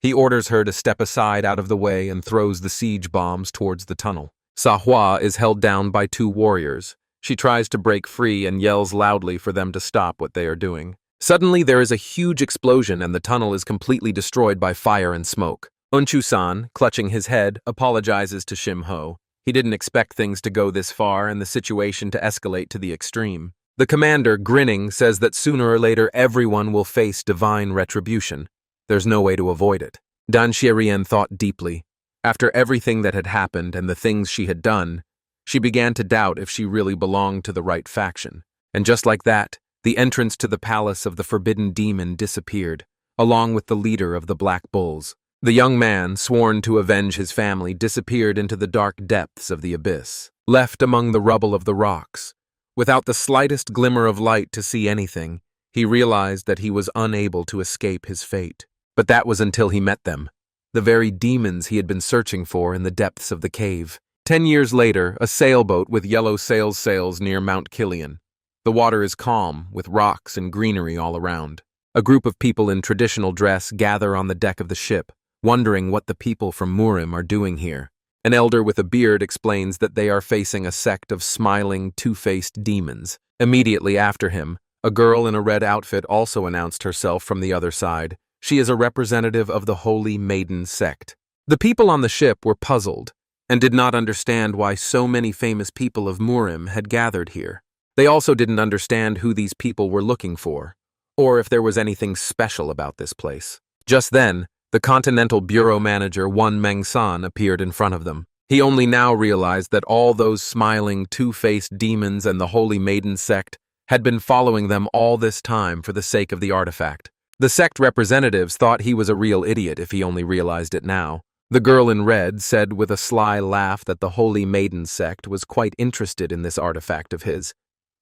He orders her to step aside out of the way and throws the siege bombs towards the tunnel. Sa-hwa is held down by two warriors. She tries to break free and yells loudly for them to stop what they are doing. Suddenly, there is a huge explosion and the tunnel is completely destroyed by fire and smoke. Unchu-san, clutching his head, apologizes to Shim-ho. He didn't expect things to go this far and the situation to escalate to the extreme. The commander, grinning, says that sooner or later everyone will face divine retribution. There's no way to avoid it. Dan Xierian thought deeply. After everything that had happened and the things she had done, she began to doubt if she really belonged to the right faction. And just like that, the entrance to the palace of the forbidden demon disappeared, along with the leader of the Black Bulls. The young man, sworn to avenge his family, disappeared into the dark depths of the abyss, left among the rubble of the rocks. Without the slightest glimmer of light to see anything, he realized that he was unable to escape his fate. But that was until he met them, the very demons he had been searching for in the depths of the cave. 10 years later, a sailboat with yellow sails sails near Mount Killian. The water is calm, with rocks and greenery all around. A group of people in traditional dress gather on the deck of the ship, wondering what the people from Murim are doing here. An elder with a beard explains that they are facing a sect of smiling, two-faced demons. Immediately after him, a girl in a red outfit also announced herself from the other side. She is a representative of the Holy Maiden sect. The people on the ship were puzzled and did not understand why so many famous people of Murim had gathered here. They also didn't understand who these people were looking for, or if there was anything special about this place. Just then, the Continental Bureau Manager Wan Mengsan appeared in front of them. He only now realized that all those smiling, two-faced demons and the Holy Maiden sect had been following them all this time for the sake of the artifact. The sect representatives thought he was a real idiot if he only realized it now. The girl in red said with a sly laugh that the Holy Maiden sect was quite interested in this artifact of his,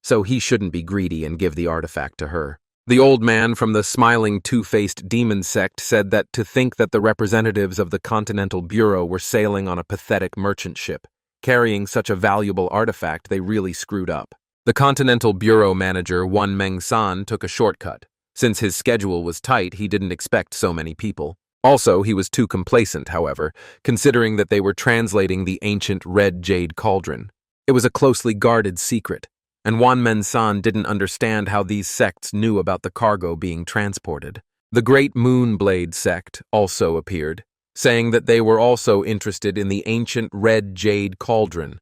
so he shouldn't be greedy and give the artifact to her. The old man from the smiling two-faced demon sect said that to think that the representatives of the Continental Bureau were sailing on a pathetic merchant ship, carrying such a valuable artifact, they really screwed up. The Continental Bureau Manager Wan Mengsan took a shortcut. Since his schedule was tight, he didn't expect so many people. Also, he was too complacent, however, considering that they were translating the ancient red jade cauldron. It was a closely guarded secret, and Wan Mengsan didn't understand how these sects knew about the cargo being transported. The Great Moonblade sect also appeared, saying that they were also interested in the ancient red jade cauldron.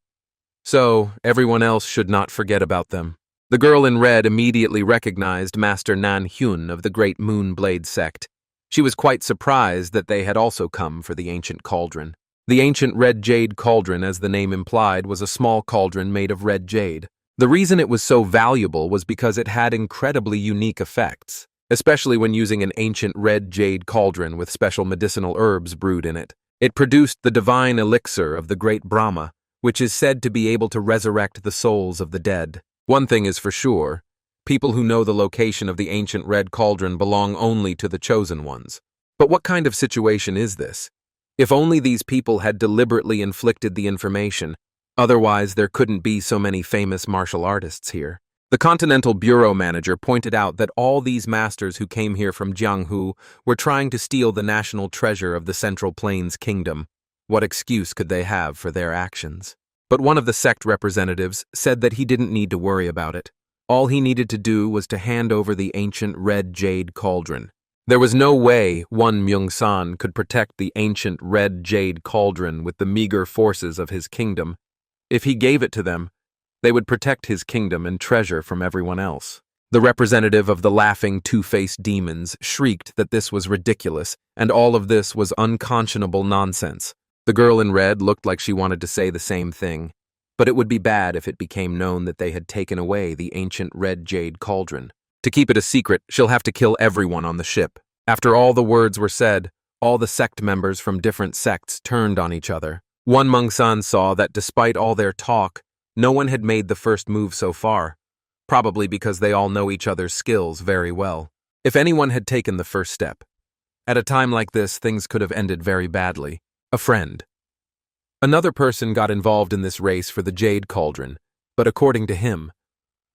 So, everyone else should not forget about them. The girl in red immediately recognized Master Nan Hyun of the Great Moonblade sect. She was quite surprised that they had also come for the ancient cauldron. The ancient red jade cauldron, as the name implied, was a small cauldron made of red jade. The reason it was so valuable was because it had incredibly unique effects, especially when using an ancient red jade cauldron with special medicinal herbs brewed in it. It produced the divine elixir of the great Brahma, which is said to be able to resurrect the souls of the dead. One thing is for sure, people who know the location of the ancient red cauldron belong only to the chosen ones. But what kind of situation is this? If only these people had deliberately inflicted the information, otherwise there couldn't be so many famous martial artists here. The Continental Bureau Manager pointed out that all these masters who came here from Jianghu were trying to steal the national treasure of the Central Plains Kingdom. What excuse could they have for their actions? But one of the sect representatives said that he didn't need to worry about it. All he needed to do was to hand over the ancient red jade cauldron. There was no way Wan Myung-san could protect the ancient red jade cauldron with the meager forces of his kingdom. If he gave it to them, they would protect his kingdom and treasure from everyone else. The representative of the laughing two-faced demons shrieked that this was ridiculous, and all of this was unconscionable nonsense. The girl in red looked like she wanted to say the same thing, but it would be bad if it became known that they had taken away the ancient red jade cauldron. To keep it a secret, she'll have to kill everyone on the ship. After all the words were said, all the sect members from different sects turned on each other. Wan Mengsan saw that despite all their talk, no one had made the first move so far, probably because they all know each other's skills very well. If anyone had taken the first step, at a time like this, things could have ended very badly. A friend. Another person got involved in this race for the Jade Cauldron, but according to him,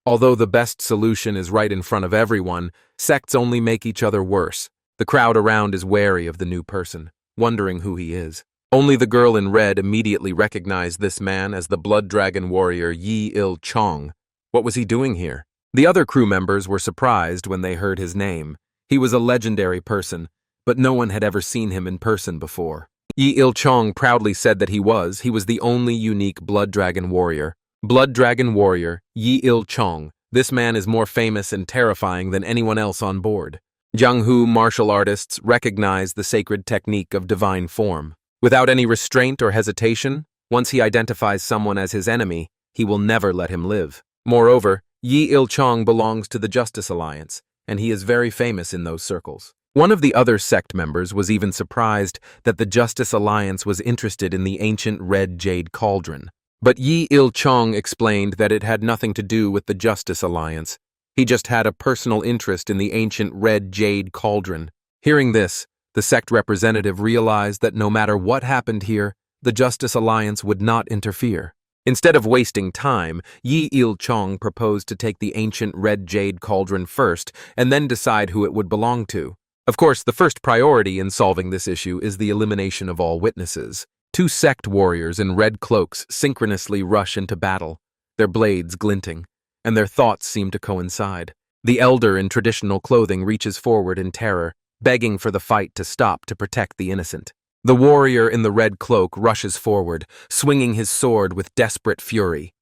although the best solution is right in front of everyone, sects only make each other worse. The crowd around is wary of the new person, wondering who he is. Only the girl in red immediately recognized this man as the Blood Dragon warrior Yi Il-chong. What was he doing here? The other crew members were surprised when they heard his name. He was a legendary person, but no one had ever seen him in person before. Yi Il-chong proudly said that he was the only unique Blood Dragon warrior. Blood Dragon warrior Yi Il-chong, This man is more famous and terrifying than anyone else on board. Jianghu martial artists recognize the sacred technique of divine form. Without any restraint or hesitation, once he identifies someone as his enemy, he will never let him live. Moreover, Yi Il-chong belongs to the Justice Alliance, and he is very famous in those circles. One of the other sect members was even surprised that the Justice Alliance was interested in the ancient red jade cauldron. But Yi Il-chong explained that it had nothing to do with the Justice Alliance. He just had a personal interest in the ancient red jade cauldron. Hearing this, the sect representative realized that no matter what happened here, the Justice Alliance would not interfere. Instead of wasting time, Yi Il-chong proposed to take the ancient red jade cauldron first and then decide who it would belong to. Of course, the first priority in solving this issue is the elimination of all witnesses. Two sect warriors in red cloaks synchronously rush into battle, their blades glinting, and their thoughts seem to coincide. The elder in traditional clothing reaches forward in terror, begging for the fight to stop to protect the innocent. The warrior in the red cloak rushes forward, swinging his sword with desperate fury.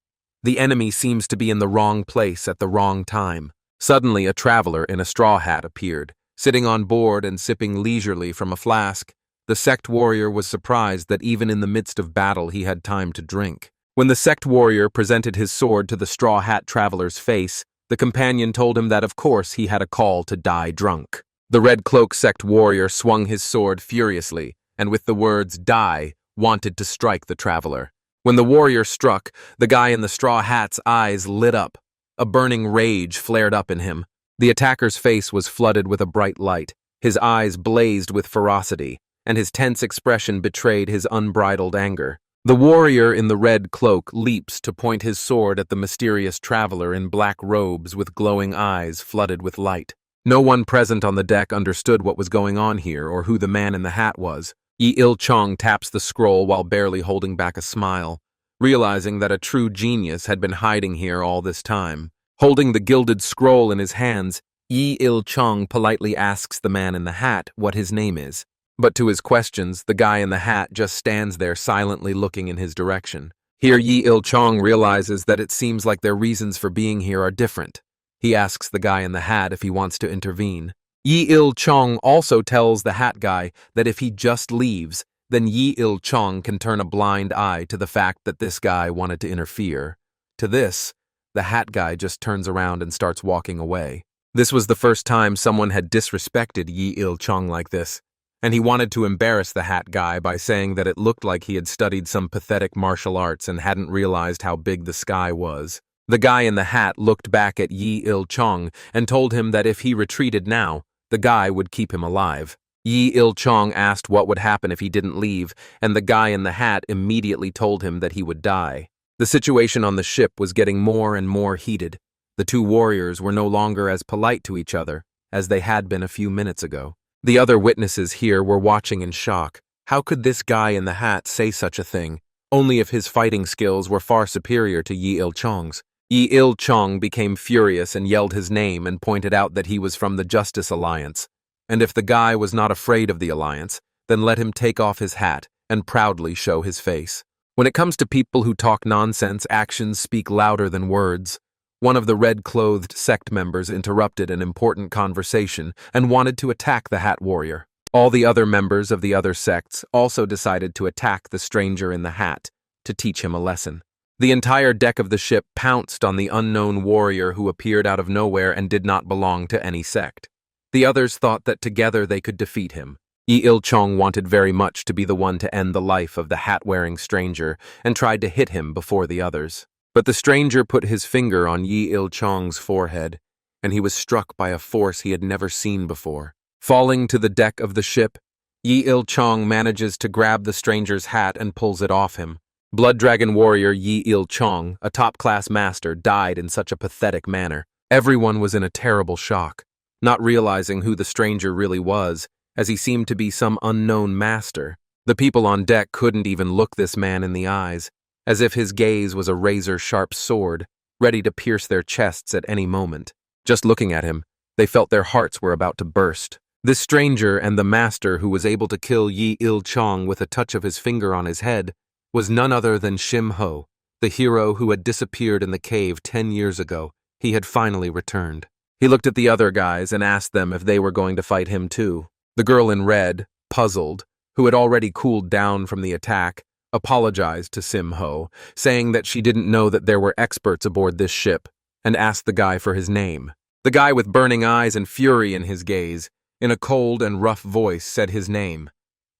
The enemy seems to be in the wrong place at the wrong time. Suddenly, a traveler in a straw hat appeared, sitting on board and sipping leisurely from a flask. The sect warrior was surprised that even in the midst of battle he had time to drink. When the sect warrior presented his sword to the straw hat traveler's face, the companion told him that of course he had a call to die drunk. The red cloak sect warrior swung his sword furiously, and with the words "die," wanted to strike the traveler. When the warrior struck, the guy in the straw hat's eyes lit up. A burning rage flared up in him. The attacker's face was flooded with a bright light. His eyes blazed with ferocity, and his tense expression betrayed his unbridled anger. The warrior in the red cloak leaps to point his sword at the mysterious traveler in black robes with glowing eyes flooded with light. No one present on the deck understood what was going on here or who the man in the hat was. Yi Il-chong taps the scroll while barely holding back a smile, realizing that a true genius had been hiding here all this time. Holding the gilded scroll in his hands, Yi Il-chong politely asks the man in the hat what his name is. But to his questions, the guy in the hat just stands there silently looking in his direction. Here Yi Il-chong realizes that it seems like their reasons for being here are different. He asks the guy in the hat if he wants to intervene. Yi Il-chong also tells the hat guy that if he just leaves, then Yi Il-chong can turn a blind eye to the fact that this guy wanted to interfere. To this, the hat guy just turns around and starts walking away. This was the first time someone had disrespected Yi Il-chong like this, and he wanted to embarrass the hat guy by saying that it looked like he had studied some pathetic martial arts and hadn't realized how big the sky was. The guy in the hat looked back at Yi Il-chong and told him that if he retreated now, the guy would keep him alive. Yi Il-chong asked what would happen if he didn't leave, and the guy in the hat immediately told him that he would die. The situation on the ship was getting more and more heated. The two warriors were no longer as polite to each other as they had been a few minutes ago. The other witnesses here were watching in shock. How could this guy in the hat say such a thing? Only if his fighting skills were far superior to Yi Il-chong's. Yi Il-chong became furious and yelled his name and pointed out that he was from the Justice Alliance. And if the guy was not afraid of the Alliance, then let him take off his hat and proudly show his face. When it comes to people who talk nonsense, actions speak louder than words. One of the red-clothed sect members interrupted an important conversation and wanted to attack the hat warrior. All the other members of the other sects also decided to attack the stranger in the hat to teach him a lesson. The entire deck of the ship pounced on the unknown warrior who appeared out of nowhere and did not belong to any sect. The others thought that together they could defeat him. Yi Il-chong wanted very much to be the one to end the life of the hat-wearing stranger and tried to hit him before the others. But the stranger put his finger on Yi Il-chong's forehead, and he was struck by a force he had never seen before. Falling to the deck of the ship, Yi Il-chong manages to grab the stranger's hat and pulls it off him. Blood Dragon warrior Yi Il-chong, a top-class master, died in such a pathetic manner. Everyone was in a terrible shock, not realizing who the stranger really was, as he seemed to be some unknown master. The people on deck couldn't even look this man in the eyes, as if his gaze was a razor-sharp sword, ready to pierce their chests at any moment. Just looking at him, they felt their hearts were about to burst. This stranger and the master who was able to kill Yi Il-chong with a touch of his finger on his head was none other than Shim Ho, the hero who had disappeared in the cave 10 years ago He had finally returned. He looked at the other guys and asked them if they were going to fight him too. The girl in red, puzzled, who had already cooled down from the attack, apologized to Sim-ho, saying that she didn't know that there were experts aboard this ship, and asked the guy for his name. The guy with burning eyes and fury in his gaze, in a cold and rough voice, said his name,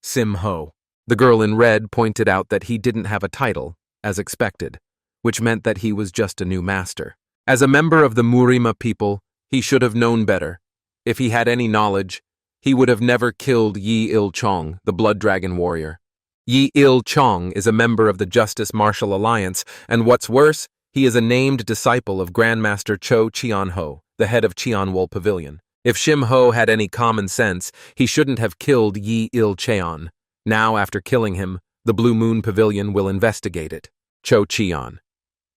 Sim-ho. The girl in red pointed out that he didn't have a title, as expected, which meant that he was just a new master. As a member of the Murima people, he should have known better. If he had any knowledge, he would have never killed Yi Il-chong, the Blood Dragon warrior. Yi Il-chong is a member of the Justice Martial Alliance, and what's worse, he is a named disciple of Grandmaster Cho Cheon-ho, the head of Cheonwol Pavilion. If Shim-ho had any common sense, he shouldn't have killed Yi Il-cheon. Now, after killing him, the Blue Moon Pavilion will investigate it. Cho Cheon.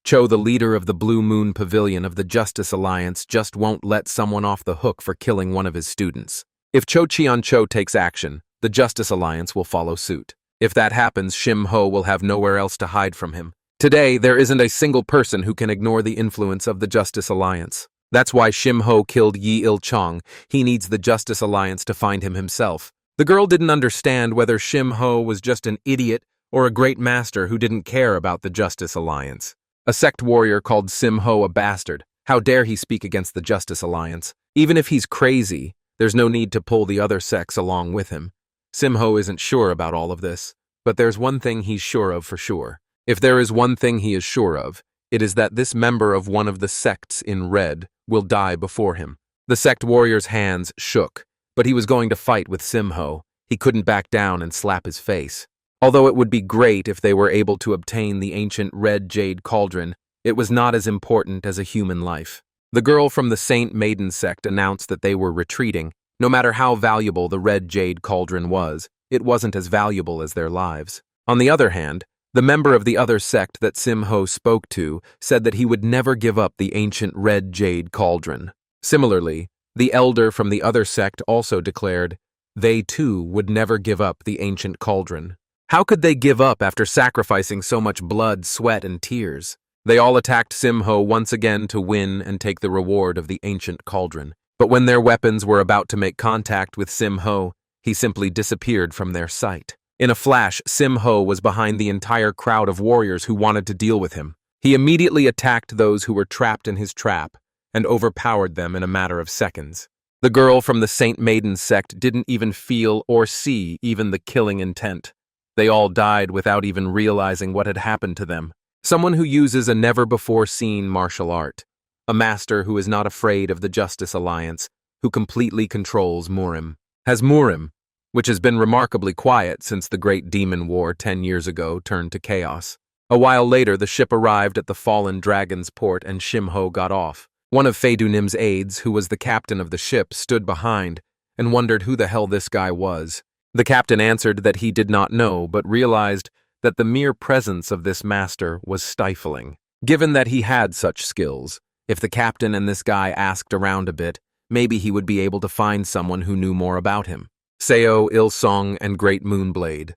Cho, the leader of the Blue Moon Pavilion of the Justice Alliance, just won't let someone off the hook for killing one of his students. If Cho Cheon-cho takes action, the Justice Alliance will follow suit. If that happens, Shim-ho will have nowhere else to hide from him. Today, there isn't a single person who can ignore the influence of the Justice Alliance. That's why Shim-ho killed Yi Il-chong. He needs the Justice Alliance to find him himself. The girl didn't understand whether Shim-ho was just an idiot or a great master who didn't care about the Justice Alliance. A sect warrior called Sim-ho a bastard. How dare he speak against the Justice Alliance? Even if he's crazy, there's no need to pull the other sects along with him. Sim-ho isn't sure about all of this, but there's one thing he's sure of for sure. If there is one thing he is sure of, it is that this member of one of the sects in red will die before him. The sect warrior's hands shook, but he was going to fight with Sim-ho. He couldn't back down and slap his face. Although it would be great if they were able to obtain the ancient red jade cauldron, it was not as important as a human life. The girl from the Saint Maiden sect announced that they were retreating. No matter how valuable the red jade cauldron was, it wasn't as valuable as their lives. On the other hand, the member of the other sect that Sim-ho spoke to said that he would never give up the ancient red jade cauldron. Similarly, the elder from the other sect also declared they too would never give up the ancient cauldron. How could they give up after sacrificing so much blood, sweat, and tears? They all attacked Sim-ho once again to win and take the reward of the ancient cauldron. But when their weapons were about to make contact with Sim-ho, he simply disappeared from their sight. In a flash, Sim-ho was behind the entire crowd of warriors who wanted to deal with him. He immediately attacked those who were trapped in his trap and overpowered them in a matter of seconds. The girl from the Saint Maiden sect didn't even feel or see even the killing intent. They all died without even realizing what had happened to them. Someone who uses a never-before-seen martial art. A master who is not afraid of the Justice Alliance, who completely controls Murim. Has Murim, which has been remarkably quiet since the Great Demon War 10 years ago, turned to chaos. A while later, the ship arrived at the Fallen Dragon's port and Shim-ho got off. One of Feidunim's aides, who was the captain of the ship, stood behind and wondered who the hell this guy was. The captain answered that he did not know, but realized that the mere presence of this master was stifling. Given that he had such skills, if the captain and this guy asked around a bit, maybe he would be able to find someone who knew more about him. Seo Il-song and Great Moonblade.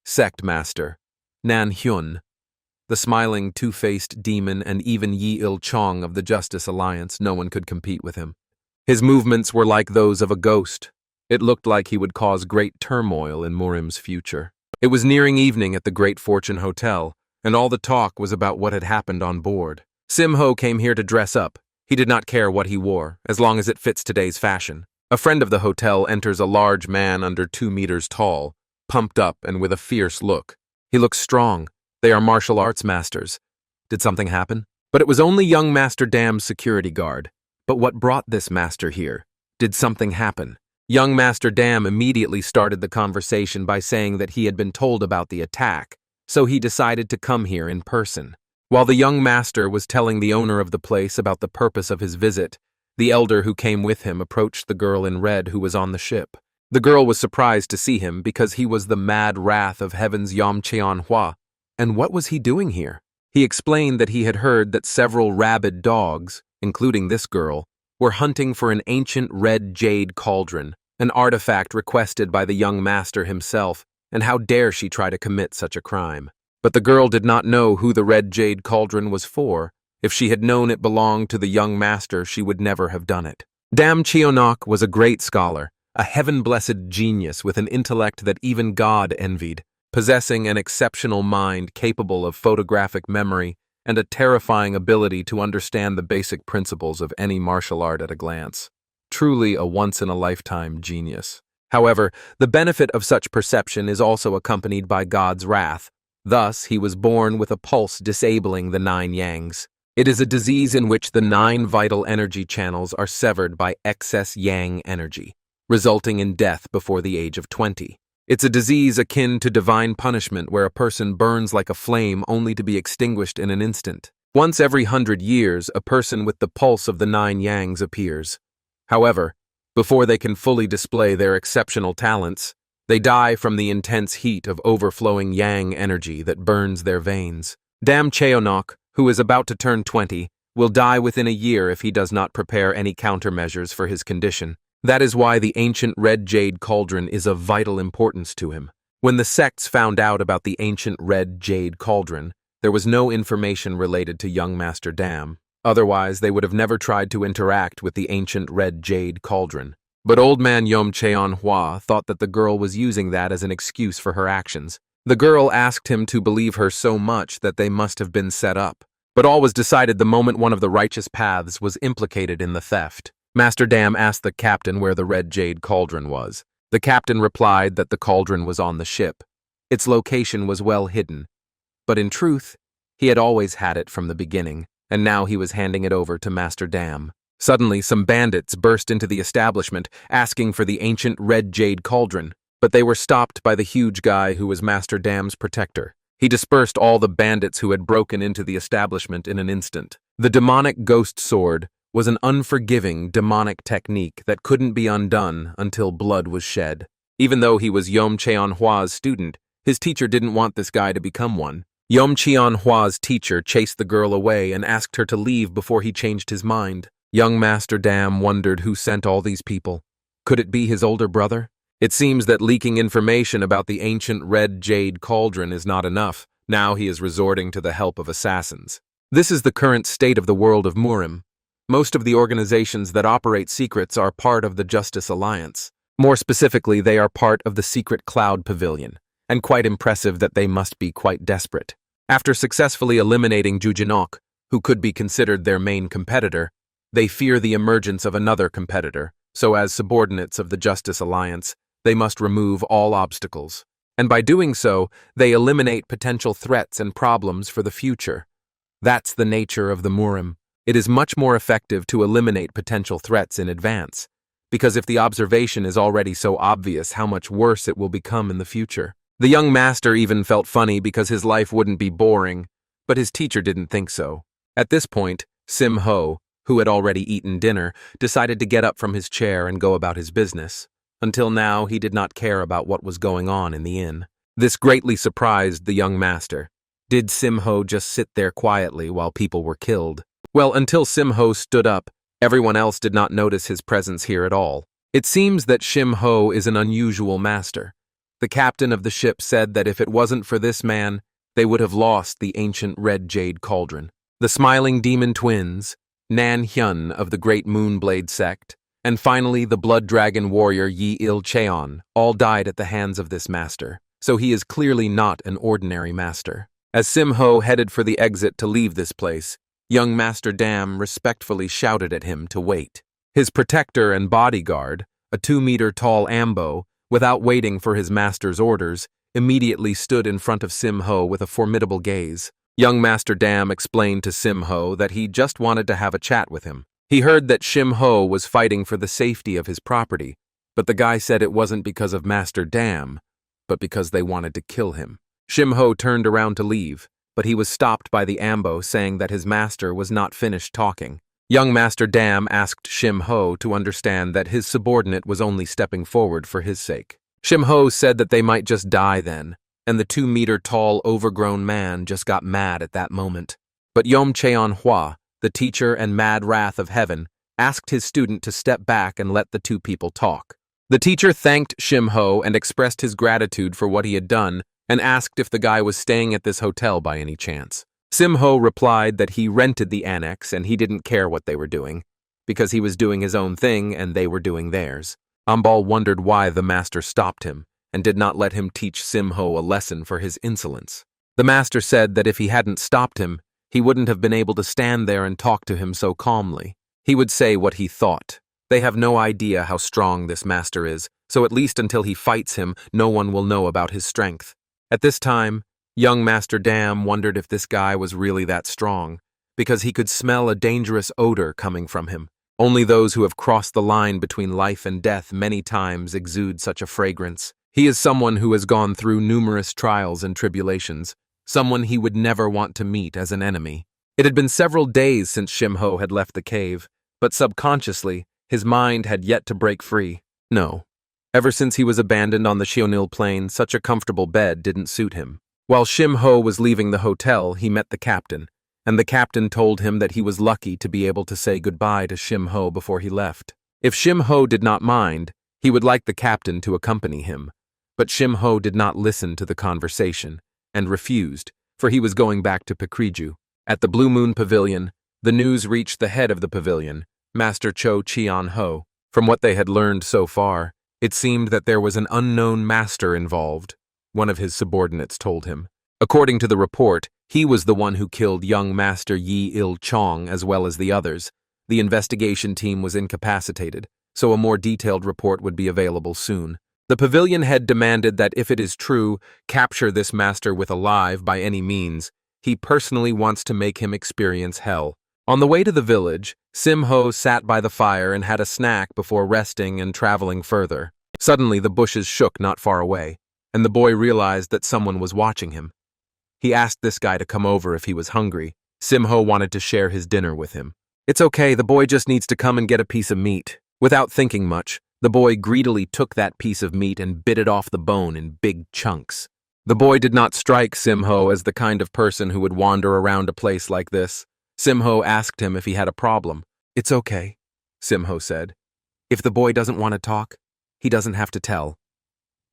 Sect Master. Nan Hyun. The smiling, two-faced demon, and even Yi Il-chong of the Justice Alliance, no one could compete with him. His movements were like those of a ghost. It looked like he would cause great turmoil in Murim's future. It was nearing evening at the Great Fortune Hotel, and all the talk was about what had happened on board. Sim-ho came here to dress up. He did not care what he wore, as long as it fits today's fashion. A friend of the hotel enters a large man under 2 meters tall, pumped up and with a fierce look. He looks strong. They are martial arts masters. Did something happen? But it was only young Master Dam's security guard. But what brought this master here? Did something happen? Young Master Dam immediately started the conversation by saying that he had been told about the attack, so he decided to come here in person. While the young master was telling the owner of the place about the purpose of his visit, the elder who came with him approached the girl in red who was on the ship. The girl was surprised to see him because he was the mad wrath of heaven's Yom Cheon-hwa. And what was he doing here? He explained that he had heard that several rabid dogs, including this girl, were hunting for an ancient red jade cauldron, an artifact requested by the young master himself, and how dare she try to commit such a crime. But the girl did not know who the red jade cauldron was for, If she had known it belonged to the young master, she would never have done it. Dam Cheonok was a great scholar, a heaven-blessed genius with an intellect that even God envied, possessing an exceptional mind capable of photographic memory and a terrifying ability to understand the basic principles of any martial art at a glance. Truly a once-in-a-lifetime genius. However, the benefit of such perception is also accompanied by God's wrath. Thus, he was born with a pulse disabling the 9 yangs. It is a disease in which the 9 vital energy channels are severed by excess yang energy, resulting in death before the age of 20. It's a disease akin to divine punishment where a person burns like a flame only to be extinguished in an instant. Once every 100 years, a person with the pulse of the 9 yangs appears. However, before they can fully display their exceptional talents, they die from the intense heat of overflowing yang energy that burns their veins. Dam Cheonok, who is about to turn 20, will die within a year if he does not prepare any countermeasures for his condition. That is why the ancient red jade cauldron is of vital importance to him. When the sects found out about the ancient red jade cauldron, there was no information related to young Master Dam. Otherwise, they would have never tried to interact with the ancient red jade cauldron. But old man Yom Cheon-hwa thought that the girl was using that as an excuse for her actions. The girl asked him to believe her so much that they must have been set up. But all was decided the moment one of the righteous paths was implicated in the theft. Master Dam asked the captain where the red jade cauldron was. The captain replied that the cauldron was on the ship. Its location was well hidden. But in truth, he had always had it from the beginning, and now he was handing it over to Master Dam. Suddenly, some bandits burst into the establishment, asking for the ancient red jade cauldron, but they were stopped by the huge guy who was Master Dam's protector. He dispersed all the bandits who had broken into the establishment in an instant. The demonic ghost sword was an unforgiving demonic technique that couldn't be undone until blood was shed. Even though he was Yom Cheon-hwa's student, his teacher didn't want this guy to become one. Yom Cheon-hwa's teacher chased the girl away and asked her to leave before he changed his mind. Young Master Dam wondered who sent all these people. Could it be his older brother? It seems that leaking information about the ancient red jade cauldron is not enough. Now he is resorting to the help of assassins. This is the current state of the world of Murim. Most of the organizations that operate secrets are part of the Justice Alliance. More specifically, they are part of the Secret Cloud Pavilion, and quite impressive that they must be quite desperate. After successfully eliminating Jujinok, who could be considered their main competitor, they fear the emergence of another competitor, so as subordinates of the Justice Alliance, they must remove all obstacles. And by doing so, they eliminate potential threats and problems for the future. That's the nature of the Murim. It is much more effective to eliminate potential threats in advance, because if the observation is already so obvious, how much worse it will become in the future. The young master even felt funny because his life wouldn't be boring, but his teacher didn't think so. At this point, Sim Ho, who had already eaten dinner, decided to get up from his chair and go about his business. Until now, he did not care about what was going on in the inn. This greatly surprised the young master. Did Sim Ho just sit there quietly while people were killed? Well, until Sim Ho stood up, everyone else did not notice his presence here at all. It seems that Sim Ho is an unusual master. The captain of the ship said that if it wasn't for this man, they would have lost the ancient red jade cauldron. The smiling demon twins, Nan Hyun of the Great Moonblade sect, and finally the blood dragon warrior Yi Il Cheon, all died at the hands of this master, so he is clearly not an ordinary master. As Sim Ho headed for the exit to leave this place, young Master Dam respectfully shouted at him to wait. His protector and bodyguard, a 2-meter-tall Ambo, without waiting for his master's orders, immediately stood in front of Sim Ho with a formidable gaze. Young Master Dam explained to Sim Ho that he just wanted to have a chat with him. He heard that Sim Ho was fighting for the safety of his property, but the guy said it wasn't because of Master Dam, but because they wanted to kill him. Sim Ho turned around to leave, but he was stopped by the Ambo saying that his master was not finished talking. Young Master Dam asked Sim Ho to understand that his subordinate was only stepping forward for his sake. Sim Ho said that they might just die then, and the 2-meter-tall overgrown man just got mad at that moment. But Yom Cheon-hwa, the teacher and mad wrath of heaven, asked his student to step back and let the two people talk. The teacher thanked Sim Ho and expressed his gratitude for what he had done and asked if the guy was staying at this hotel by any chance. Sim-ho replied that he rented the annex and he didn't care what they were doing, because he was doing his own thing and they were doing theirs. Ambal wondered why the master stopped him and did not let him teach Sim-ho a lesson for his insolence. The master said that if he hadn't stopped him, he wouldn't have been able to stand there and talk to him so calmly. He would say what he thought. They have no idea how strong this master is, so at least until he fights him, no one will know about his strength. At this time, young Master Dam wondered if this guy was really that strong, because he could smell a dangerous odor coming from him. Only those who have crossed the line between life and death many times exude such a fragrance. He is someone who has gone through numerous trials and tribulations, someone he would never want to meet as an enemy. It had been several days since Sim-ho had left the cave, but subconsciously, his mind had yet to break free. No. Ever since he was abandoned on the Xionil plain, such a comfortable bed didn't suit him. While Sim-ho was leaving the hotel, he met the captain, and the captain told him that he was lucky to be able to say goodbye to Sim-ho before he left. If Sim-ho did not mind, he would like the captain to accompany him. But Sim-ho did not listen to the conversation, and refused, for he was going back to Pekriju. At the Blue Moon Pavilion, the news reached the head of the pavilion, Master Cho Cheon-ho. From what they had learned so far, it seemed that there was an unknown master involved, one of his subordinates told him. According to the report, he was the one who killed young Master Yi Il-chong as well as the others. The investigation team was incapacitated, so a more detailed report would be available soon. The pavilion head demanded that if it is true, capture this master with alive by any means. He personally wants to make him experience hell. On the way to the village, Sim-ho sat by the fire and had a snack before resting and traveling further. Suddenly the bushes shook not far away, and the boy realized that someone was watching him. He asked this guy to come over if he was hungry. Sim-ho wanted to share his dinner with him. It's okay, the boy just needs to come and get a piece of meat. Without thinking much, the boy greedily took that piece of meat and bit it off the bone in big chunks. The boy did not strike Sim-ho as the kind of person who would wander around a place like this. Sim-ho asked him if he had a problem. It's okay, Sim-ho said. If the boy doesn't want to talk, he doesn't have to tell.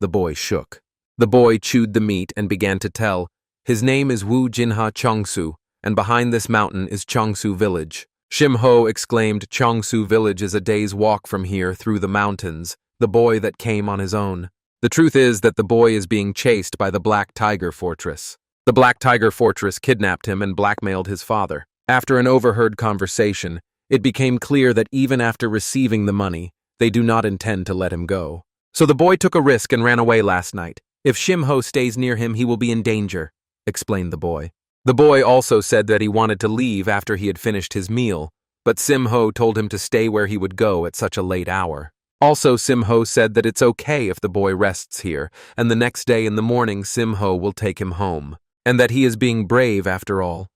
The boy shook. The boy chewed the meat and began to tell. His name is Wu Jinha Chongsu, and behind this mountain is Chongsu Village. Sim-ho exclaimed, Chongsu Village is a day's walk from here through the mountains, the boy that came on his own. The truth is that the boy is being chased by the Black Tiger Fortress. The Black Tiger Fortress kidnapped him and blackmailed his father. After an overheard conversation, it became clear that even after receiving the money, they do not intend to let him go. So the boy took a risk and ran away last night. If Sim-ho stays near him, he will be in danger, explained the boy. The boy also said that he wanted to leave after he had finished his meal, but Sim-ho told him to stay where he would go at such a late hour. Also, Sim-ho said that it's okay if the boy rests here, and the next day in the morning Sim-ho will take him home, and that he is being brave after all.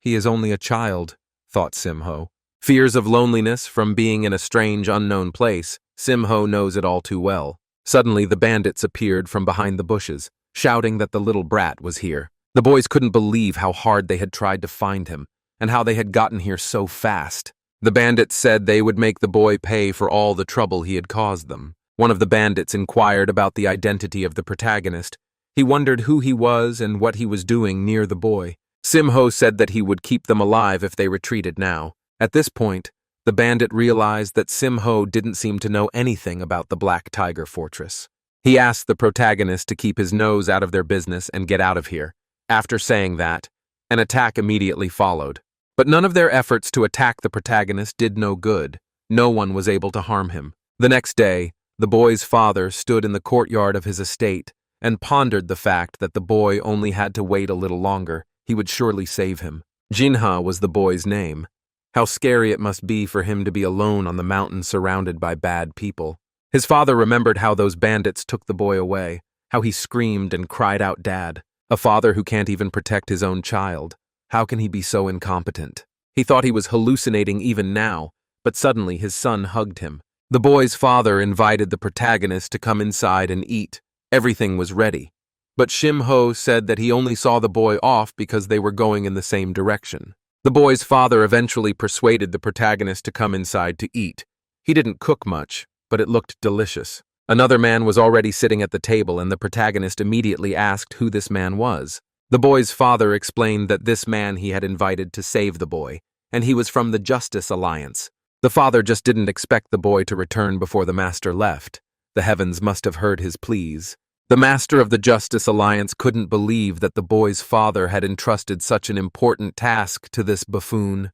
He is only a child, thought Sim-ho. Fears of loneliness from being in a strange, unknown place, Sim-ho knows it all too well. Suddenly, the bandits appeared from behind the bushes, shouting that the little brat was here. The boys couldn't believe how hard they had tried to find him, and how they had gotten here so fast. The bandits said they would make the boy pay for all the trouble he had caused them. One of the bandits inquired about the identity of the protagonist. He wondered who he was and what he was doing near the boy. Sim-ho said that he would keep them alive if they retreated now. At this point, the bandit realized that Sim-ho didn't seem to know anything about the Black Tiger Fortress. He asked the protagonist to keep his nose out of their business and get out of here. After saying that, an attack immediately followed. But none of their efforts to attack the protagonist did no good. No one was able to harm him. The next day, the boy's father stood in the courtyard of his estate and pondered the fact that the boy only had to wait a little longer. He would surely save him. Jinha was the boy's name. How scary it must be for him to be alone on the mountain surrounded by bad people. His father remembered how those bandits took the boy away, how he screamed and cried out, "Dad." A father who can't even protect his own child. How can he be so incompetent? He thought he was hallucinating even now, but suddenly his son hugged him. The boy's father invited the protagonist to come inside and eat. Everything was ready. But Sim-ho said that he only saw the boy off because they were going in the same direction. The boy's father eventually persuaded the protagonist to come inside to eat. He didn't cook much, but it looked delicious. Another man was already sitting at the table, and the protagonist immediately asked who this man was. The boy's father explained that this man he had invited to save the boy, and he was from the Justice Alliance. The father just didn't expect the boy to return before the master left. The heavens must have heard his pleas. The master of the Justice Alliance couldn't believe that the boy's father had entrusted such an important task to this buffoon.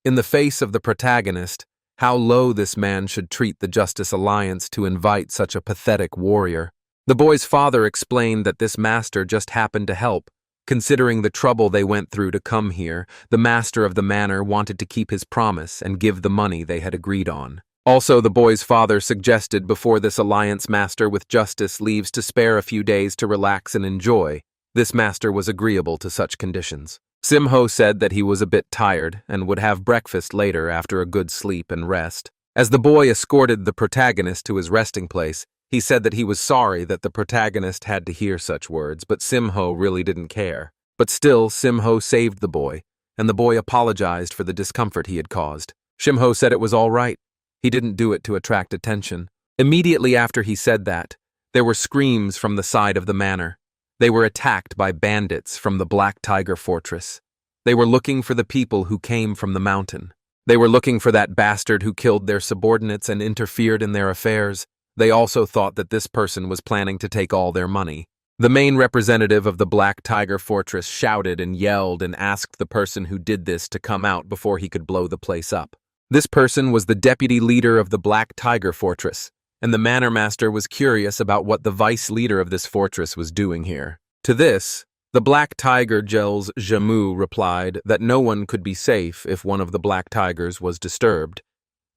In the face of the protagonist, how low this man should treat the Justice Alliance to invite such a pathetic warrior. The boy's father explained that this master just happened to help. Considering the trouble they went through to come here, the master of the manor wanted to keep his promise and give the money they had agreed on. Also, the boy's father suggested before this alliance master with justice leaves to spare a few days to relax and enjoy, this master was agreeable to such conditions. Simho said that he was a bit tired and would have breakfast later after a good sleep and rest. As the boy escorted the protagonist to his resting place, he said that he was sorry that the protagonist had to hear such words, but Simho really didn't care. But still, Simho saved the boy, and the boy apologized for the discomfort he had caused. Simho said it was all right. He didn't do it to attract attention. Immediately after he said that, there were screams from the side of the manor. They were attacked by bandits from the Black Tiger Fortress. They were looking for the people who came from the mountain. They were looking for that bastard who killed their subordinates and interfered in their affairs. They also thought that this person was planning to take all their money. The main representative of the Black Tiger Fortress shouted and yelled and asked the person who did this to come out before he could blow the place up. This person was the deputy leader of the Black Tiger Fortress, and the manor master was curious about what the vice leader of this fortress was doing here. To this, the Black Tiger Gels Jamu replied that no one could be safe if one of the Black Tigers was disturbed.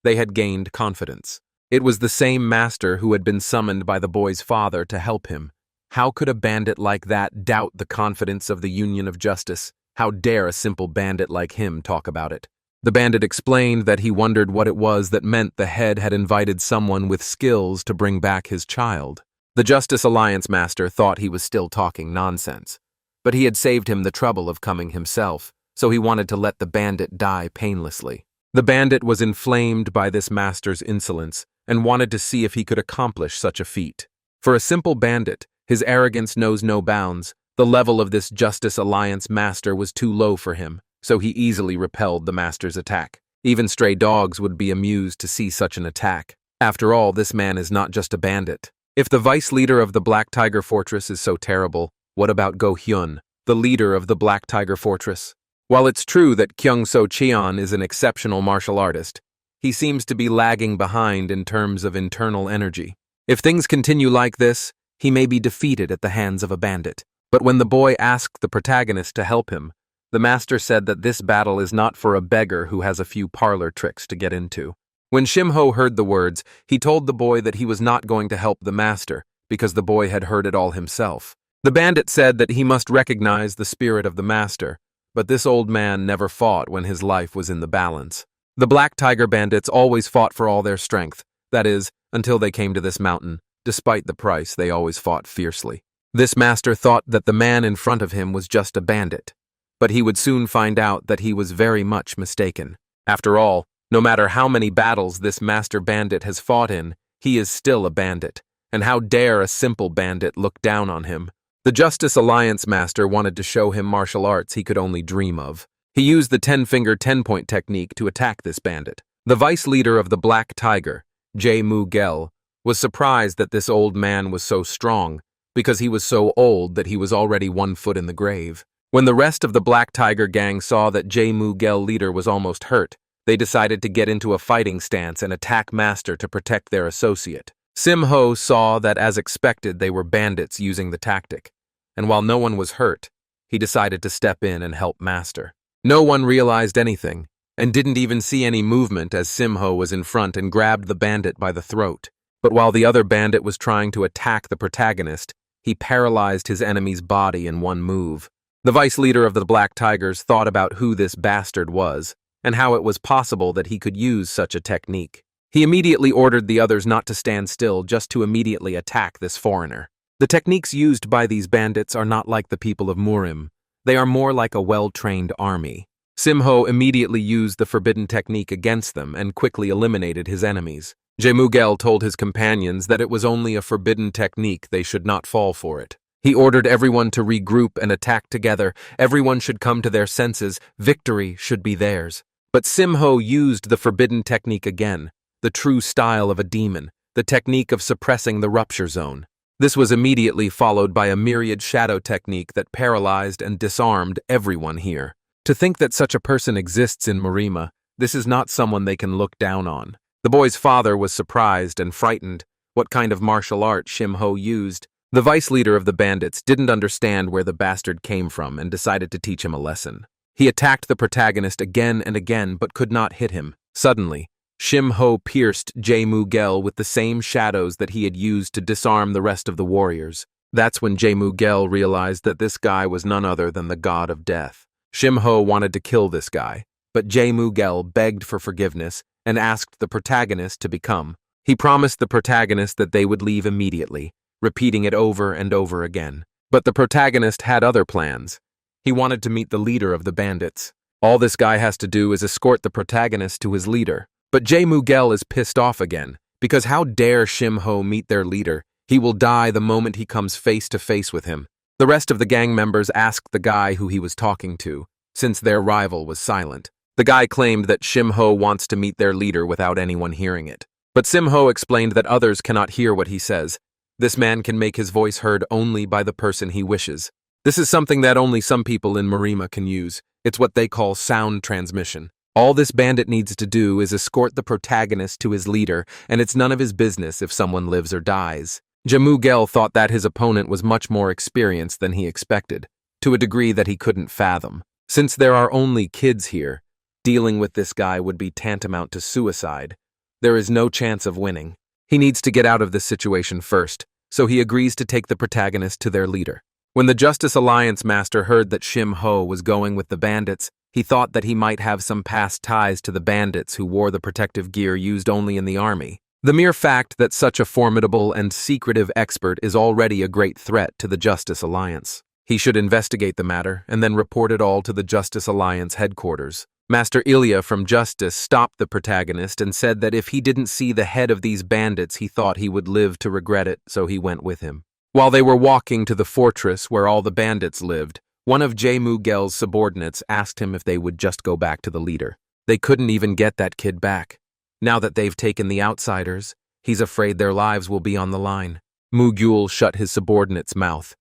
They had gained confidence. It was the same master who had been summoned by the boy's father to help him. How could a bandit like that doubt the confidence of the Union of Justice? How dare a simple bandit like him talk about it? The bandit explained that he wondered what it was that meant the head had invited someone with skills to bring back his child. The Justice Alliance master thought he was still talking nonsense, but he had saved him the trouble of coming himself, so he wanted to let the bandit die painlessly. The bandit was inflamed by this master's insolence and wanted to see if he could accomplish such a feat. For a simple bandit, his arrogance knows no bounds. The level of this Justice Alliance master was too low for him, so he easily repelled the master's attack. Even stray dogs would be amused to see such an attack. After all, this man is not just a bandit. If the vice leader of the Black Tiger Fortress is so terrible, what about Go Hyun, the leader of the Black Tiger Fortress? While it's true that Kyung So Cheon is an exceptional martial artist, he seems to be lagging behind in terms of internal energy. If things continue like this, he may be defeated at the hands of a bandit. But when the boy asked the protagonist to help him, the master said that this battle is not for a beggar who has a few parlor tricks to get into. When Shimho heard the words, he told the boy that he was not going to help the master, because the boy had heard it all himself. The bandit said that he must recognize the spirit of the master, but this old man never fought when his life was in the balance. The Black Tiger bandits always fought for all their strength, that is, until they came to this mountain. Despite the price, they always fought fiercely. This master thought that the man in front of him was just a bandit, but he would soon find out that he was very much mistaken. After all, no matter how many battles this master bandit has fought in, he is still a bandit, and how dare a simple bandit look down on him? The Justice Alliance master wanted to show him martial arts he could only dream of. He used the 10-finger 10-point technique to attack this bandit. The vice leader of the Black Tiger, Jae Mu-gel, was surprised that this old man was so strong, because he was so old that he was already 1 foot in the grave. When the rest of the Black Tiger gang saw that Jae Mu-gel leader was almost hurt, they decided to get into a fighting stance and attack Master to protect their associate. Simho saw that as expected they were bandits using the tactic, and while no one was hurt, he decided to step in and help Master. No one realized anything, and didn't even see any movement as Simho was in front and grabbed the bandit by the throat. But while the other bandit was trying to attack the protagonist, he paralyzed his enemy's body in one move. The vice leader of the Black Tigers thought about who this bastard was, and how it was possible that he could use such a technique. He immediately ordered the others not to stand still, just to immediately attack this foreigner. The techniques used by these bandits are not like the people of Murim. They are more like a well-trained army. Simho immediately used the forbidden technique against them and quickly eliminated his enemies. Jae Mu-gel told his companions that it was only a forbidden technique, they should not fall for it. He ordered everyone to regroup and attack together. Everyone should come to their senses. Victory should be theirs. But Simho used the forbidden technique again, the true style of a demon, the technique of suppressing the rupture zone. This was immediately followed by a myriad shadow technique that paralyzed and disarmed everyone here. To think that such a person exists in Marima, this is not someone they can look down on. The boy's father was surprised and frightened. What kind of martial art Shimho used? The vice leader of the bandits didn't understand where the bastard came from and decided to teach him a lesson. He attacked the protagonist again and again but could not hit him. Suddenly, Shimho pierced Jae-Mu-gel with the same shadows that he had used to disarm the rest of the warriors. That's when Jae-Mu-gel realized that this guy was none other than the god of death. Shimho wanted to kill this guy, but Jae-Mu-gel begged for forgiveness and asked the protagonist to become. He promised the protagonist that they would leave immediately, repeating it over and over again. But the protagonist had other plans. He wanted to meet the leader of the bandits. All this guy has to do is escort the protagonist to his leader. But Jae-Mu-gel is pissed off again, because how dare Shimho meet their leader? He will die the moment he comes face to face with him. The rest of the gang members asked the guy who he was talking to, since their rival was silent. The guy claimed that Shimho wants to meet their leader without anyone hearing it. But Shimho explained that others cannot hear what he says. This man can make his voice heard only by the person he wishes. This is something that only some people in Marima can use. It's what they call sound transmission. All this bandit needs to do is escort the protagonist to his leader, and it's none of his business if someone lives or dies. Jae-Mu-gel thought that his opponent was much more experienced than he expected, to a degree that he couldn't fathom. Since there are only kids here, dealing with this guy would be tantamount to suicide. There is no chance of winning. He needs to get out of this situation first, so he agrees to take the protagonist to their leader. When the Justice Alliance master heard that Shimho was going with the bandits, he thought that he might have some past ties to the bandits who wore the protective gear used only in the army. The mere fact that such a formidable and secretive expert is already a great threat to the Justice Alliance. He should investigate the matter and then report it all to the Justice Alliance headquarters. Master Ilya from Justice stopped the protagonist and said that if he didn't see the head of these bandits, he thought he would live to regret it, so he went with him. While they were walking to the fortress where all the bandits lived, one of Jae-Mu-gel's subordinates asked him if they would just go back to the leader. They couldn't even get that kid back. Now that they've taken the outsiders, he's afraid their lives will be on the line. Mu-gyul shut his subordinate's mouth.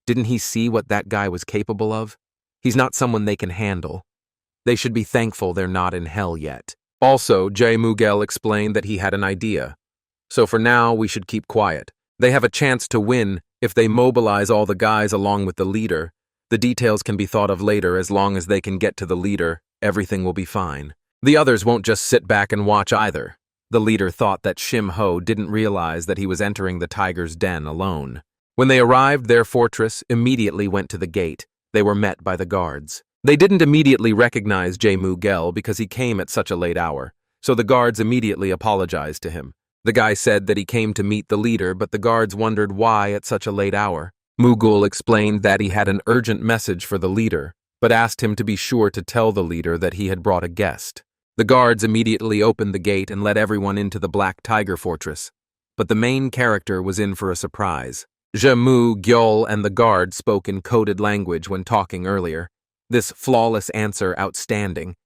Didn't he see what that guy was capable of? He's not someone they can handle. They should be thankful they're not in hell yet. Also, Jae-Mu-gel explained that he had an idea. So for now, we should keep quiet. They have a chance to win if they mobilize all the guys along with the leader. The details can be thought of later. As long as they can get to the leader, everything will be fine. The others won't just sit back and watch either. The leader thought that Shimho didn't realize that he was entering the tiger's den alone. When they arrived, their fortress immediately went to the gate. They were met by the guards. They didn't immediately recognize Jae-Mu-gel because he came at such a late hour, so the guards immediately apologized to him. The guy said that he came to meet the leader, but the guards wondered why at such a late hour. Mu-gyul explained that he had an urgent message for the leader, but asked him to be sure to tell the leader that he had brought a guest. The guards immediately opened the gate and let everyone into the Black Tiger Fortress. But the main character was in for a surprise. Jae-Mu-gyul and the guard spoke in coded language when talking earlier. This flawless answer outstanding,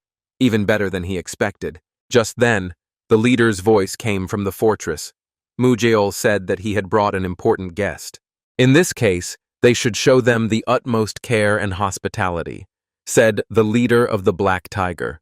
even better than he expected. Just then, the leader's voice came from the fortress. Mu-gyul said that he had brought an important guest. In this case, they should show them the utmost care and hospitality, said the leader of the Black Tiger.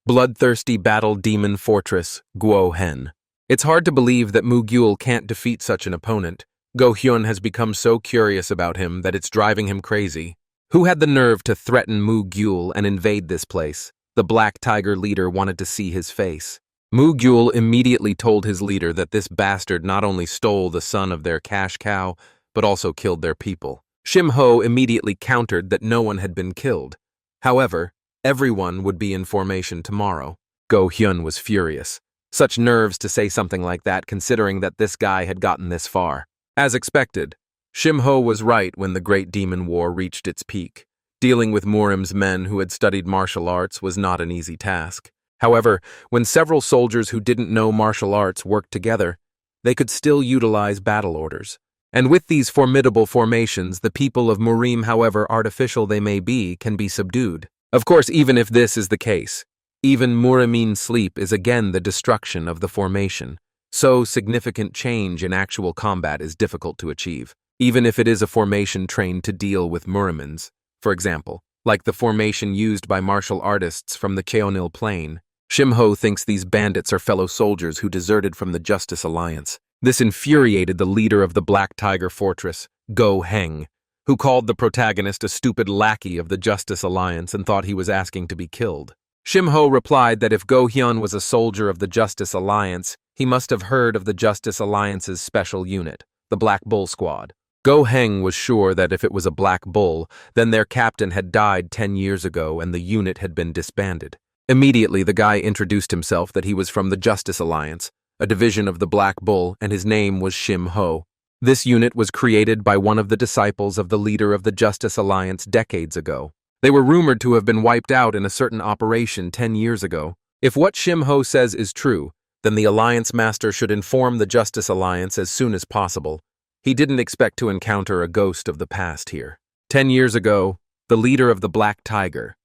Bloodthirsty battle demon fortress, Guo-hen. It's hard to believe that Mu-gyul can't defeat such an opponent. Go-hyun has become so curious about him that it's driving him crazy. Who had the nerve to threaten Mu-gyul and invade this place? The Black Tiger leader wanted to see his face. Mu-gyul immediately told his leader that this bastard not only stole the son of their cash cow, but also killed their people. Shimho immediately countered that no one had been killed. However, everyone would be in formation tomorrow. Go-hyun was furious. Such nerves to say something like that, considering that this guy had gotten this far. As expected, Shimho was right when the Great Demon War reached its peak. Dealing with Murim's men who had studied martial arts was not an easy task. However, when several soldiers who didn't know martial arts worked together, they could still utilize battle orders. And with these formidable formations, the people of Murim, however artificial they may be, can be subdued. Of course, even if this is the case, even Murimin sleep is again the destruction of the formation. So significant change in actual combat is difficult to achieve, even if it is a formation trained to deal with Murimins. For example, like the formation used by martial artists from the Cheonil Plain. Shimho thinks these bandits are fellow soldiers who deserted from the Justice Alliance. This infuriated the leader of the Black Tiger Fortress, Go Heng, who called the protagonist a stupid lackey of the Justice Alliance and thought he was asking to be killed. Shimho replied that if Go Hyun was a soldier of the Justice Alliance, he must have heard of the Justice Alliance's special unit, the Black Bull Squad. Go Heng was sure that if it was a Black Bull, then their captain had died 10 years ago and the unit had been disbanded. Immediately, the guy introduced himself that he was from the Justice Alliance, a division of the Black Bull, and his name was Shimho. This unit was created by one of the disciples of the leader of the Justice Alliance decades ago. They were rumored to have been wiped out in a certain operation 10 years ago. If what Shimho says is true, then the Alliance Master should inform the Justice Alliance as soon as possible. He didn't expect to encounter a ghost of the past here. 10 years ago, the leader of the Black Tiger,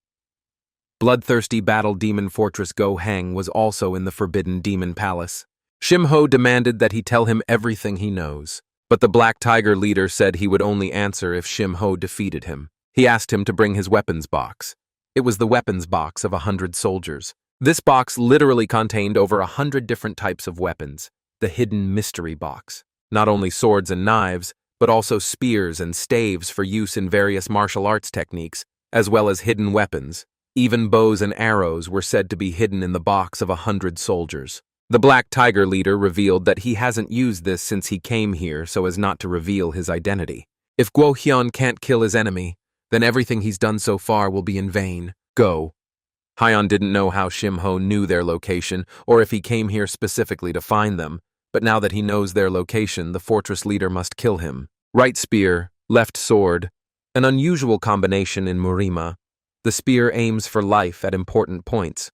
bloodthirsty battle demon fortress Go Heng, was also in the Forbidden Demon Palace. Shimho demanded that he tell him everything he knows, but the Black Tiger leader said he would only answer if Shimho defeated him. He asked him to bring his weapons box. It was the weapons box of 100 soldiers. This box literally contained over 100 different types of weapons, the hidden mystery box. Not only swords and knives, but also spears and staves for use in various martial arts techniques, as well as hidden weapons. Even bows and arrows were said to be hidden in the box of 100 soldiers. The Black Tiger leader revealed that he hasn't used this since he came here so as not to reveal his identity. If Guo Hyun can't kill his enemy, then everything he's done so far will be in vain. Go. Hyeon didn't know how Shimho knew their location or if he came here specifically to find them, but now that he knows their location, the fortress leader must kill him. Right spear, left sword, an unusual combination in Murima. The spear aims for life at important points,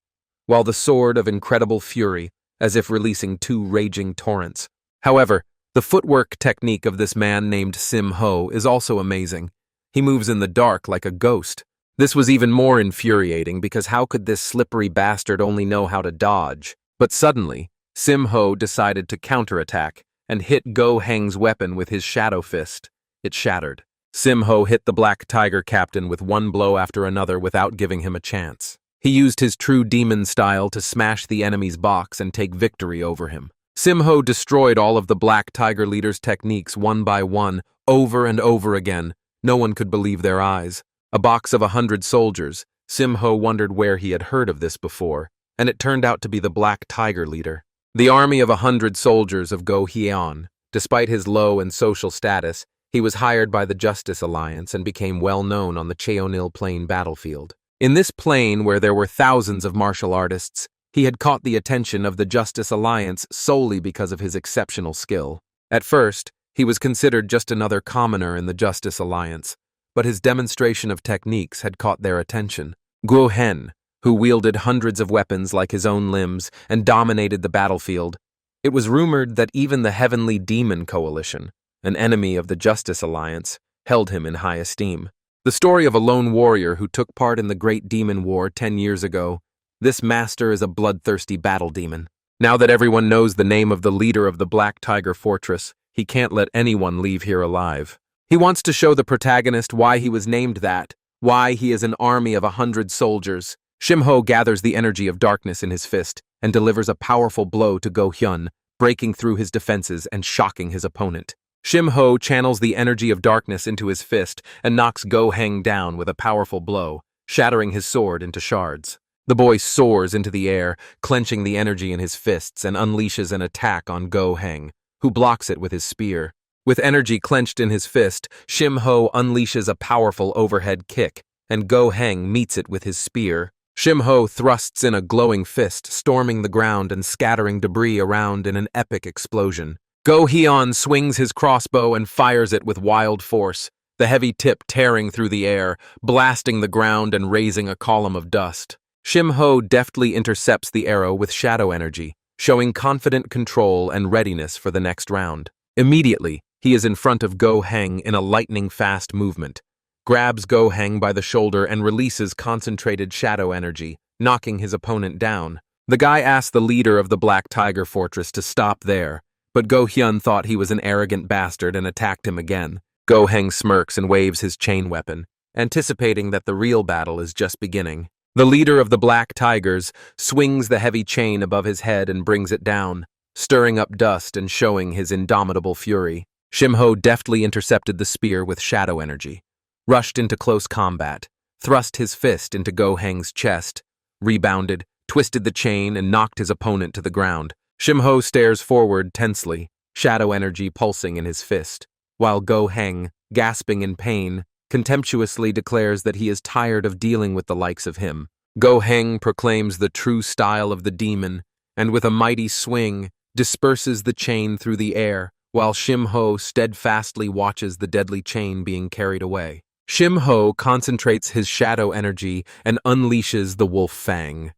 while the sword of incredible fury, as if releasing 2 raging torrents. However, the footwork technique of this man named Sim Ho is also amazing. He moves in the dark like a ghost. This was even more infuriating because how could this slippery bastard only know how to dodge? But suddenly, Sim Ho decided to counterattack and hit Go Heng's weapon with his shadow fist. It shattered. Sim Ho hit the Black Tiger captain with one blow after another without giving him a chance. He used his true demon style to smash the enemy's box and take victory over him. Sim Ho destroyed all of the Black Tiger leader's techniques one by one, over and over again. No one could believe their eyes. A box of 100 soldiers. Sim Ho wondered where he had heard of this before, and it turned out to be the Black Tiger leader. The army of 100 soldiers of Go Hyeon. Despite his low and social status, he was hired by the Justice Alliance and became well known on the Cheonil Plain battlefield. In this plain, where there were thousands of martial artists, he had caught the attention of the Justice Alliance solely because of his exceptional skill. At first, he was considered just another commoner in the Justice Alliance, but his demonstration of techniques had caught their attention. Guo Hen, who wielded hundreds of weapons like his own limbs and dominated the battlefield. It was rumored that even the Heavenly Demon Coalition, an enemy of the Justice Alliance, held him in high esteem. The story of a lone warrior who took part in the Great Demon War 10 years ago. This master is a bloodthirsty battle demon. Now that everyone knows the name of the leader of the Black Tiger Fortress, he can't let anyone leave here alive. He wants to show the protagonist why he was named that, why he is an army of 100 soldiers. Shimho gathers the energy of darkness in his fist and delivers a powerful blow to Go Hyun, breaking through his defenses and shocking his opponent. Shimho channels the energy of darkness into his fist and knocks Go Heng down with a powerful blow, shattering his sword into shards. The boy soars into the air, clenching the energy in his fists, and unleashes an attack on Go Heng, who blocks it with his spear. With energy clenched in his fist, Shimho unleashes a powerful overhead kick, and Go Heng meets it with his spear. Shimho thrusts in a glowing fist, storming the ground and scattering debris around in an epic explosion. Go Hyun swings his crossbow and fires it with wild force, the heavy tip tearing through the air, blasting the ground and raising a column of dust. Shimho deftly intercepts the arrow with shadow energy, showing confident control and readiness for the next round. Immediately, He is in front of Go Heng in a lightning-fast movement, grabs Go Heng by the shoulder and releases concentrated shadow energy, knocking his opponent down. The guy asked the leader of the Black Tiger Fortress to stop there, but Go Hyun thought he was an arrogant bastard and attacked him again. Go Heng smirks and waves his chain weapon, anticipating that the real battle is just beginning. The leader of the Black Tigers swings the heavy chain above his head and brings it down, stirring up dust and showing his indomitable fury. Shim-ho deftly intercepted the spear with shadow energy, rushed into close combat, thrust his fist into Go Heng's chest, rebounded, twisted the chain, and knocked his opponent to the ground. Shim-ho stares forward tensely, shadow energy pulsing in his fist, while Go Heng, gasping in pain, contemptuously declares that he is tired of dealing with the likes of him. Go Heng proclaims the true style of the demon, and with a mighty swing, disperses the chain through the air, while Shim-ho steadfastly watches the deadly chain being carried away. Shim-ho concentrates his shadow energy and unleashes the Wolf Fang.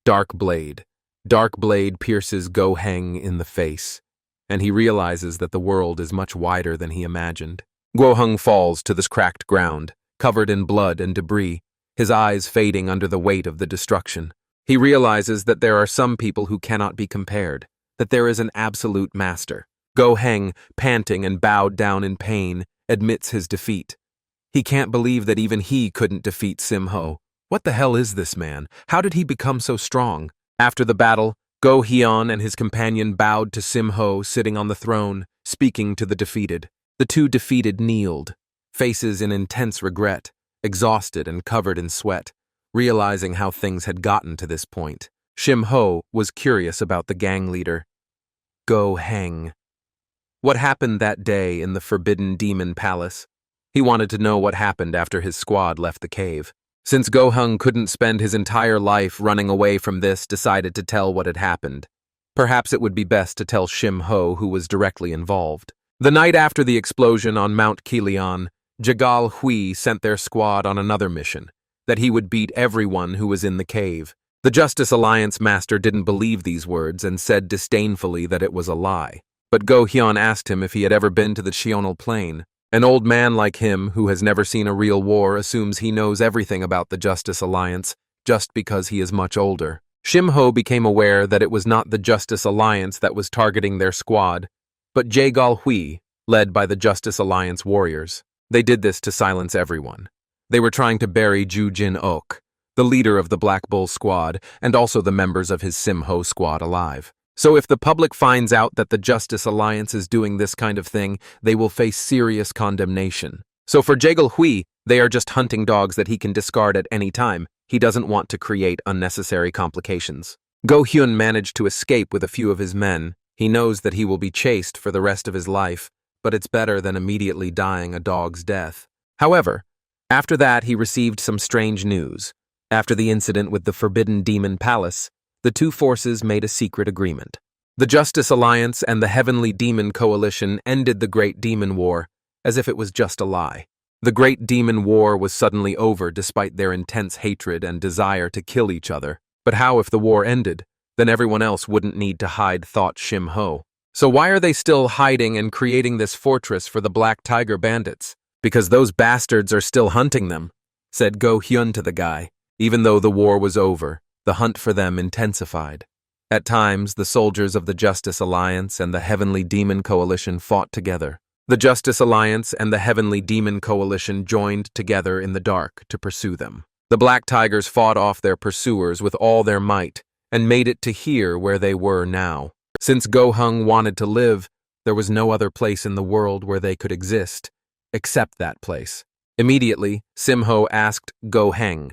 Dark Blade. Dark Blade pierces Go Heng in the face, and he realizes that the world is much wider than he imagined. Go Heng falls to this cracked ground, covered in blood and debris, his eyes fading under the weight of the destruction. He realizes that there are some people who cannot be compared, that there is an absolute master. Go Heng, panting and bowed down in pain, admits his defeat. He can't believe that even he couldn't defeat Shim-ho. What the hell is this man? How did he become so strong? After the battle, Go Hyun and his companion bowed to Shim-ho sitting on the throne, speaking to the defeated. The two defeated kneeled, faces in intense regret, exhausted and covered in sweat, realizing how things had gotten to this point. Shim-ho was curious about the gang leader, Go Heng. What happened that day in the Forbidden Demon Palace? He wanted to know what happened after his squad left the cave. Since Go Heng couldn't spend his entire life running away from this, decided to tell what had happened. Perhaps it would be best to tell Shim-ho, who was directly involved. The night after the explosion on Mount Kilian, Jagal Hui sent their squad on another mission, that he would beat everyone who was in the cave. The Justice Alliance master didn't believe these words and said disdainfully that it was a lie. But Go Hyun asked him if he had ever been to the Cheonal Plain. An old man like him, who has never seen a real war, assumes he knows everything about the Justice Alliance just because he is much older. Shim-ho became aware that it was not the Justice Alliance that was targeting their squad, but Jagal Hui, led by the Justice Alliance warriors. They did this to silence everyone. They were trying to bury Ju Jin-ok, the leader of the Black Bull squad, and also the members of his Shim-ho squad alive. So if the public finds out that the Justice Alliance is doing this kind of thing, they will face serious condemnation. So for Jagal Hui, they are just hunting dogs that he can discard at any time. He doesn't want to create unnecessary complications. Go Hyun managed to escape with a few of his men. He knows that he will be chased for the rest of his life, but it's better than immediately dying a dog's death. However, after that he received some strange news. After the incident with the Forbidden Demon Palace, the two forces made a secret agreement. The Justice Alliance and the Heavenly Demon Coalition ended the Great Demon War as if it was just a lie. The Great Demon War was suddenly over despite their intense hatred and desire to kill each other. But how if the war ended? Then everyone else wouldn't need to hide, thought Shim-ho. So why are they still hiding and creating this fortress for the Black Tiger bandits? Because those bastards are still hunting them, said Go Hyun to the guy. Even though the war was over, the hunt for them intensified. At times, the soldiers of the Justice Alliance and the Heavenly Demon Coalition fought together. The Justice Alliance and the Heavenly Demon Coalition joined together in the dark to pursue them. The Black Tigers fought off their pursuers with all their might and made it to here where they were now. Since Go Heng wanted to live, there was no other place in the world where they could exist, except that place. Immediately, Shim-ho asked Go Heng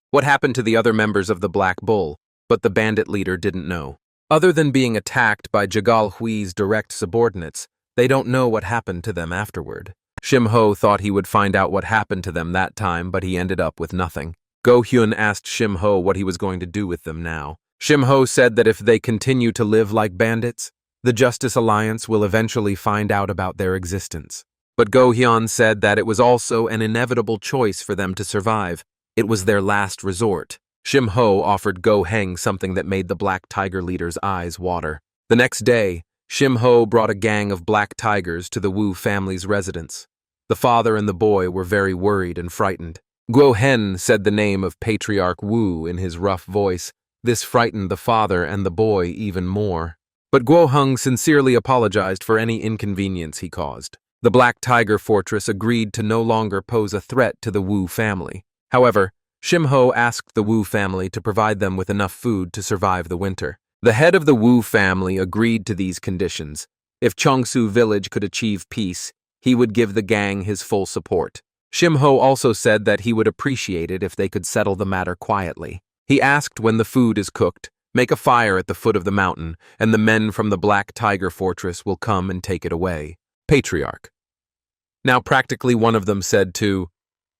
what happened to the other members of the Black Bull, but the bandit leader didn't know. Other than being attacked by Jagal Hui's direct subordinates, they don't know what happened to them afterward. Shim-ho thought he would find out what happened to them that time, but he ended up with nothing. Go Hyun asked Shim-ho what he was going to do with them now. Shim-ho said that if they continue to live like bandits, the Justice Alliance will eventually find out about their existence. But Go Hyun said that it was also an inevitable choice for them to survive. It was their last resort. Shim-ho offered Go Heng something that made the Black Tiger leader's eyes water. The next day, Shim-ho brought a gang of black tigers to the Wu family's residence. The father and the boy were very worried and frightened. Guo-hen said the name of Patriarch Wu in his rough voice. This frightened the father and the boy even more. But Guo-hung sincerely apologized for any inconvenience he caused. The Black Tiger Fortress agreed to no longer pose a threat to the Wu family. However, Shim-ho asked the Wu family to provide them with enough food to survive the winter. The head of the Wu family agreed to these conditions. If Cheongsu village could achieve peace, he would give the gang his full support. Shim-ho also said that he would appreciate it if they could settle the matter quietly. He asked when the food is cooked, make a fire at the foot of the mountain, and the men from the Black Tiger Fortress will come and take it away. Patriarch. Now practically one of them said to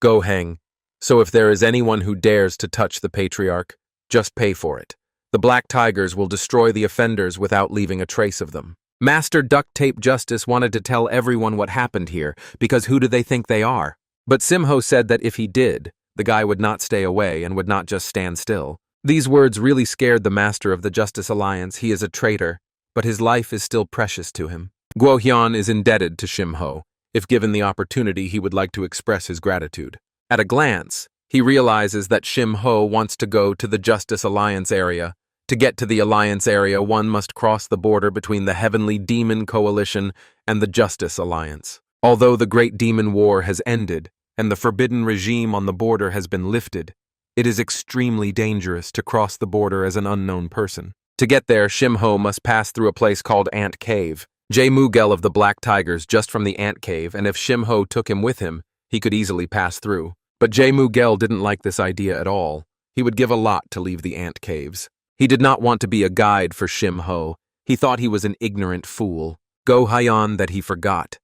Go-heng, so if there is anyone who dares to touch the Patriarch, just pay for it. The Black Tigers will destroy the offenders without leaving a trace of them. Master Duct Tape Justice wanted to tell everyone what happened here, because who do they think they are? But Shim-ho said that if he did, the guy would not stay away and would not just stand still. These words really scared the master of the Justice Alliance. He is a traitor, but his life is still precious to him. Guo-hyun is indebted to Shim-ho. If given the opportunity, he would like to express his gratitude. At a glance, he realizes that Shim-ho wants to go to the Justice Alliance area. To get to the Alliance area, one must cross the border between the Heavenly Demon Coalition and the Justice Alliance. Although the Great Demon War has ended, and the forbidden regime on the border has been lifted, it is extremely dangerous to cross the border as an unknown person. To get there, Shim-ho must pass through a place called Ant Cave. Jae-mu-gel of the Black Tigers just from the Ant Cave, and if Shim-ho took him with him, he could easily pass through. But Jae-mu-gel didn't like this idea at all. He would give a lot to leave the Ant Caves. He did not want to be a guide for Shim-ho. He thought he was an ignorant fool. Go-hyan that he forgot.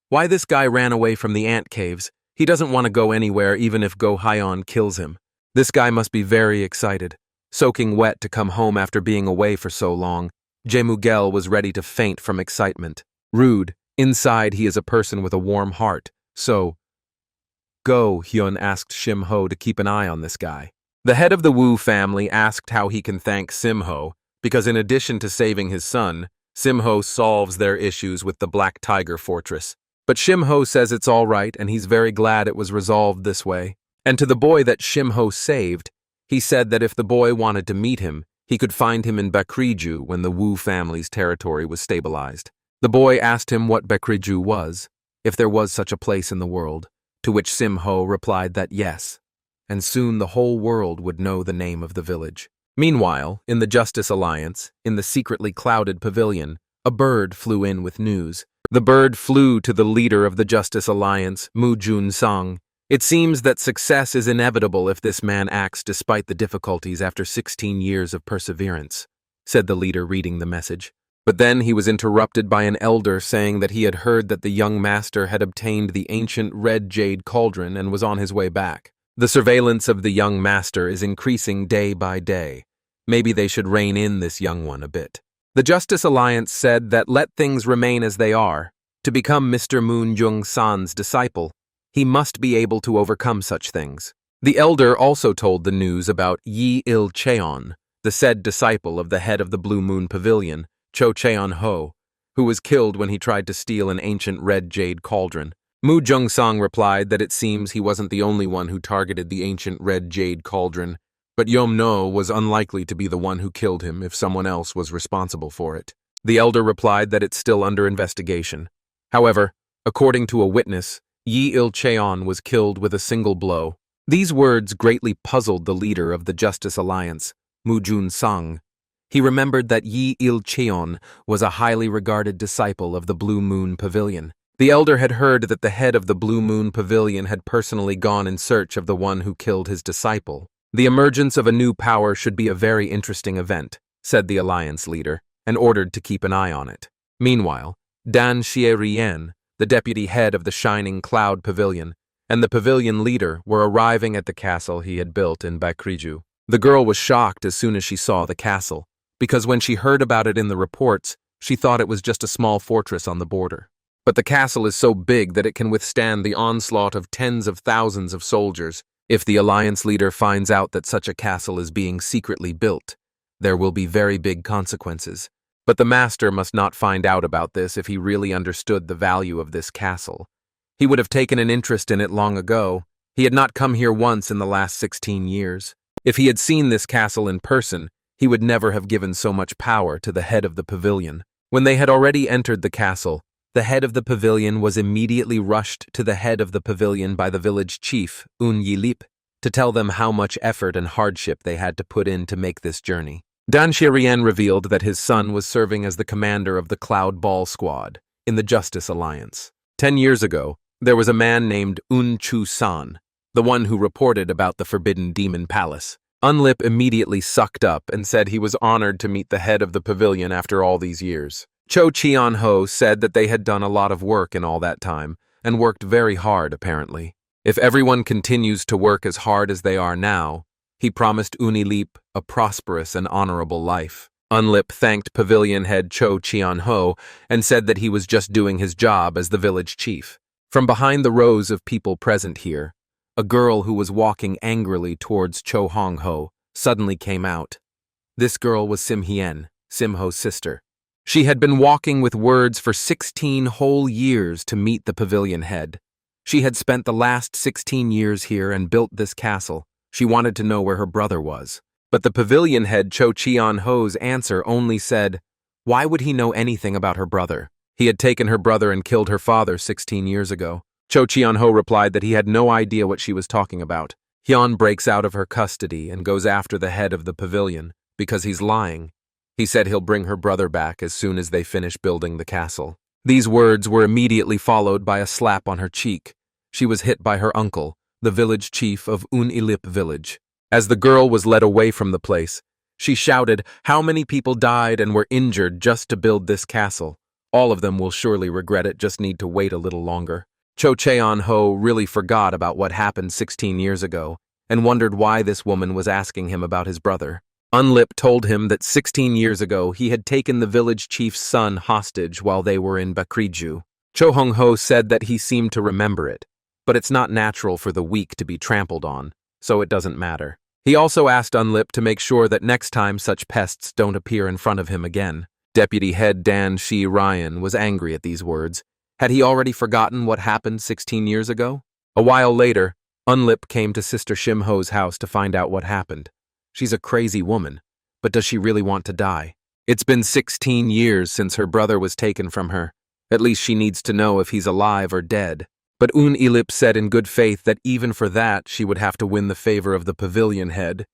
Why this guy ran away from the Ant Caves? He doesn't want to go anywhere even if Go-hyan kills him. This guy must be very excited. Soaking wet to come home after being away for so long, Jae-mu-gel was ready to faint from excitement. Rude. Inside he is a person with a warm heart. So, Go-hyun asked Shim-ho to keep an eye on this guy. The head of the Wu family asked how he can thank Shim-ho, because in addition to saving his son, Shim-ho solves their issues with the Black Tiger Fortress. But Shim-ho says it's all right and he's very glad it was resolved this way. And to the boy that Shim-ho saved, he said that if the boy wanted to meet him, he could find him in Baekriju when the Wu family's territory was stabilized. The boy asked him what Baekriju was, if there was such a place in the world, to which Shim-ho replied that yes, and soon the whole world would know the name of the village. Meanwhile, in the Justice Alliance, in the secretly clouded pavilion, a bird flew in with news. The bird flew to the leader of the Justice Alliance, Mu Jun-sang. It seems that success is inevitable if this man acts despite the difficulties after 16 years of perseverance, said the leader reading the message. But then he was interrupted by an elder saying that he had heard that the young master had obtained the ancient red jade cauldron and was on his way back. The surveillance of the young master is increasing day by day. Maybe they should rein in this young one a bit. The Justice Alliance said that let things remain as they are. To become Mr. Moon Jung-san's disciple, he must be able to overcome such things. The elder also told the news about Yi Il-cheon, the said disciple of the head of the Blue Moon Pavilion, Cho Cheon-ho, who was killed when he tried to steal an ancient red jade cauldron. Mu Jung-sang replied that it seems he wasn't the only one who targeted the ancient red jade cauldron, but Yom-no was unlikely to be the one who killed him if someone else was responsible for it. The elder replied that it's still under investigation. However, according to a witness, Yi Il-cheon was killed with a single blow. These words greatly puzzled the leader of the Justice Alliance, Mu Jun-sang. He remembered that Yi Il-cheon was a highly regarded disciple of the Blue Moon Pavilion. The elder had heard that the head of the Blue Moon Pavilion had personally gone in search of the one who killed his disciple. The emergence of a new power should be a very interesting event, said the alliance leader, and ordered to keep an eye on it. Meanwhile, Dan Xie-rien, the deputy head of the Shining Cloud Pavilion, and the pavilion leader were arriving at the castle he had built in Baekriju. The girl was shocked as soon as she saw the castle, because when she heard about it in the reports, she thought it was just a small fortress on the border. But the castle is so big that it can withstand the onslaught of tens of thousands of soldiers. If the alliance leader finds out that such a castle is being secretly built, there will be very big consequences. But the master must not find out about this if he really understood the value of this castle. He would have taken an interest in it long ago. He had not come here once in the last 16 years. If he had seen this castle in person, he would never have given so much power to the head of the pavilion. When they had already entered the castle, the head of the pavilion was immediately rushed to the head of the pavilion by the village chief, Un Yilip, to tell them how much effort and hardship they had to put in to make this journey. Dan Shirien revealed that his son was serving as the commander of the Cloud Ball Squad in the Justice Alliance. 10 years ago, there was a man named Un Chu San, the one who reported about the Forbidden Demon Palace. Unlip immediately sucked up and said he was honored to meet the head of the pavilion after all these years. Cho Chian-ho said that they had done a lot of work in all that time, and worked very hard apparently. If everyone continues to work as hard as they are now, he promised Unilip a prosperous and honorable life. Unlip thanked pavilion head Cho Chian-ho and said that he was just doing his job as the village chief. From behind the rows of people present here, a girl who was walking angrily towards Cho Hong-ho suddenly came out. This girl was Sim Hien, Sim-ho's sister. She had been walking with words for 16 whole years to meet the pavilion head. She had spent the last 16 years here and built this castle. She wanted to know where her brother was. But the pavilion head Cho Chian-ho's answer only said, why would he know anything about her brother? He had taken her brother and killed her father 16 years ago. Cho Chian-ho replied that he had no idea what she was talking about. Hyun breaks out of her custody and goes after the head of the pavilion because he's lying. He said he'll bring her brother back as soon as they finish building the castle. These words were immediately followed by a slap on her cheek. She was hit by her uncle, the village chief of Unilip village. As the girl was led away from the place, she shouted how many people died and were injured just to build this castle. All of them will surely regret it, just need to wait a little longer. Cho Cheon-ho really forgot about what happened 16 years ago and wondered why this woman was asking him about his brother. Unlip told him that 16 years ago he had taken the village chief's son hostage while they were in Bakriju. Cho Hong-ho said that he seemed to remember it, but it's not natural for the weak to be trampled on, so it doesn't matter. He also asked Unlip to make sure that next time such pests don't appear in front of him again. Deputy head Dan Shi Ryan was angry at these words. Had he already forgotten what happened 16 years ago? A while later, Unlip came to Sister Shim-ho's house to find out what happened. She's a crazy woman, but does she really want to die? It's been 16 years since her brother was taken from her. At least she needs to know if he's alive or dead. But Un-ilip said in good faith that even for that she would have to win the favor of the pavilion head.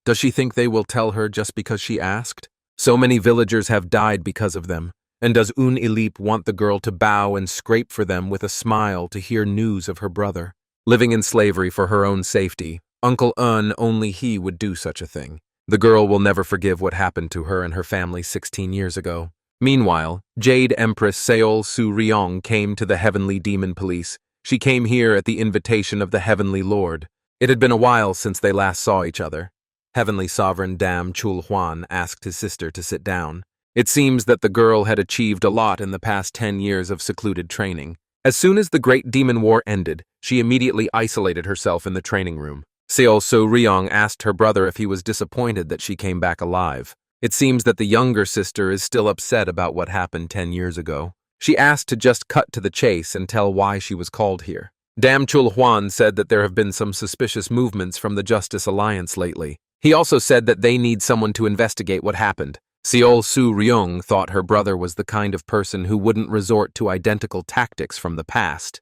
Does she think they will tell her just because she asked? So many villagers have died because of them. And does Un-ilip want the girl to bow and scrape for them with a smile to hear news of her brother? Living in slavery for her own safety, Uncle Un, only he would do such a thing. The girl will never forgive what happened to her and her family 16 years ago. Meanwhile, Jade Empress Seol Su-ryong came to the Heavenly Demon Police. She came here at the invitation of the Heavenly Lord. It had been a while since they last saw each other. Heavenly Sovereign Dam Chul-hwan asked his sister to sit down. It seems that the girl had achieved a lot in the past 10 years of secluded training. As soon as the Great Demon War ended, she immediately isolated herself in the training room. Seol So-ryong asked her brother if he was disappointed that she came back alive. It seems that the younger sister is still upset about what happened 10 years ago. She asked to just cut to the chase and tell why she was called here. Dam Chul-hwan said that there have been some suspicious movements from the Justice Alliance lately. He also said that they need someone to investigate what happened. Seol Su-ryong thought her brother was the kind of person who wouldn't resort to identical tactics from the past.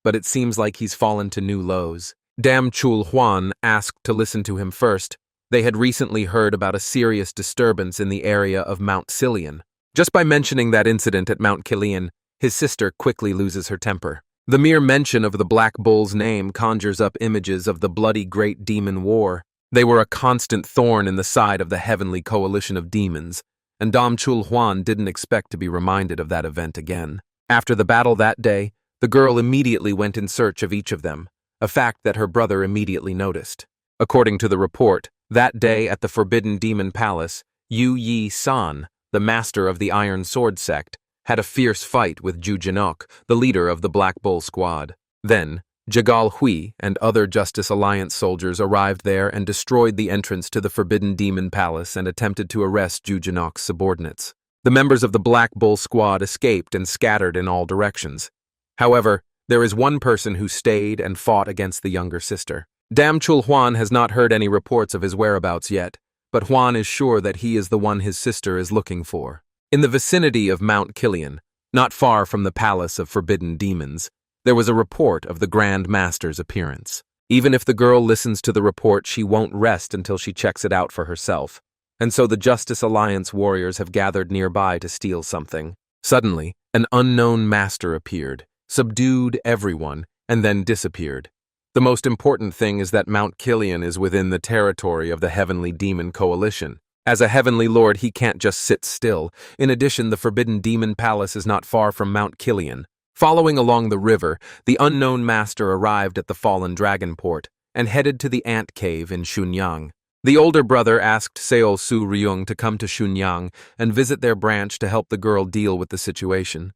But it seems like he's fallen to new lows. Dam Chul-hwan asked to listen to him first. They had recently heard about a serious disturbance in the area of Mount Silian. Just by mentioning that incident at Mount Kilian, his sister quickly loses her temper. The mere mention of the Black Bull's name conjures up images of the bloody Great Demon War. They were a constant thorn in the side of the heavenly coalition of demons, and Dam Chul-hwan didn't expect to be reminded of that event again. After the battle that day, the girl immediately went in search of each of them, a fact that her brother immediately noticed. According to the report, that day at the Forbidden Demon Palace, Yu Yi-san, the master of the Iron Sword sect, had a fierce fight with Ju Jinok, the leader of the Black Bull squad. Then, Jagal Hui and other Justice Alliance soldiers arrived there and destroyed the entrance to the Forbidden Demon Palace and attempted to arrest Ju Jinok's subordinates. The members of the Black Bull squad escaped and scattered in all directions. However, there is one person who stayed and fought against the younger sister. Dam Chul Huan has not heard any reports of his whereabouts yet, but Huan is sure that he is the one his sister is looking for. In the vicinity of Mount Kilian, not far from the Palace of Forbidden Demons, there was a report of the Grand Master's appearance. Even if the girl listens to the report, she won't rest until she checks it out for herself. And so the Justice Alliance warriors have gathered nearby to steal something. Suddenly, an unknown master appeared, subdued everyone, and then disappeared. The most important thing is that Mount Kilian is within the territory of the Heavenly Demon Coalition. As a Heavenly Lord, he can't just sit still. In addition, the Forbidden Demon Palace is not far from Mount Kilian. Following along the river, the unknown master arrived at the Fallen Dragon Port and headed to the Ant Cave in Xunyang. The older brother asked Seol Su Ryung to come to Xunyang and visit their branch to help the girl deal with the situation.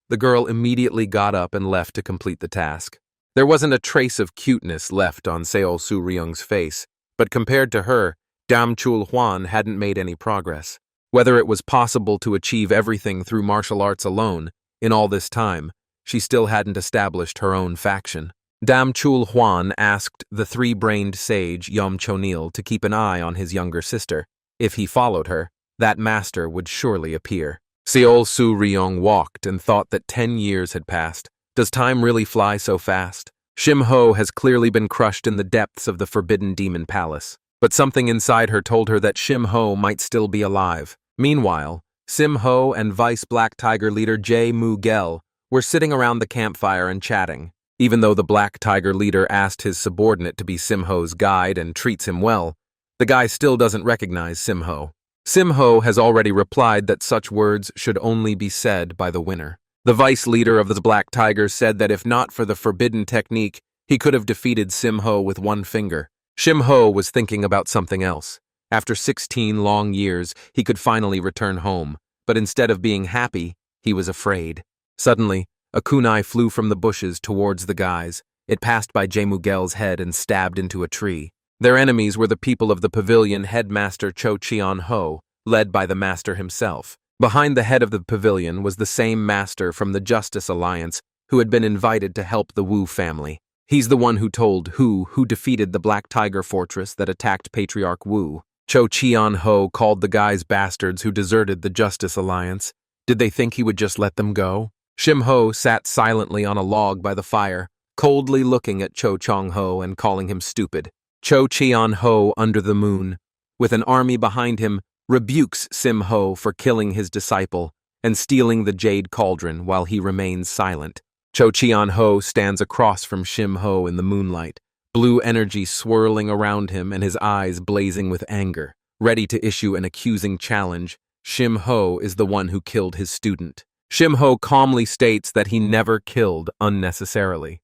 The girl immediately got up and left to complete the task. There wasn't a trace of cuteness left on Seol Su Ryung's face, but compared to her, Dam Chul Huan hadn't made any progress. Whether it was possible to achieve everything through martial arts alone, in all this time, she still hadn't established her own faction. Dam Chul Huan asked the three-brained sage Yom Chonil to keep an eye on his younger sister. If he followed her, that master would surely appear. Seol Su Ryung walked and thought that 10 years had passed. Does time really fly so fast? Shim Ho has clearly been crushed in the depths of the Forbidden Demon Palace, but something inside her told her that Shim Ho might still be alive. Meanwhile, Sim Ho and Vice Black Tiger leader Jae Mu Gel were sitting around the campfire and chatting. Even though the Black Tiger leader asked his subordinate to be Sim Ho's guide and treats him well, the guy still doesn't recognize Sim Ho. Sim Ho has already replied that such words should only be said by the winner. The vice leader of the Black Tigers said that if not for the forbidden technique, he could have defeated Sim Ho with one finger. Shim Ho was thinking about something else. After 16 long years, he could finally return home, but instead of being happy, he was afraid. Suddenly, a kunai flew from the bushes towards the guys. It passed by Jaemugel's head and stabbed into a tree. Their enemies were the people of the pavilion headmaster Cho Cheon Ho, led by the master himself. Behind the head of the pavilion was the same master from the Justice Alliance who had been invited to help the Wu family. He's the one who told who defeated the Black Tiger Fortress that attacked Patriarch Wu. Cho Cheon Ho called the guys bastards who deserted the Justice Alliance. Did they think he would just let them go? Shim Ho sat silently on a log by the fire, coldly looking at Cho Chong Ho and calling him stupid. Cho Cheon Ho, under the moon, with an army behind him, rebukes Sim Ho for killing his disciple and stealing the Jade Cauldron while he remains silent. Cho Cheon Ho stands across from Shim Ho in the moonlight, blue energy swirling around him and his eyes blazing with anger. Ready to issue an accusing challenge, Shim Ho is the one who killed his student. Shim Ho calmly states that he never killed unnecessarily.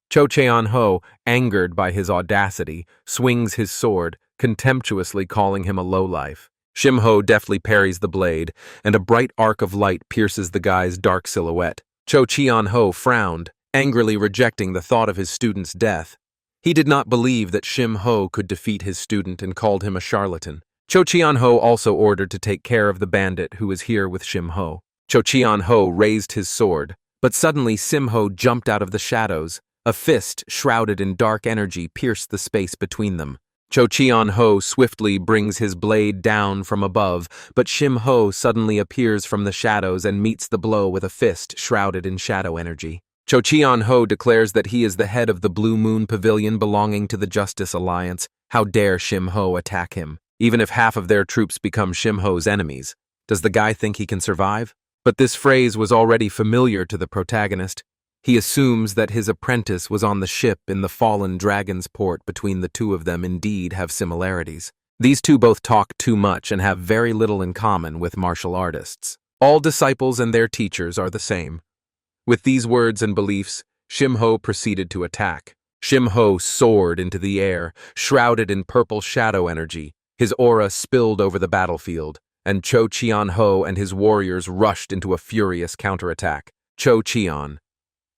Cho Cheon Ho, angered by his audacity, swings his sword, contemptuously calling him a lowlife. Shim Ho deftly parries the blade, and a bright arc of light pierces the guy's dark silhouette. Cho Cheon Ho frowned, angrily rejecting the thought of his student's death. He did not believe that Shim Ho could defeat his student and called him a charlatan. Cho Cheon Ho also ordered to take care of the bandit who was here with Shim Ho. Cho Cheon Ho raised his sword, but suddenly Sim Ho jumped out of the shadows. A fist, shrouded in dark energy, pierced the space between them. Cho Cheon Ho swiftly brings his blade down from above, but Shim Ho suddenly appears from the shadows and meets the blow with a fist shrouded in shadow energy. Cho Cheon Ho declares that he is the head of the Blue Moon Pavilion belonging to the Justice Alliance. How dare Shim Ho attack him? Even if half of their troops become Shim Ho's enemies, does the guy think he can survive? But this phrase was already familiar to the protagonist. He assumes that his apprentice was on the ship in the Fallen Dragon's Port. Between the two of them indeed have similarities. These two both talk too much and have very little in common with martial artists. All disciples and their teachers are the same. With these words and beliefs, Shim Ho proceeded to attack. Shim Ho soared into the air, shrouded in purple shadow energy. His aura spilled over the battlefield, and Cho Cheon Ho and his warriors rushed into a furious counterattack. Cho Cheon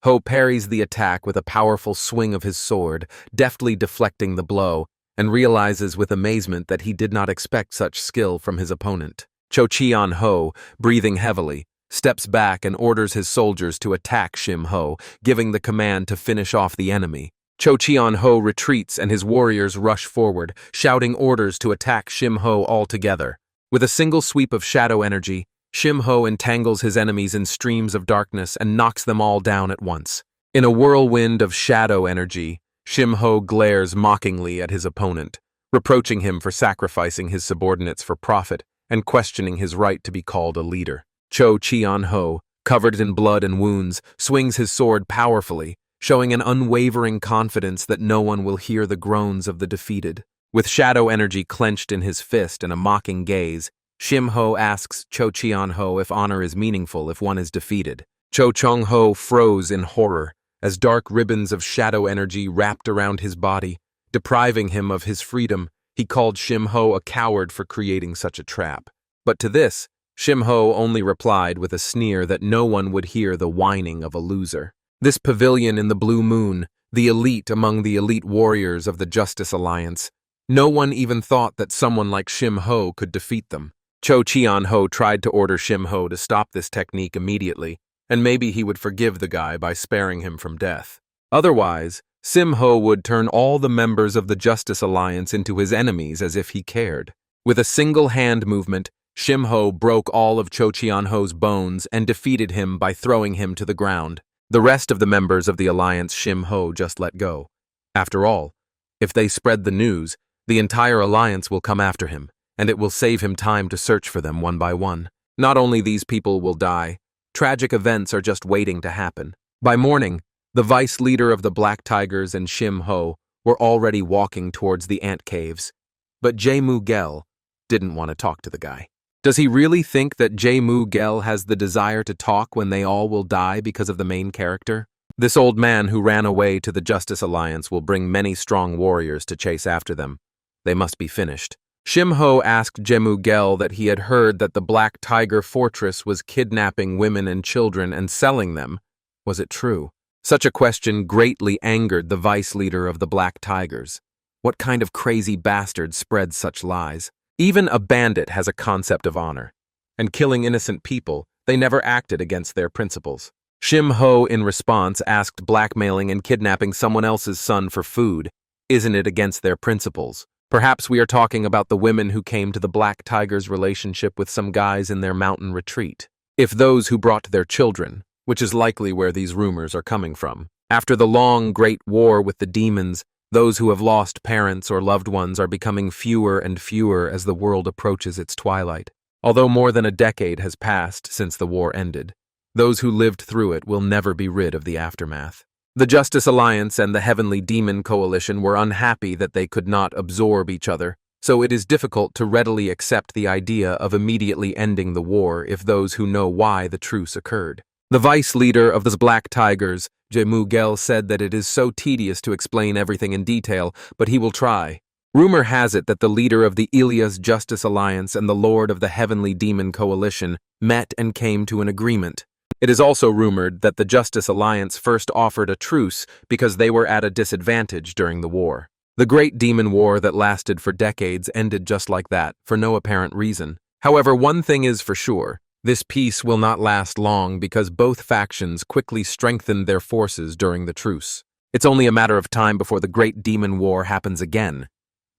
Ho parries the attack with a powerful swing of his sword, deftly deflecting the blow, and realizes with amazement that he did not expect such skill from his opponent. Cho Cheon-ho, breathing heavily, steps back and orders his soldiers to attack Shim-ho, giving the command to finish off the enemy. Cho Cheon-ho retreats and his warriors rush forward, shouting orders to attack Shim-ho all together. With a single sweep of shadow energy, Shim-ho entangles his enemies in streams of darkness and knocks them all down at once. In a whirlwind of shadow energy, Shim-ho glares mockingly at his opponent, reproaching him for sacrificing his subordinates for profit and questioning his right to be called a leader. Cho Cheon-ho, covered in blood and wounds, swings his sword powerfully, showing an unwavering confidence that no one will hear the groans of the defeated. With shadow energy clenched in his fist and a mocking gaze, Shim-ho asks Cho Cheon-ho if honor is meaningful if one is defeated. Cho Cheon-ho froze in horror as dark ribbons of shadow energy wrapped around his body, depriving him of his freedom. He called Shim-ho a coward for creating such a trap. But to this, Shim-ho only replied with a sneer that no one would hear the whining of a loser. This pavilion in the blue moon, the elite among the elite warriors of the Justice Alliance, no one even thought that someone like Shim-ho could defeat them. Cho Cheon-ho tried to order Shim-ho to stop this technique immediately, and maybe he would forgive the guy by sparing him from death. Otherwise, Shim-ho would turn all the members of the Justice Alliance into his enemies as if he cared. With a single hand movement, Shim-ho broke all of Cho Cheon-ho's bones and defeated him by throwing him to the ground. The rest of the members of the alliance Shim-ho just let go. After all, if they spread the news, the entire alliance will come after him, and it will save him time to search for them one by one. Not only these people will die, tragic events are just waiting to happen. By morning, the vice leader of the Black Tigers and Shim-ho were already walking towards the ant caves. But Jae-moo-gel didn't want to talk to the guy. Does he really think that Jae-moo-gel has the desire to talk when they all will die because of the main character? This old man who ran away to the Justice Alliance will bring many strong warriors to chase after them. They must be finished. Shim-ho asked Jae-moo-gel that he had heard that the Black Tiger Fortress was kidnapping women and children and selling them. Was it true? Such a question greatly angered the vice leader of the Black Tigers. What kind of crazy bastard spreads such lies? Even a bandit has a concept of honor, and killing innocent people, they never acted against their principles. Shim-ho, in response, asked blackmailing and kidnapping someone else's son for food. Isn't it against their principles? Perhaps we are talking about the women who came to the Black Tiger's relationship with some guys in their mountain retreat. If those who brought their children, which is likely where these rumors are coming from. After the long, great war with the demons, those who have lost parents or loved ones are becoming fewer and fewer as the world approaches its twilight. Although more than a decade has passed since the war ended, those who lived through it will never be rid of the aftermath. The Justice Alliance and the Heavenly Demon Coalition were unhappy that they could not absorb each other, so it is difficult to readily accept the idea of immediately ending the war if those who know why the truce occurred. The vice leader of the Black Tigers, Jae-moo-gel, said that it is so tedious to explain everything in detail, but he will try. Rumor has it that the leader of the Ilias Justice Alliance and the Lord of the Heavenly Demon Coalition met and came to an agreement. It is also rumored that the Justice Alliance first offered a truce because they were at a disadvantage during the war. The Great Demon War that lasted for decades ended just like that, for no apparent reason. However, one thing is for sure. This peace will not last long because both factions quickly strengthened their forces during the truce. It's only a matter of time before the Great Demon War happens again,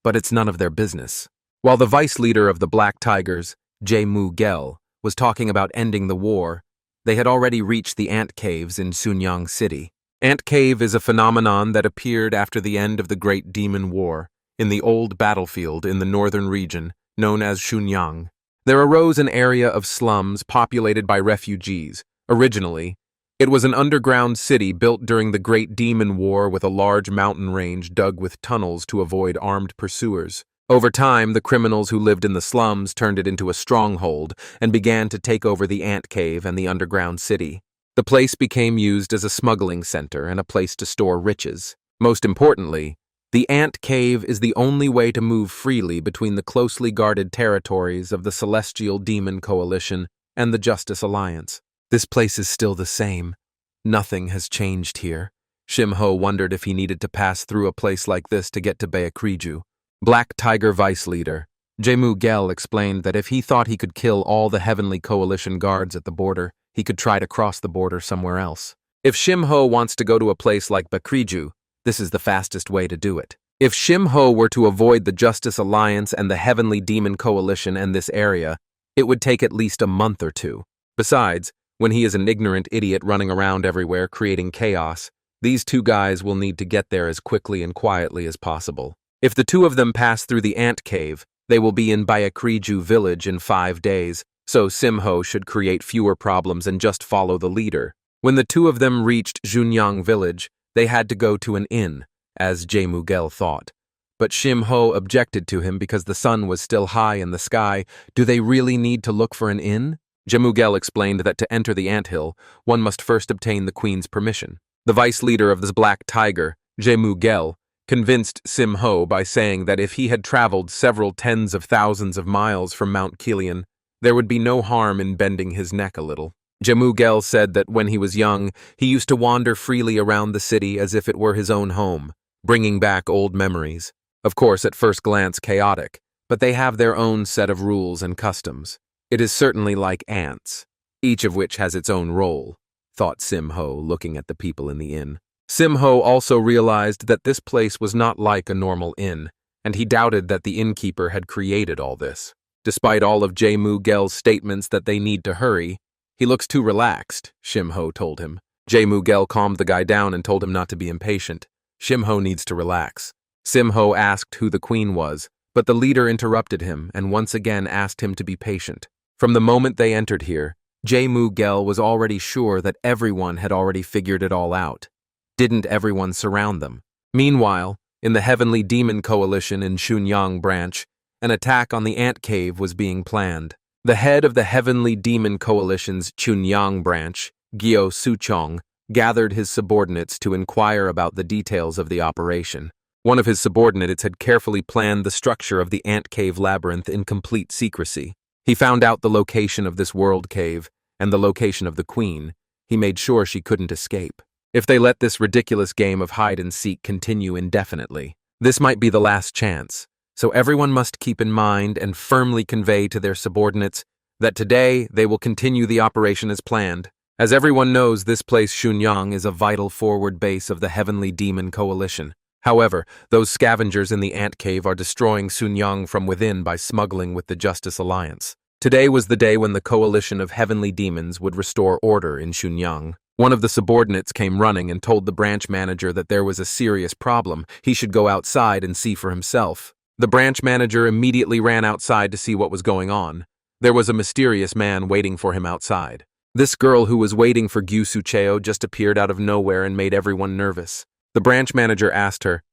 but it's none of their business. While the vice leader of the Black Tigers, Jae-moo-gel, was talking about ending the war, they had already reached the ant caves in Sunyang City. Ant Cave is a phenomenon that appeared after the end of the Great Demon War in the old battlefield in the northern region known as Sunyang. There arose an area of slums populated by refugees. Originally, it was an underground city built during the Great Demon War with a large mountain range dug with tunnels to avoid armed pursuers. Over time, the criminals who lived in the slums turned it into a stronghold and began to take over the ant cave and the underground city. The place became used as a smuggling center and a place to store riches. Most importantly, the ant cave is the only way to move freely between the closely guarded territories of the Celestial Demon Coalition and the Justice Alliance. This place is still the same. Nothing has changed here. Shim-ho wondered if he needed to pass through a place like this to get to Baekriju. Black Tiger Vice Leader, Gel explained that if he thought he could kill all the Heavenly Coalition guards at the border, he could try to cross the border somewhere else. If Shimho wants to go to a place like Bakriju, this is the fastest way to do it. If Shimho were to avoid the Justice Alliance and the Heavenly Demon Coalition and this area, it would take at least a month or two. Besides, when he is an ignorant idiot running around everywhere creating chaos, these two guys will need to get there as quickly and quietly as possible. If the two of them pass through the ant cave, they will be in Bayakriju village in 5 days, so Simho should create fewer problems and just follow the leader. When the two of them reached Junyang village, they had to go to an inn, as Gel thought. But Shimho objected to him because the sun was still high in the sky. Do they really need to look for an inn? Gel explained that to enter the anthill, one must first obtain the queen's permission. The vice leader of this black tiger, Gel, convinced Simho by saying that if he had traveled several tens of thousands of miles from Mount Kilian, there would be no harm in bending his neck a little. Gel said that when he was young, he used to wander freely around the city as if it were his own home, bringing back old memories. Of course, at first glance chaotic, but they have their own set of rules and customs. It is certainly like ants, each of which has its own role, thought Simho, looking at the people in the inn. Simho also realized that this place was not like a normal inn, and he doubted that the innkeeper had created all this. Despite all of Gel's statements that they need to hurry, he looks too relaxed, Shimho told him. Gel calmed the guy down and told him not to be impatient. Shimho needs to relax. Simho asked who the queen was, but the leader interrupted him and once again asked him to be patient. From the moment they entered here, Gel was already sure that everyone had already figured it all out. Didn't everyone surround them? Meanwhile, in the Heavenly Demon Coalition in Xunyang branch, an attack on the ant cave was being planned. The head of the Heavenly Demon Coalition's Xunyang branch, Gyo Suchong, gathered his subordinates to inquire about the details of the operation. One of his subordinates had carefully planned the structure of the ant cave labyrinth in complete secrecy. He found out the location of this world cave and the location of the queen. He made sure she couldn't escape. If they let this ridiculous game of hide-and-seek continue indefinitely, this might be the last chance. So everyone must keep in mind and firmly convey to their subordinates that today they will continue the operation as planned. As everyone knows, this place Xunyang is a vital forward base of the Heavenly Demon Coalition. However, those scavengers in the ant cave are destroying Xunyang from within by smuggling with the Justice Alliance. Today was the day when the coalition of heavenly demons would restore order in Xunyang. One of the subordinates came running and told the branch manager that there was a serious problem. He should go outside and see for himself. The branch manager immediately ran outside to see what was going on. There was a mysterious man waiting for him outside. This girl who was waiting for Gyu Sucheo just appeared out of nowhere and made everyone nervous. The branch manager asked her,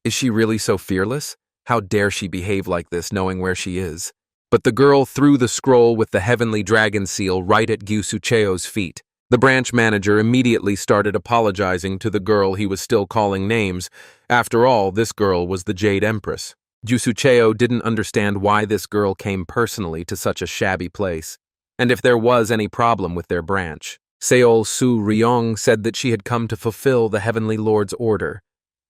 "Is she really so fearless? How dare she behave like this knowing where she is?" But the girl threw the scroll with the heavenly dragon seal right at Gyu Sucheo's feet. The branch manager immediately started apologizing to the girl he was still calling names. After all, this girl was the Jade Empress. Gyu Sucheo didn't understand why this girl came personally to such a shabby place, and if there was any problem with their branch. Seol Su Ryong said that she had come to fulfill the Heavenly Lord's order.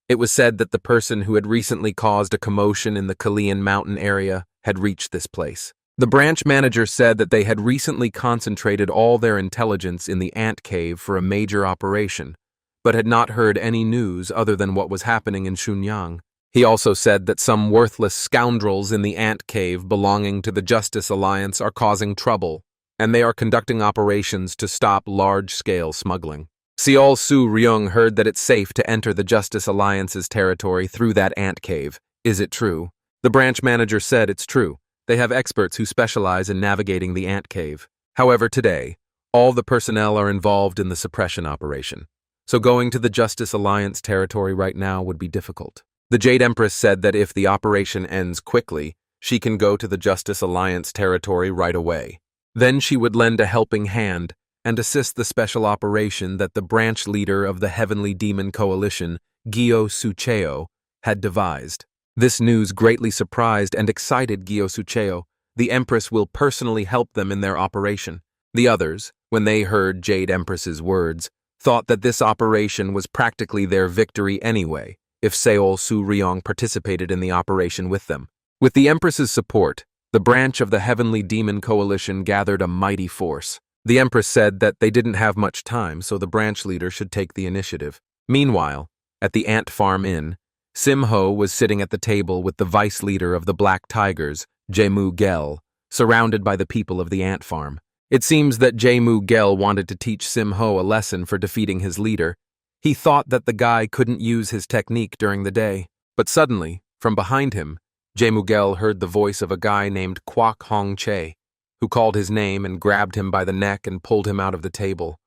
It was said that the person who had recently caused a commotion in the Kalian mountain area had reached this place. The branch manager said that they had recently concentrated all their intelligence in the ant cave for a major operation, but had not heard any news other than what was happening in Xunyang. He also said that some worthless scoundrels in the ant cave belonging to the Justice Alliance are causing trouble, and they are conducting operations to stop large-scale smuggling. Seol Su Ryung heard that it's safe to enter the Justice Alliance's territory through that ant cave. Is it true? The branch manager said it's true. They have experts who specialize in navigating the ant cave. However, today, all the personnel are involved in the suppression operation, so going to the Justice Alliance territory right now would be difficult. The Jade Empress said that if the operation ends quickly, she can go to the Justice Alliance territory right away. Then she would lend a helping hand and assist the special operation that the branch leader of the Heavenly Demon Coalition, Gyo Sucheo, had devised. This news greatly surprised and excited Gyo Sucheo. The Empress will personally help them in their operation. The others, when they heard Jade Empress's words, thought that this operation was practically their victory anyway, if Seol Su Ryong participated in the operation with them. With the Empress's support, the branch of the Heavenly Demon Coalition gathered a mighty force. The Empress said that they didn't have much time, so the branch leader should take the initiative. Meanwhile, at the Ant Farm Inn, Sim-Ho was sitting at the table with the vice leader of the Black Tigers, Jae-Moo-gel, surrounded by the people of the ant farm. It seems that Jae-Moo-gel wanted to teach Sim-Ho a lesson for defeating his leader. He thought that the guy couldn't use his technique during the day. But suddenly, from behind him, Jae-Moo-gel heard the voice of a guy named Kwak Hong-chae, who called his name and grabbed him by the neck and pulled him out of the table.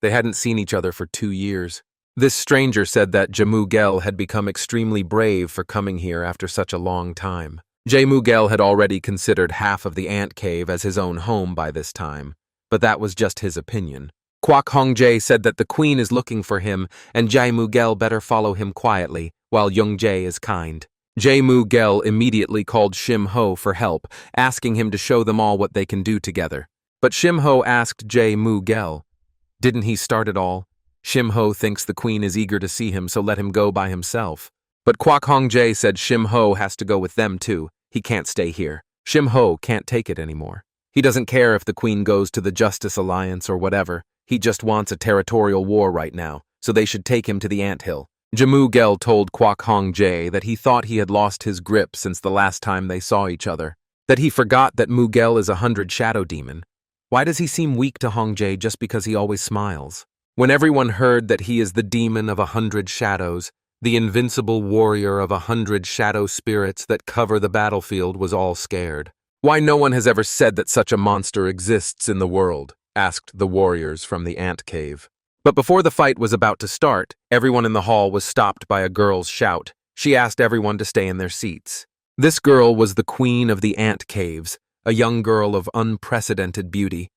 They hadn't seen each other for 2 years. This stranger said that Jae-Moo-gel had become extremely brave for coming here after such a long time. Jae-Moo-gel had already considered half of the ant cave as his own home by this time, but that was just his opinion. Kwak Hong-jae said that the queen is looking for him and Jae-Moo-gel better follow him quietly, while Young-jae is kind. Jae-Moo-gel immediately called Shim-ho for help, asking him to show them all what they can do together. But Shim-ho asked Jae-Moo-gel, "Didn't he start it all? Shim-ho thinks the queen is eager to see him, so let him go by himself." But Kwak Hong-jae said Shim-ho has to go with them too. He can't stay here. Shim-ho can't take it anymore. He doesn't care if the queen goes to the Justice Alliance or whatever. He just wants a territorial war right now, so they should take him to the anthill. Jae-Moo-gel told Kwak Hong-jae that he thought he had lost his grip since the last time they saw each other, that he forgot that Moo-gel is 100 shadow demon. Why does he seem weak to Hong-jae just because he always smiles? When everyone heard that he is the demon of 100 shadows, the invincible warrior of 100 shadow spirits that cover the battlefield, was all scared. "Why no one has ever said that such a monster exists in the world?" asked the warriors from the ant cave. But before the fight was about to start, everyone in the hall was stopped by a girl's shout. She asked everyone to stay in their seats. This girl was the queen of the ant caves, a young girl of unprecedented beauty.